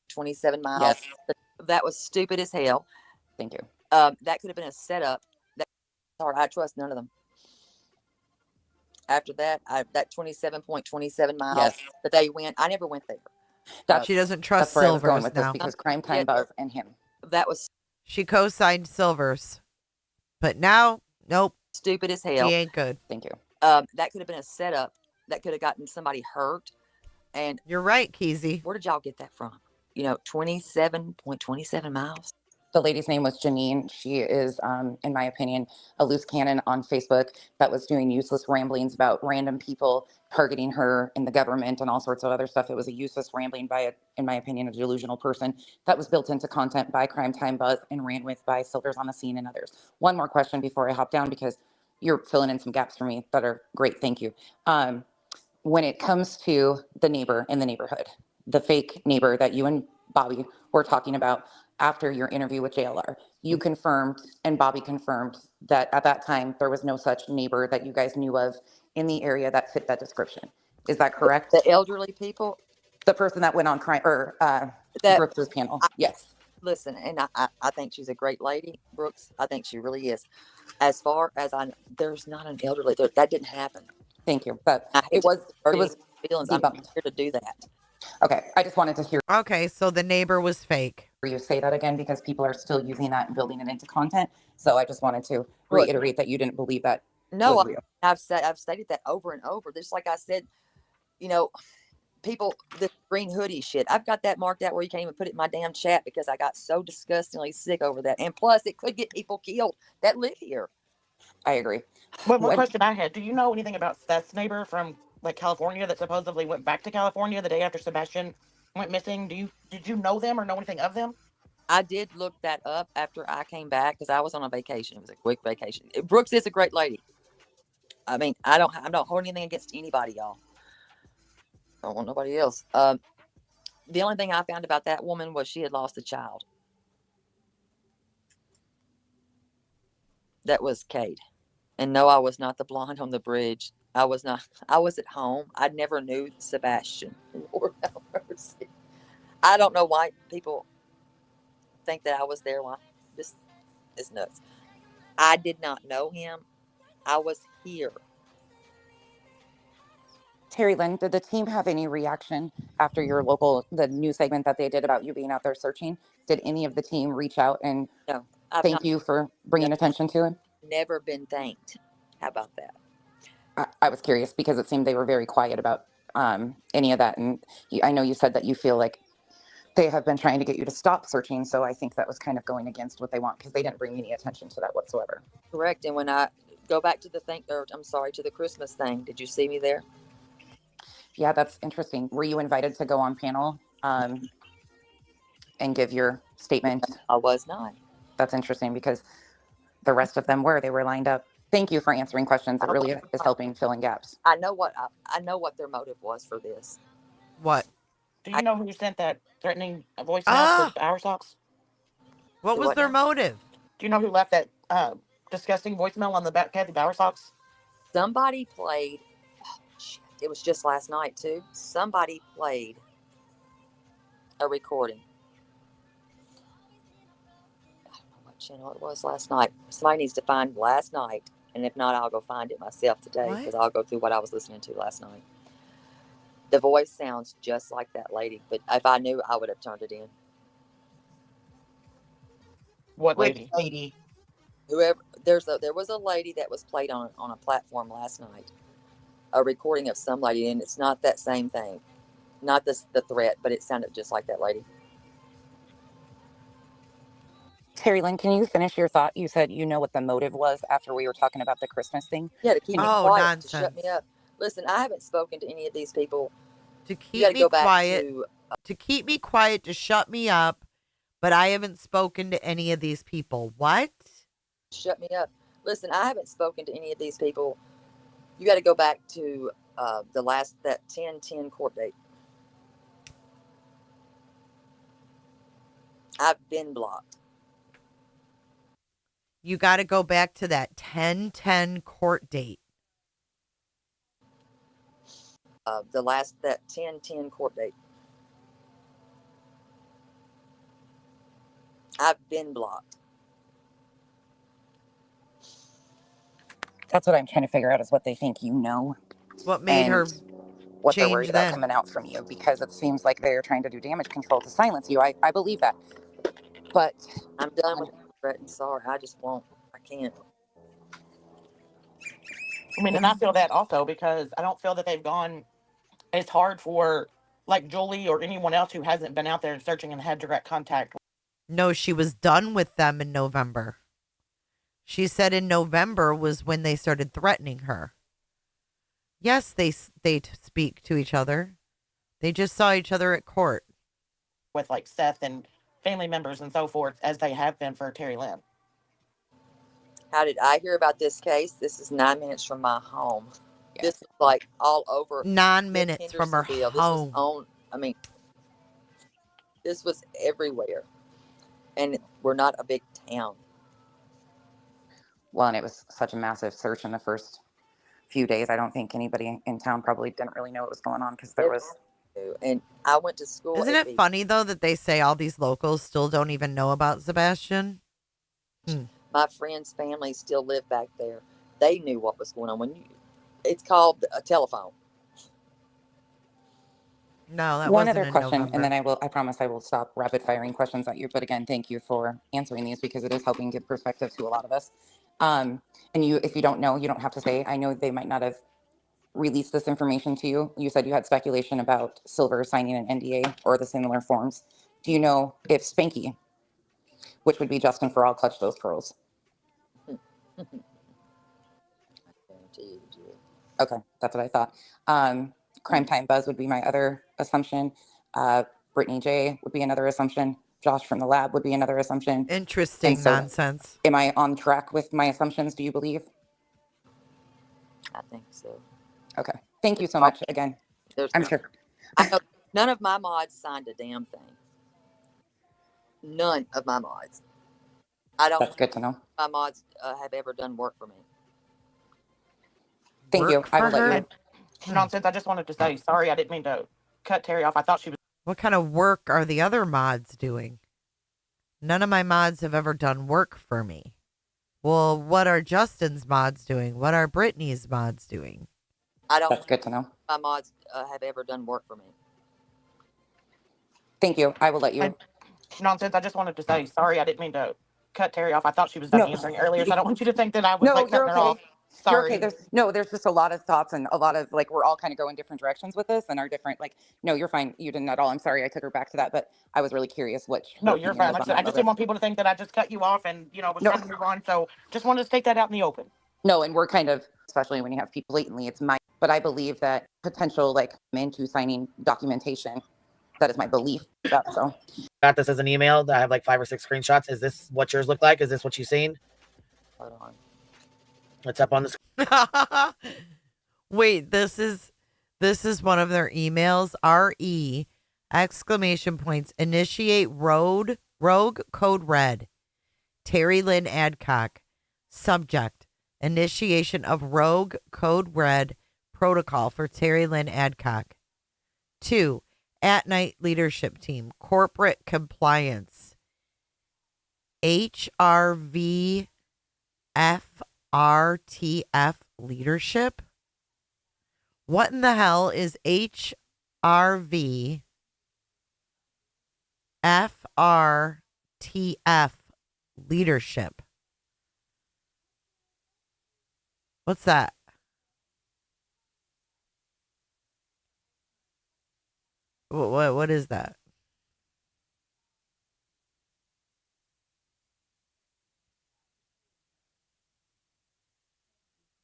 27 miles. Yes. But that was stupid as hell. Thank you. That could have been a setup. Sorry, I trust none of them. After that, that 27.27 miles Yes. that they went, I never went there. She doesn't trust That's where I was going Silvers with now. this, because Crime Time Buzz and him. That was She co-signed Silvers, but now, nope. stupid as hell. She ain't good. Thank you. That could have been a setup. That could have gotten somebody hurt. And you're right, Keezy. Where did y'all get that from? 27.27 miles. The lady's name was Janine. She is, in my opinion, a loose cannon on Facebook that was doing useless ramblings about random people targeting her in the government and all sorts of other stuff. It was a useless rambling by, in my opinion, a delusional person that was built into content by Crime Time Buzz and ran with by Silvers on the Scene and others. One more question before I hop down, because you're filling in some gaps for me that are great. Thank you. When it comes to the neighbor in the neighborhood, the fake neighbor that you and Bobby were talking about after your interview with JLR, you confirmed and Bobby confirmed that at that time there was no such neighbor that you guys knew of in the area that fit that description. Is that correct? The elderly people? The person that went on crime or Brooks's panel. Yes. Listen, and I think she's a great lady, Brooks. I think she really is. As far as I know, there's not an elderly. That didn't happen. Thank you. But it was feelings. I'm here to do that. Okay, I just wanted to hear. Okay, so the neighbor was fake. You say that again, because people are still using that and building it into content. So I just wanted to reiterate that you didn't believe that. No, was real. I've stated that over and over. Just like I said, people, the green hoodie shit. I've got that marked out where you can't even put it in my damn chat because I got so disgustingly sick over that. And plus, it could get people killed that live here. I agree. One question I had: do you know anything about Seth's neighbor from California that supposedly went back to California the day after Sebastian went missing? Did you know them or know anything of them? I did look that up after I came back because I was on a vacation. It was a quick vacation. Brooks is a great lady. I mean, I'm not holding anything against anybody, y'all. I don't want nobody else. The only thing I found about that woman was she had lost a child. That was Kate. And no, I was not the blonde on the bridge. I was not. I was at home. I never knew Sebastian. Lord have mercy. I don't know why people think that I was there. Why? This is nuts. I did not know him. I was here. Terri Lynn, did the team have any reaction after the news segment that they did about you being out there searching? Did any of the team reach out and thank you for bringing attention to him? Never been thanked. How about that? I was curious because it seemed they were very quiet about any of that. And I know you said that you feel like they have been trying to get you to stop searching. So I think that was kind of going against what they want because they didn't bring any attention to that whatsoever. Correct. And when I go back to to the Christmas thing, did you see me there? Yeah, that's interesting. Were you invited to go on panel and give your statement? I was not. That's interesting because the rest of them they were lined up. Thank you for answering questions. It really is helping fill in gaps. I know what their motive was for this. What? Do you know who sent that threatening voicemail to Power Socks? What was their motive? Do you know who left that disgusting voicemail on the Kathy Power Socks? Somebody played. Oh, shit. It was just last night too. Somebody played a recording. I don't know what channel it was last night. Somebody needs to find last night. And if not, I'll go find it myself today because I'll go through what I was listening to last night. The voice sounds just like that lady, but if I knew, I would have turned it in. What lady? Whoever. There was a lady that was played on a platform last night. A recording of some lady, and it's not that same thing. Not the threat, but it sounded just like that lady. Terri Lynn, can you finish your thought? You said you know what the motive was after we were talking about the Christmas thing. Yeah, to keep me quiet, nonsense. to shut me up. Listen, I haven't spoken to any of these people. To keep me quiet, to keep me quiet, to shut me up, but I haven't spoken to any of these people. What? Shut me up. Listen, I haven't spoken to any of these people. You got to go back to that 10/10 court date. I've been blocked. You got to go back to that 10/10 court date. That 10/10 court date. I've been blocked. That's what I'm trying to figure out is what they think you know. What made her what they're change worried about then? coming out from you, because it seems like they're trying to do damage control to silence you. I believe that. But I'm done with Brett and sorry. I just won't. I can't. I mean, and I feel that also because I don't feel that they've gone. It's hard for like Julie or anyone else who hasn't been out there and searching and had direct contact. No, she was done with them in November. She said in November was when they started threatening her. Yes, they speak to each other. They just saw each other at court. With like Seth and family members and so forth, as they have been for Terri Lynn. How did I hear about this case? This is 9 minutes from my home. Yes. This is like all over. 9 minutes from her home. This was on. I mean, this was everywhere, and we're not a big town. Well, and it was such a massive search in the first few days. I don't think anybody in town probably didn't really know what was going on because there was. And I went to school. Isn't it funny though that they say all these locals still don't even know about Sebastian? My friend's family still live back there. They knew what was going on. It's called a telephone. No, that One wasn't other in question, November. and then I promise I will stop rapid firing questions at you. But again, thank you for answering these because it is helping give perspective to a lot of us. And if you don't know, you don't have to say. I know they might not have released this information to you. You said you had speculation about Silver signing an NDA or the similar forms. Do you know if Spanky, which would be Justin for all, clutched those pearls? Okay, that's what I thought. Crime Time Buzz would be my other assumption. Brittany J would be another assumption. Josh from the lab would be another assumption. Interesting nonsense. Am I on track with my assumptions, do you believe? I think so. Okay. Thank you so much again. I'm sure. I know none of my mods signed a damn thing. None of my mods. I don't. That's good to know. My mods have ever done work for me. Thank you. I will let you. Nonsense. I just wanted to say sorry. I didn't mean to cut Terri off. I thought she was. What kind of work are the other mods doing? None of my mods have ever done work for me. Well, what are Justin's mods doing? What are Brittany's mods doing? I don't. That's good to know. My mods have ever done work for me. Thank you. I will let you. Nonsense. I just wanted to say sorry. I didn't mean to cut Terri off. I thought she was done answering earlier, so I don't want you to think that I was like cutting her off. Sorry. You're okay. There's just a lot of thoughts and a lot of like we're all kind of going different directions with this and are different. Like, no, you're fine. You didn't at all. I'm sorry. I took her back to that, but I was really curious which. No, you're fine. Like I said, I just didn't want people to think that I just cut you off and was trying to move on. So just wanted to take that out in the open. No, and we're kind of, especially when you have people blatantly, it's my. But I believe that potential like into signing documentation. That is my belief. So. Got this as an email. I have like 5 or 6 screenshots. Is this what yours look like? Is this what you've seen? Hold on. It's up on the screen. Wait, this is one of their emails. RE exclamation points initiate rogue code red. Terri Lynn Adcock. Subject initiation of rogue code red protocol for Terri Lynn Adcock. 2. At night leadership team corporate compliance. HRV FRTF leadership? What in the hell is HRV FRTF leadership? What's that? What is that?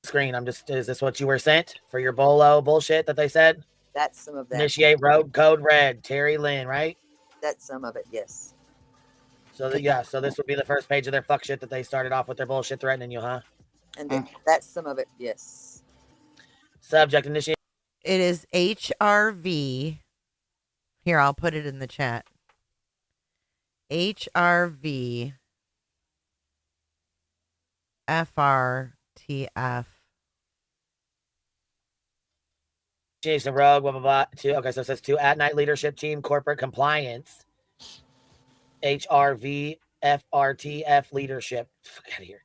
Screen. Is this what you were sent for your bolo bullshit that they said? That's some of that. Initiate rogue code red. Terri Lynn, right? That's some of it, yes. So so this would be the first page of their fuck shit that they started off with their bullshit threatening you, huh? And that's some of it, yes. Subject initiate. It is HRV. Here, I'll put it in the chat. HRV FRTF. Jason Rogue, blah, blah, blah. Okay, so it says to at-night leadership team, corporate compliance, HRV FRTF leadership. Fuck out of here.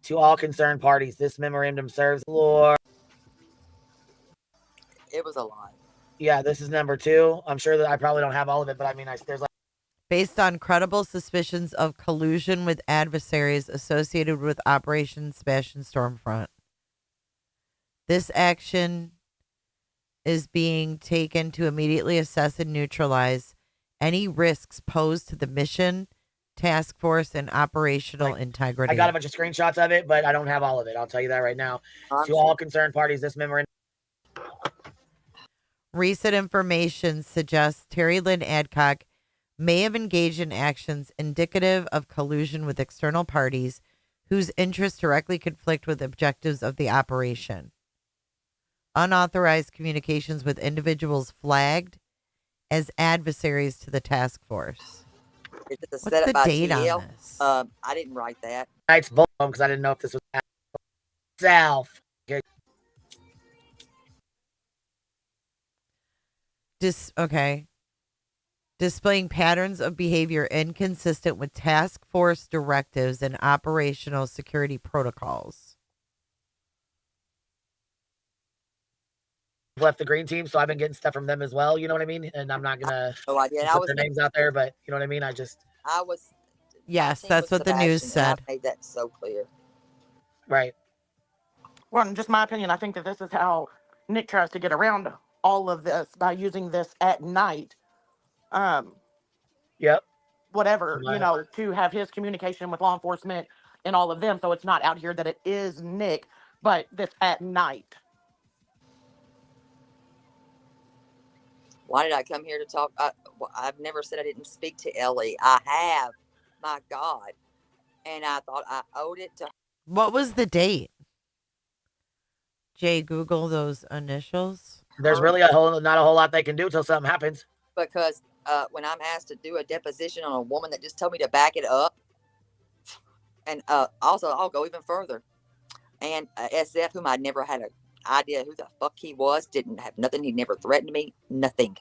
To all concerned parties, this memorandum serves Lord. It was a lot. Yeah, this is number 2. I'm sure that I probably don't have all of it, but I mean, there's like. Based on credible suspicions of collusion with adversaries associated with Operation Sebastian Stormfront. This action is being taken to immediately assess and neutralize any risks posed to the mission, task force, and operational integrity. I got a bunch of screenshots of it, but I don't have all of it. I'll tell you that right now. To all concerned parties, this memorandum. Recent information suggests Terri Lynn Adcock may have engaged in actions indicative of collusion with external parties whose interests directly conflict with objectives of the operation. Unauthorized communications with individuals flagged as adversaries to the task force. It's What's the date on this? I didn't write that. It's both because I didn't know if this was South. Okay. Okay. Displaying patterns of behavior inconsistent with task force directives and operational security protocols. Left the green team, so I've been getting stuff from them as well. You know what I mean? And I'm not gonna put their names out there, but you know what I mean. I was. Yes, that's what the news said. I made that so clear. Right. Well, in just my opinion, I think that this is how Nick tries to get around all of this by using this at night. Yep. Whatever, to have his communication with law enforcement and all of them, so it's not out here that it is Nick, but this at night. Why did I come here to talk? I've never said I didn't speak to Ellie. I have. My God. And I thought I owed it to her. What was the date? Jay, Google those initials. There's really not a whole lot they can do until something happens. Because when I'm asked to do a deposition on a woman that just told me to back it up, and also I'll go even further. And SF, whom I'd never had an idea who the fuck he was, didn't have nothing. He never threatened me. Nothing.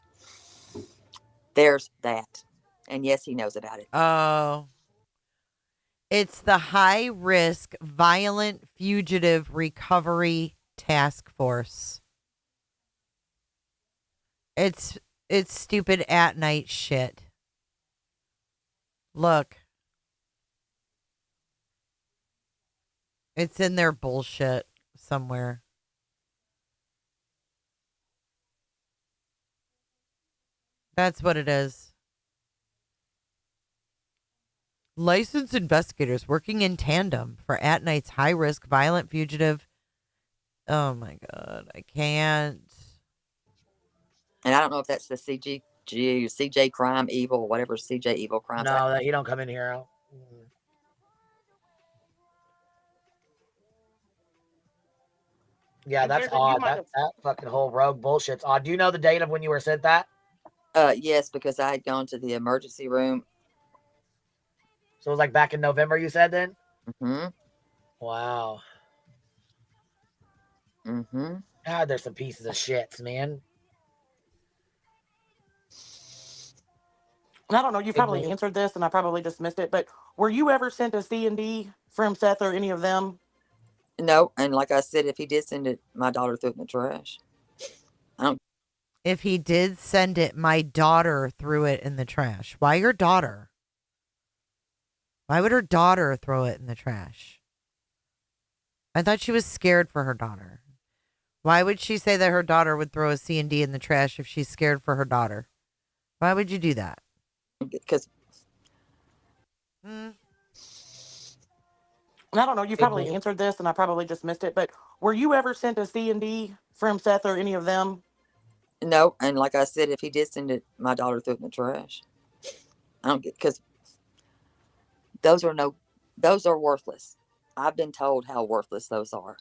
There's that. And yes, he knows about it. Oh. It's the High Risk Violent Fugitive Recovery Task Force. It's stupid at night shit. Look. It's in their bullshit somewhere. That's what it is. Licensed investigators working in tandem for at night's high risk violent fugitive. Oh my God, I can't. And I don't know if that's the CJ Crime Evil, whatever CJ Evil Crimes. No, you don't come in here. Yeah, that's odd. That fucking whole rogue bullshit's odd. Do you know the date of when you were sent that? Yes, because I had gone to the emergency room. So it was like back in November, you said then? Mm-hmm. Wow. Mm-hmm. God, there's some pieces of shits, man. I don't know, you probably answered this and I probably just missed it, but were you ever sent a C&D from Seth or any of them? No, and like I said, if he did send it, my daughter threw it in the trash. If he did send it, my daughter threw it in the trash. Why your daughter? Why would her daughter throw it in the trash? I thought she was scared for her daughter. Why would she say that her daughter would throw a C&D in the trash if she's scared for her daughter? Why would you do that? Because I don't know, you probably answered this and I probably just missed it, but were you ever sent a C&D from Seth or any of them? No, and like I said, if he did send it, my daughter threw it in the trash. I don't get, because those are worthless. I've been told how worthless those are.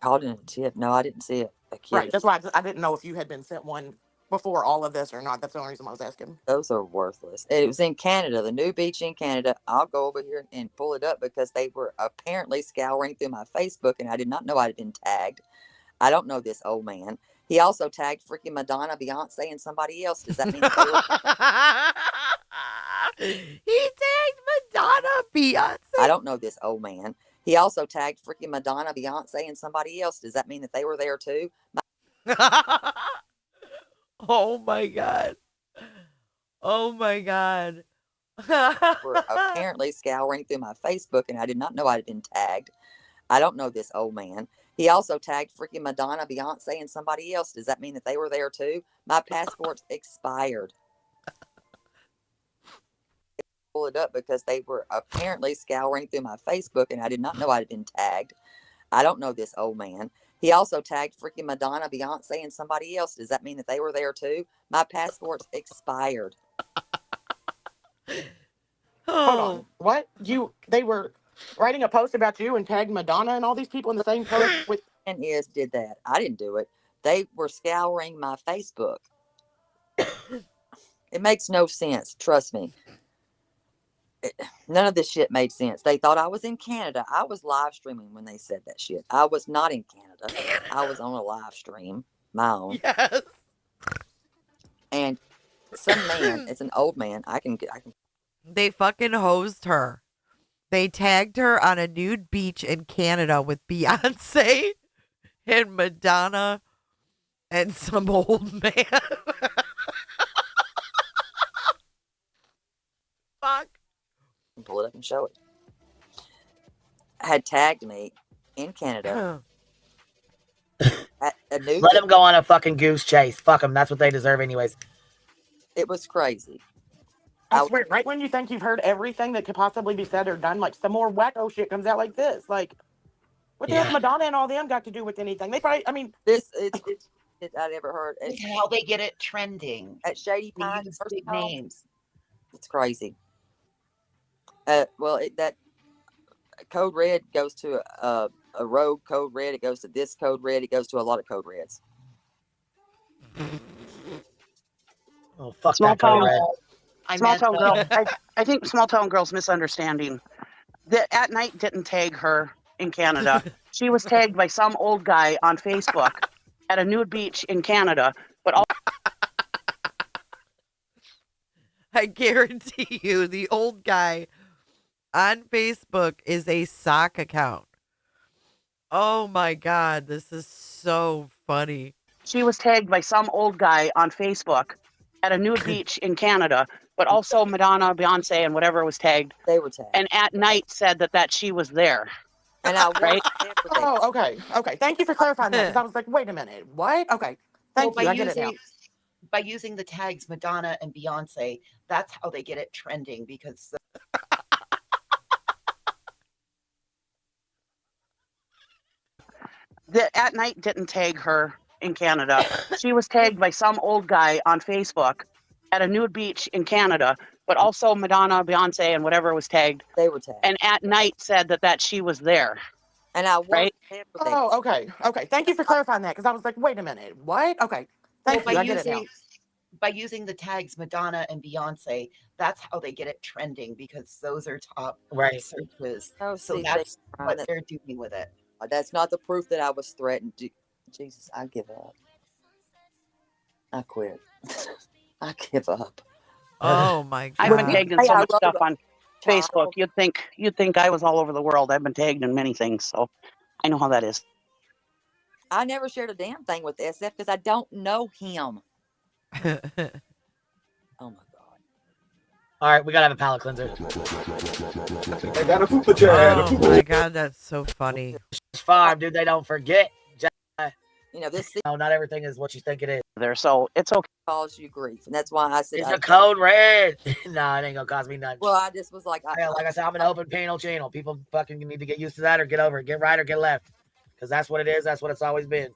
Called in a tip. No, I didn't see it. Right, that's why I didn't know if you had been sent one before all of this or not. That's the only reason why I was asking. Those are worthless. It was in Canada, the new beach in Canada. I'll go over here and pull it up because they were apparently scouring through my Facebook and I did not know I'd been tagged. I don't know this old man. He also tagged freaking Madonna, Beyonce, and somebody else. Does that mean that they were... He tagged Madonna, Beyonce. I don't know this old man. He also tagged freaking Madonna, Beyonce, and somebody else. Does that mean that they were there too? Oh my God. Oh my God. Were apparently scouring through my Facebook and I did not know I'd been tagged. I don't know this old man. He also tagged freaking Madonna, Beyonce, and somebody else. Does that mean that they were there too? My passport's expired. Pull it up because they were apparently scouring through my Facebook and I did not know I'd been tagged. I don't know this old man. He also tagged freaking Madonna, Beyonce, and somebody else. Does that mean that they were there too? My passport's expired. Hold on. What? They were writing a post about you and tagged Madonna and all these people in the same post with... And yes, did that. I didn't do it. They were scouring my Facebook. It makes no sense. Trust me. None of this shit made sense. They thought I was in Canada. I was live streaming when they said that shit. I was not in Canada. I was on a live stream, my own. Yes. And some man, it's an old man. I can. They fucking hosed her. They tagged her on a nude beach in Canada with Beyonce and Madonna and some old man. Fuck. Pull it up and show it. Had tagged me in Canada. At a new Let them go on a fucking goose chase. Fuck them. That's what they deserve anyways. It was crazy. I swear, right when you think you've heard everything that could possibly be said or done, like some more wacko shit comes out like this. Like, what the hell's Madonna and all them got to do with anything? They probably, I mean, it's I never heard. It's how they get it trending. At Shady They Pine, use first big time. names. It's crazy. That code red goes to a rogue code red. It goes to this code red. It goes to a lot of code reds. Oh, fuck Small that code town. red. Small town girl. I think small town girl's misunderstanding. That At Night didn't tag her in Canada. She was tagged by some old guy on Facebook at a nude beach in Canada. But all I guarantee you, the old guy on Facebook is a sock account. Oh my God, this is so funny. she was tagged by some old guy on Facebook at a nude beach in Canada. But also Madonna, Beyonce, and whatever was tagged. They were tagged. And At Night said that she was there. And I right? Oh, okay. Okay. Thank you for clarifying that. 'Cause I was like, wait a minute. What? Okay. Thank you. I get it now. By using the tags Madonna and Beyonce, that's how they get it trending because At Night didn't tag her in Canada. She was tagged by some old guy on Facebook at a nude beach in Canada, but also Madonna, Beyonce, and whatever was tagged. They were tagged. And At Night said that she was there. And I right? Oh, okay. Okay. Thank you for clarifying that because I was like, wait a minute. What? Okay. Thank you. I get it now. By using the tags Madonna and Beyonce, that's how they get it trending because those are top searches. Oh, so see, that's what that- they're doing with it. That's not the proof that I was threatened. Jesus, I give up. I quit. I give up. Oh my God. I've been tagged in so much stuff on Facebook. You'd think I was all over the world. I've been tagged in many things, so I know how that is. I never shared a damn thing with SF because I don't know him. Oh my God. All right, we gotta have a palate cleanser. I got a fupa chat. Oh my God, that's so funny. Farm, dude, they don't forget. You know, this No, not everything is what you think it is. There, so it's okay. cause you grief, and that's why I said It's I a code red. No, it ain't gonna cause me nothing. Well, I just was like, Like I said, I'm an open panel channel. People fucking need to get used to that or get over it. Get right or get left. Because that's what it is. That's what it's always been.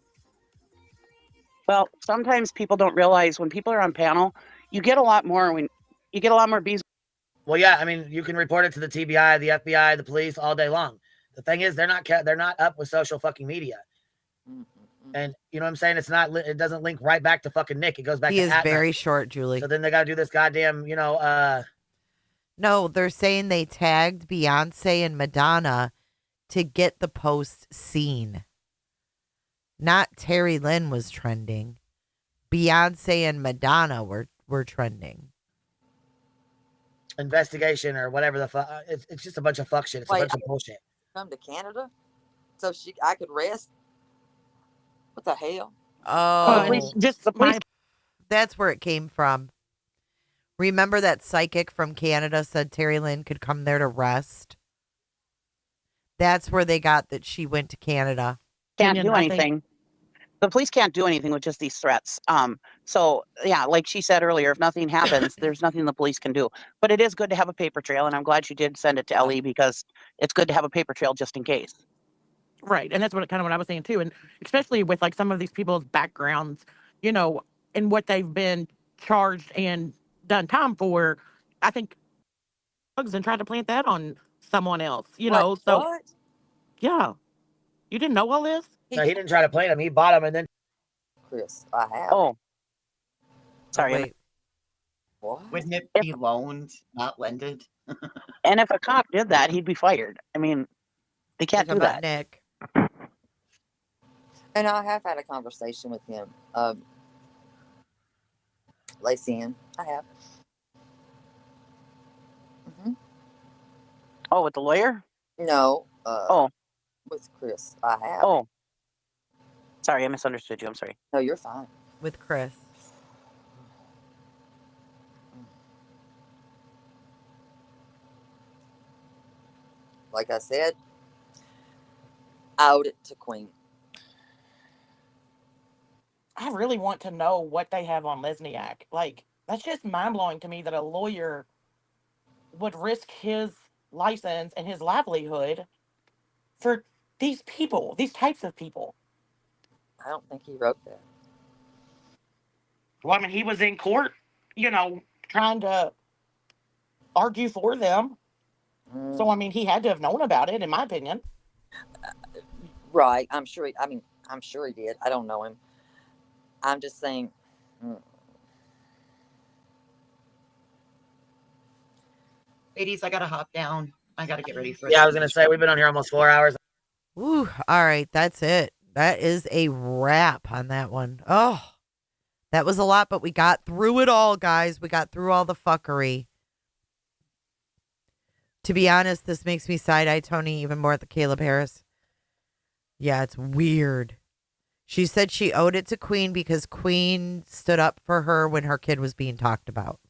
Well, sometimes people don't realize when people are on panel, you get a lot more bees. Well, yeah, I mean, you can report it to the TBI, the FBI, the police all day long. The thing is, they're not up with social fucking media. And you know what I'm saying? It's not. It doesn't link right back to fucking Nick. It goes back. He to is very short, Julie. So then they got to do this goddamn. No, they're saying they tagged Beyonce and Madonna to get the post seen. Not Terri Lynn was trending. Beyonce and Madonna were trending. Investigation or whatever the fuck. It's just a bunch of fuck shit. It's a bunch of bullshit. Come to Canada so I could rest. What the hell? Oh, the police. That's where it came from. Remember that psychic from Canada said Terri Lynn could come there to rest? That's where they got that she went to Canada. Can't do anything. The police can't do anything with just these threats. So yeah, like she said earlier, if nothing happens, there's nothing the police can do. But it is good to have a paper trail, and I'm glad you did send it to Ellie because it's good to have a paper trail just in case. Right, and that's what I was saying too, and especially with like some of these people's backgrounds, you know, and what they've been charged and done time for. I think drugs and tried to plant that on someone else, you know. So what? Yeah, you didn't know all this? No, he didn't try to plant him. He bought him and then. Chris, I have. Oh, sorry. Wait. What? Wouldn't it be loaned, not lended? And if a cop did that, he'd be fired. I mean, they can't do that. Nick. And I have had a conversation with him. Lacey Ann, I have. Oh, with the lawyer? No. Oh. With Chris, I have. Oh. Sorry, I misunderstood you. I'm sorry. No, you're fine. With Chris. Like I said, I owed it to Queen. I really want to know what they have on Lesniak. Like, that's just mind-blowing to me that a lawyer would risk his license and his livelihood for these people, these types of people. I don't think he wrote that. Well, I mean, he was in court, you know, trying to argue for them. So, I mean, he had to have known about it, in my opinion. Right. I'm sure he did. I don't know him. I'm just saying. Ladies, I gotta hop down. I gotta get ready for. Yeah, I was gonna say we've been on here almost 4 hours. Ooh, all right, that's it. That is a wrap on that one. Oh, that was a lot, but we got through it all, guys. We got through all the fuckery. To be honest, this makes me side-eye Tony even more at the Caleb Harris. Yeah, it's weird. She said she owed it to Queen because Queen stood up for her when her kid was being talked about.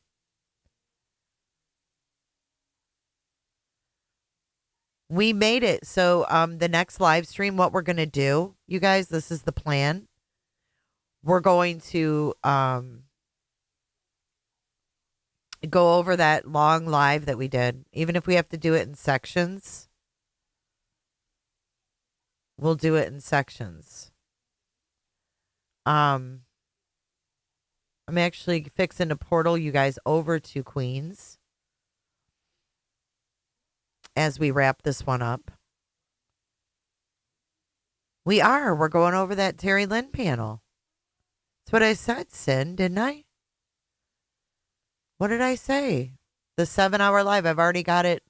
We made it. So the next live stream, what we're going to do, you guys, this is the plan. We're going to go over that long live that we did. Even if we have to do it in sections, we'll do it in sections. I'm actually fixing to portal you guys over to Queens as we wrap this one up. We're going over that Terri Lynn panel. That's what I said, Sin, didn't I? What did I say? The 7-hour live. I've already got it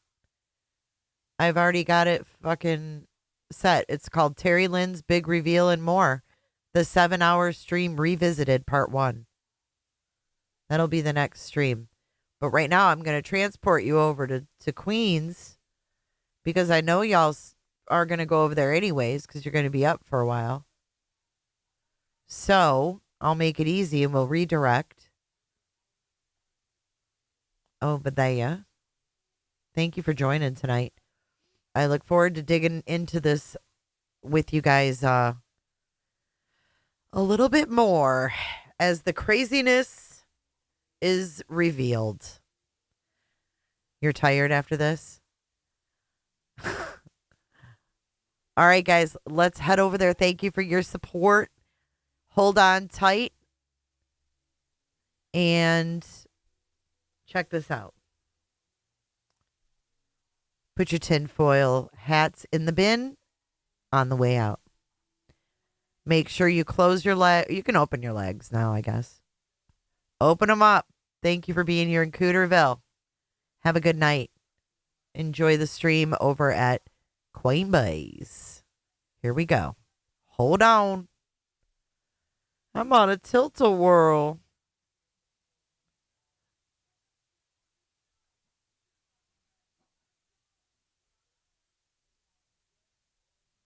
fucking set. It's called Terri Lynn's Big Reveal and More. The 7-hour stream revisited part 1. That'll be the next stream. But right now I'm going to transport you over to Queens because I know y'all are going to go over there anyways because you're going to be up for a while. So I'll make it easy and we'll redirect. Obadiah, thank you for joining tonight. I look forward to digging into this with you guys a little bit more as the craziness is revealed. You're tired after this? All right, guys, let's head over there. Thank you for your support. Hold on tight. And check this out. Put your tinfoil hats in the bin on the way out. Make sure you close your leg. You can open your legs now, I guess. Open them up. Thank you for being here in Cooterville. Have a good night. Enjoy the stream over at Coinbase. Here we go. Hold on. I'm on a tilt-a-whirl.